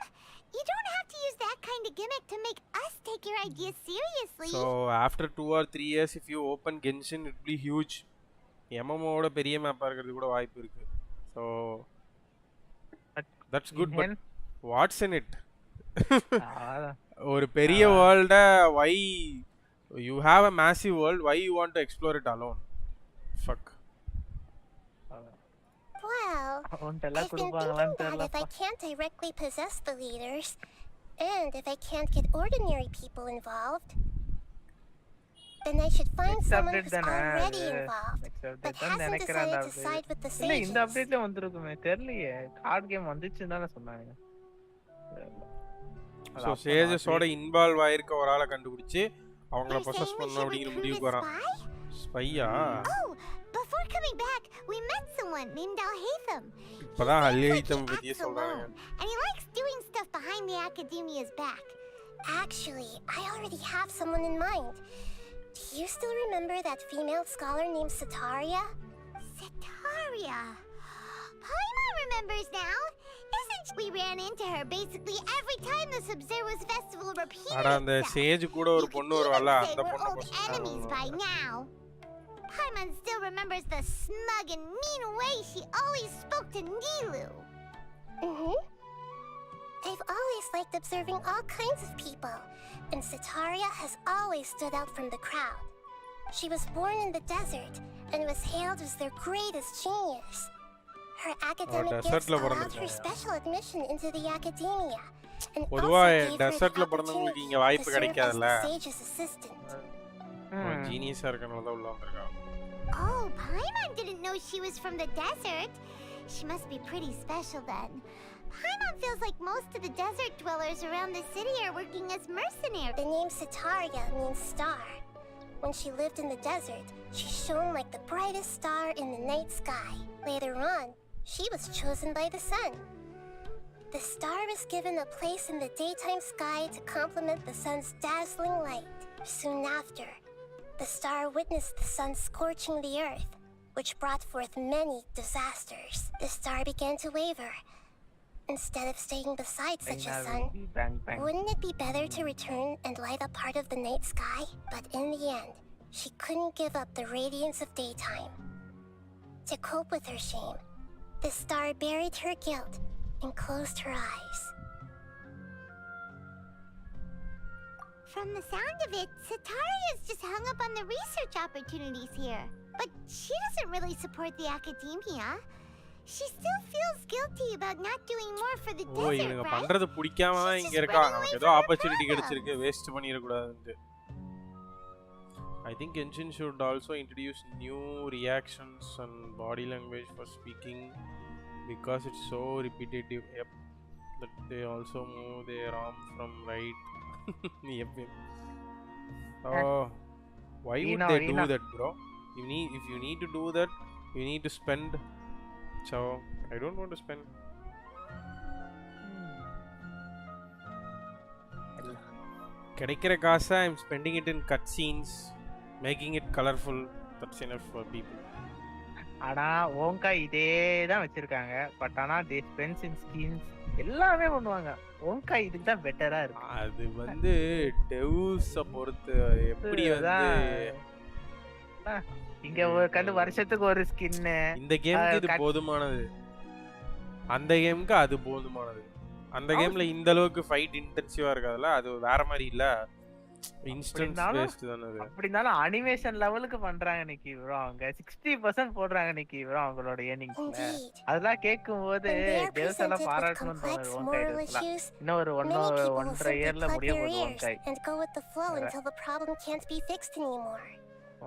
You don't have to use that kind of gimmick to make us take your ideas seriously. So after 2 or 3 years, if you open Genshin, it will be huge. MMO oda periya map irukradhu kuda vaaipu irukku. So that's good, but what's in it? Or periya world, why you have a massive world, why you want to explore it alone? Fuck. Well, I've been thinking that if I can't directly possess the leaders, and if I can't get ordinary people involved, then I should find someone who's already involved, but hasn't decided to side with the sages. இந்த அப்டேட்ல வந்திருக்குமே தெரியலையே. Card game வந்துச்சுன்னு தான சொன்னாங்க. So sages ஓட involve ஆயிருக்க ஒரு ஆளை கண்டுபிடிச்சு அவங்கள பொசஸ் பண்ணனும் அப்படிங்கிற முடிவுக்கு வரான். ஸ்பையா? Before coming back, we met someone named Alhaitham. இப்பதான் அல்ஹைத்தம் பத்தி சொல்றாங்க. And he likes doing stuff behind the academia's back. Actually, I already have someone in mind. Do you still remember that female scholar named Setaria? Setaria. Paimon remembers now. Isn't we ran into her basically every time the Sub-Zero's festival repeated itself. அந்த Sage கூட ஒரு பொண்ணு வருவாள அந்த பொண்ணு enemies by now. Paimon still remembers the smug and mean way she always spoke to Nilu. I've always liked observing all kinds of people, and Setaria has always stood out from the crowd. She was born in the desert and was hailed as their greatest genius. Her academic gifts allowed her special admission into the academia, and also gave her the opportunity to serve as the sage's assistant. Genius இருக்கனால தான் உள்ள வந்திருக்கா. Oh, Paimon didn't know she was from the desert. She must be pretty special then. Paimon feels like most of the desert dwellers around the city are working as mercenaries. The name Setaria means star. When she lived in the desert, she shone like the brightest star in the night sky. Later on, she was chosen by the sun. The star was given a place in the daytime sky to complement the sun's dazzling light. Soon after, the star witnessed the sun scorching the earth, which brought forth many disasters. The star began to waver. Instead of staying beside such a sun, wouldn't it be better to return and light up part of the night sky? But in the end, she couldn't give up the radiance of daytime. To cope with her shame, the star buried her guilt and closed her eyes. From the sound of it, Setaria's just hung up on the research opportunities here. But she doesn't really support the academia. She still feels guilty about not doing more for the desert, right? இவங்க பண்றது பிடிக்காம தான் இங்க இருக்கா. நமக்கு ஏதோ opportunity கிடைச்சிருக்கு, waste பண்ணிர கூடாதுன்னு. I think Genshin should also introduce new reactions and body language for speaking because it's so repetitive. Yep. That they also move their arm from right. Yep. Oh, why would they do that, bro? If you need to do that, you need to spend. So I don't want to spend. கிடைக்கிற காசை I'm spending it in cutscenes, making it colorful. That's enough for people. ஆனா ஓங்கா இதே தான் வச்சிருக்காங்க. But ஆனா they spends in skins எல்லாமே பண்ணுவாங்க. ஓங்கா இதுக்கு தான் பெட்டரா இருக்கு. அது வந்து டெவ்ஸ் பொறுத்து எப்படி வந்து இங்க ஒரு கண்டு வருஷத்துக்கு ஒரு ஸ்கின். இந்த கேமுக்கு இது போதுமானது, அந்த கேமுக்கு அது போதுமானது. அந்த கேம்ல இந்த அளவுக்கு ஃபைட் இன்டென்சிவா இருக்காதுல, அது வேற மாதிரி இல்ல, இன்ஸ்டன்ஸ் பேஸ்ட் தான அது. அப்படினால அனிமேஷன் லெவலுக்கு பண்றாங்க நிக்கி ப்ரோ. அவங்க 60% போடுறாங்க நிக்கி ப்ரோ அவங்களோட ஏர்னிங்ஸ்ல. அதெல்லாம் கேக்கும்போது டெவ்ஸ் எல்லாம் பாராட்டணும்னு தோணுது. ஓங்கா இன்னும் ஒரு 1.5 இயர்ல முடிய போகுது ஓங்கா.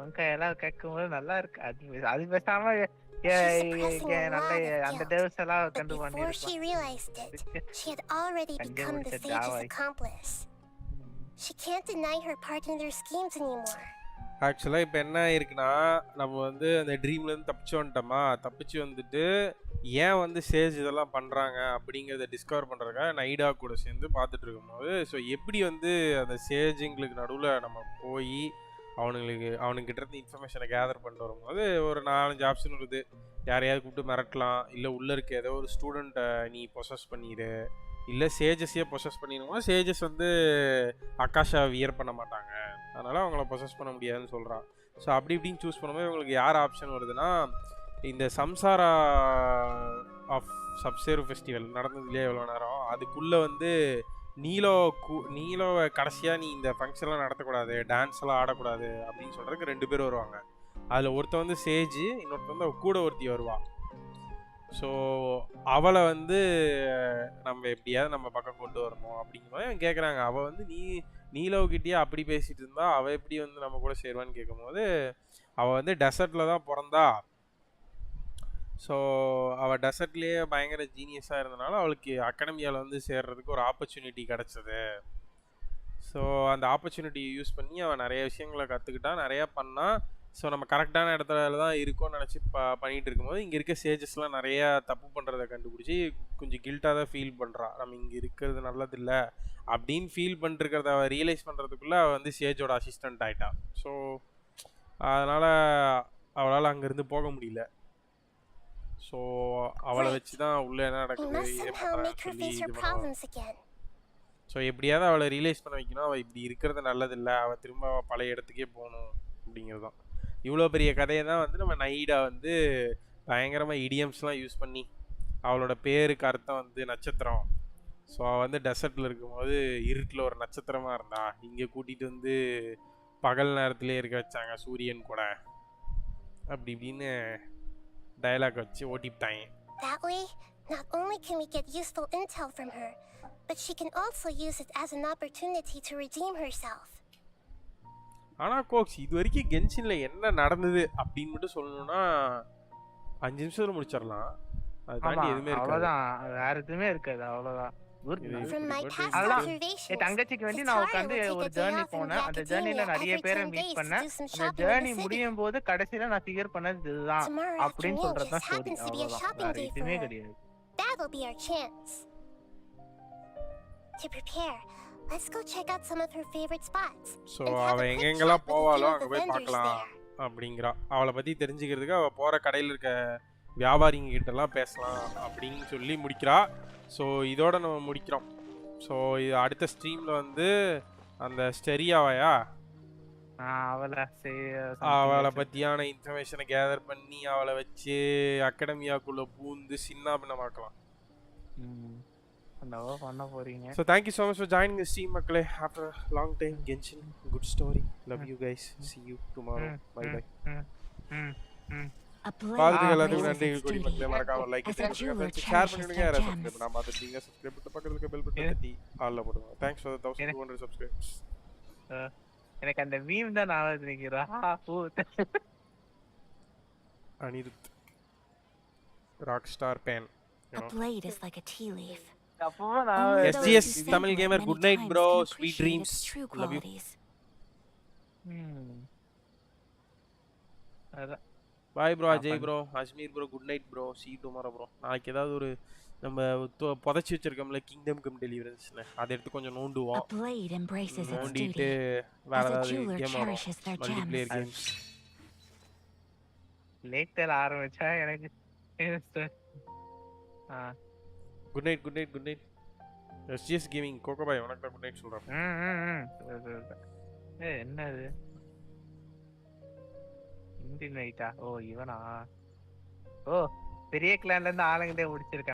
ஓங்கா எல்லாம் கேட்கும்போது நல்லா இருக்கு. அது பேசாம She's suppressing a நல்ல lot of அந்த guilt. devs எல்லாம் But கண்டு before she realized it, she had already become the Sage's accomplice. She can't deny her part in their schemes anymore. ஆக்சுவலாக இப்போ என்ன ஆயிருக்குன்னா நம்ம வந்து அந்த ட்ரீம்லேருந்து தப்பிச்சு வந்துட்டோமா, தப்பிச்சு வந்துட்டு ஏன் வந்து சேஜ் இதெல்லாம் பண்ணுறாங்க அப்படிங்கிறத டிஸ்கவர் பண்ணுறதுக்காக நைடா கூட சேர்ந்து பார்த்துட்டு இருக்கும்போது, ஸோ எப்படி வந்து அந்த சேஜுங்களுக்கு நடுவில் நம்ம போய் அவனுங்கிட்ட இருந்து இன்ஃபர்மேஷனை கேதர் பண்ணிட்டு வரும்போது ஒரு 4-5 ஆப்ஷன் வருது. யாரையாவது கூப்பிட்டு மிரட்டலாம், இல்லை உள்ளே இருக்க ஏதோ ஒரு ஸ்டூடெண்ட்டை நீ பொசஸ் பண்ணிடு, இல்லை சேஜஸையே பொசஸ் பண்ணிடுவோம். சேஜஸ் வந்து அக்காஷா வியர் பண்ண மாட்டாங்க, அதனால் அவங்கள பொசஸ் பண்ண முடியாதுன்னு சொல்கிறான். ஸோ அப்படி இப்படின்னு சூஸ் பண்ணும்போது இவங்களுக்கு யார் ஆப்ஷன் வருதுன்னா, இந்த சம்சாரா ஆஃப் சப்சேரு ஃபெஸ்டிவல் நடந்தது இல்லையா எவ்வளோ நேரம், அதுக்குள்ளே வந்து நீலோவை கடைசியாக நீ இந்த ஃபங்க்ஷன்லாம் நடத்தக்கூடாது, டான்ஸ் எல்லாம் ஆடக்கூடாது அப்படின்னு சொல்கிறதுக்கு 2 பேர் வருவாங்க. அதில் ஒருத்தன் வந்து சேஜ், இன்னொருத்தன் வந்து கூட ஒருத்தி வருவாள். ஸோ அவளை வந்து நம்ம எப்படியாவது நம்ம பக்கம் கொண்டு வரணும் அப்படிங்கும்போது கேட்குறாங்க. அவள் வந்து நீலோகிட்டே அப்படி பேசிகிட்டு இருந்தா அவள் எப்படி வந்து நம்ம கூட சேருவான்னு கேட்கும்போது, அவள் வந்து டெசர்ட்டில் தான் பிறந்தா. ஸோ அவள் டெசர்ட்லேயே பயங்கர ஜீனியஸாக இருந்தனால அவளுக்கு அகாடமியாவில் வந்து சேர்றதுக்கு ஒரு ஆப்பர்ச்சுனிட்டி கிடச்சிது. ஸோ அந்த ஆப்பர்ச்சுனிட்டியை யூஸ் பண்ணி அவள் நிறைய விஷயங்களை கற்றுக்கிட்டா, நிறையா பண்ணால். ஸோ நம்ம கரெக்டான இடத்துல தான் இருக்கோம்னு நினச்சி பண்ணிகிட்டு இருக்கும்போது இங்கே இருக்க சேஜஸ்லாம் நிறையா தப்பு பண்ணுறதை கண்டுபிடிச்சி கொஞ்சம் கில்ட்டாக தான் ஃபீல் பண்ணுறா. நம்ம இங்கே இருக்கிறது நல்லதில்லை அப்படின்னு ஃபீல் பண்ணிருக்கிறத அவள் ரியலைஸ் பண்ணுறதுக்குள்ளே அவள் வந்து சேஜோட அசிஸ்டண்ட் ஆகிட்டா. ஸோ அதனால் அவளால் அங்கேருந்து போக முடியல. ஸோ அவளை வச்சு தான் உள்ளே என்ன நடக்குது சொல்லி இது பண்ணுவாங்க. ஸோ எப்படியாவது அவளை ரியலைஸ் பண்ண வைக்கணும், அவள் இப்படி இருக்கிறது நல்லதில்லை, அவள் திரும்ப பழைய இடத்துக்கே போகணும் அப்படிங்கிறது தான். இவ்வளோ பெரிய கதையை தான் வந்து நம்ம நைடா வந்து பயங்கரமாக இடியம்ஸ்லாம் யூஸ் பண்ணி, அவளோட பேருக்கு அர்த்தம் வந்து நட்சத்திரம். ஸோ அவள் வந்து டெசர்ட்டில் இருக்கும்போது இருட்டில் ஒரு நட்சத்திரமாக இருந்தா, இங்கே கூட்டிகிட்டு வந்து பகல் நேரத்துலேயே இருக்க வச்சாங்க சூரியன் கூட, அப்படி இப்படின்னு டயலாக் வச்சு ஓட்டிவிட்டாங்க. That way, not only can we get useful intel from her, but she can also use it as an opportunity to redeem herself. ஆனால் கோக்ஸ் இது வரைக்கும் கென்ஷின்ல என்ன நடந்தது அப்படின்னு மட்டும் சொல்லணும்னா 5 நிமிஷத்துல முடிச்சிடலாம். அது தாண்டி எதுவுமே இருக்காது. அவ்வளவுதான், வேற எதுவுமே இருக்காது. அவ்வளவுதான். என் தங்கச்சிக்கு வேண்டி நான் உட்காந்து ஒரு ஜேர்னி போனேன். அந்த ஜேர்னில நிறைய பேரை மீட் பண்ணேன். அந்த ஜேர்னி முடியும் போது கடைசியில நான் ஃபிகர் பண்ணது இதுதான் அப்படின்னு சொல்றதுதான் ஸ்டோரி. அவ்வளவுதான், வேற எதுவுமே கிடையாது. That'll be our chance. To prepare, let's go check out some of her favorite spots. So அவள் எங்கெங்கெல்லாம் போவாளோ அங்கே போய் பார்க்கலாம் அப்படிங்கிறா. அவளை பற்றி தெரிஞ்சுக்கிறதுக்கு அவள் போகிற கடையில் இருக்க வியாபாரிங்க கிட்டலாம் பேசலாம் அப்படின்னு சொல்லி முடிக்கிறா. ஸோ இதோட நம்ம முடிக்கிறோம். ஸோ இது அடுத்த ஸ்ட்ரீமில் வந்து அந்த ஸ்டெரியாவையா அவளை பற்றியான இன்ஃபர்மேஷனை கேதர் பண்ணி அவளை வச்சு அகாடமியாக்குள்ளே பூந்து சின்ன பின்னமாக்கலாம். So thank you so much for joining the stream மக்களே. After a long time, Genshin, good story. Love you guys. See you tomorrow. Bye bye. பாத்துட்டு எல்லாத்துக்கும் நன்றிகள் கூறி மக்களே, மறக்காம லைக் பண்ணுங்க, ஷேர் பண்ணுங்க, யாரா சப்ஸ்கிரைப் பண்ணாம பார்த்துட்டீங்க சப்ஸ்கிரைப் பண்ணிட்டு பக்கத்துல இருக்க பெல் பட்டன் தட்டி ஆல்ல போடுங்க. Thanks for the 1200 subscribers. எனக்கு அந்த மீம் தான் நான் நினைக்கிறா. Anirudh Rockstar pen. A blade is like a tea leaf. SGS Tamil gamer, good night bro, sweet dreams, love you. Bye bro, Ajay bro, Ashmir bro, good night bro, see you tomorrow bro. நாளைக்கு ஏதாவது ஒரு நம்ம புதைச்சி வச்சிருக்கோம்ல kingdom come டெலிவரன்ஸ்ல, அதை எடுத்து கொஞ்சம் நோண்டுவோம். நோண்டிட்டு வேற ஏதாவது கேம் ஆடுவோம், மல்டிப்ளேயர் கேம்ஸ். லேட்டர் ஆரம்பிச்சா எனக்கு good night good night good night. SGS gaming கோகோ பாய் உனக்கு தான் குட் நைட் சொல்றேன். என்னது இந்தி நைட்டா? ஓ இவனா? ஓ பெரிய கிளான்ல இருந்து ஆளுங்கிட்டே முடிச்சிருக்கான்.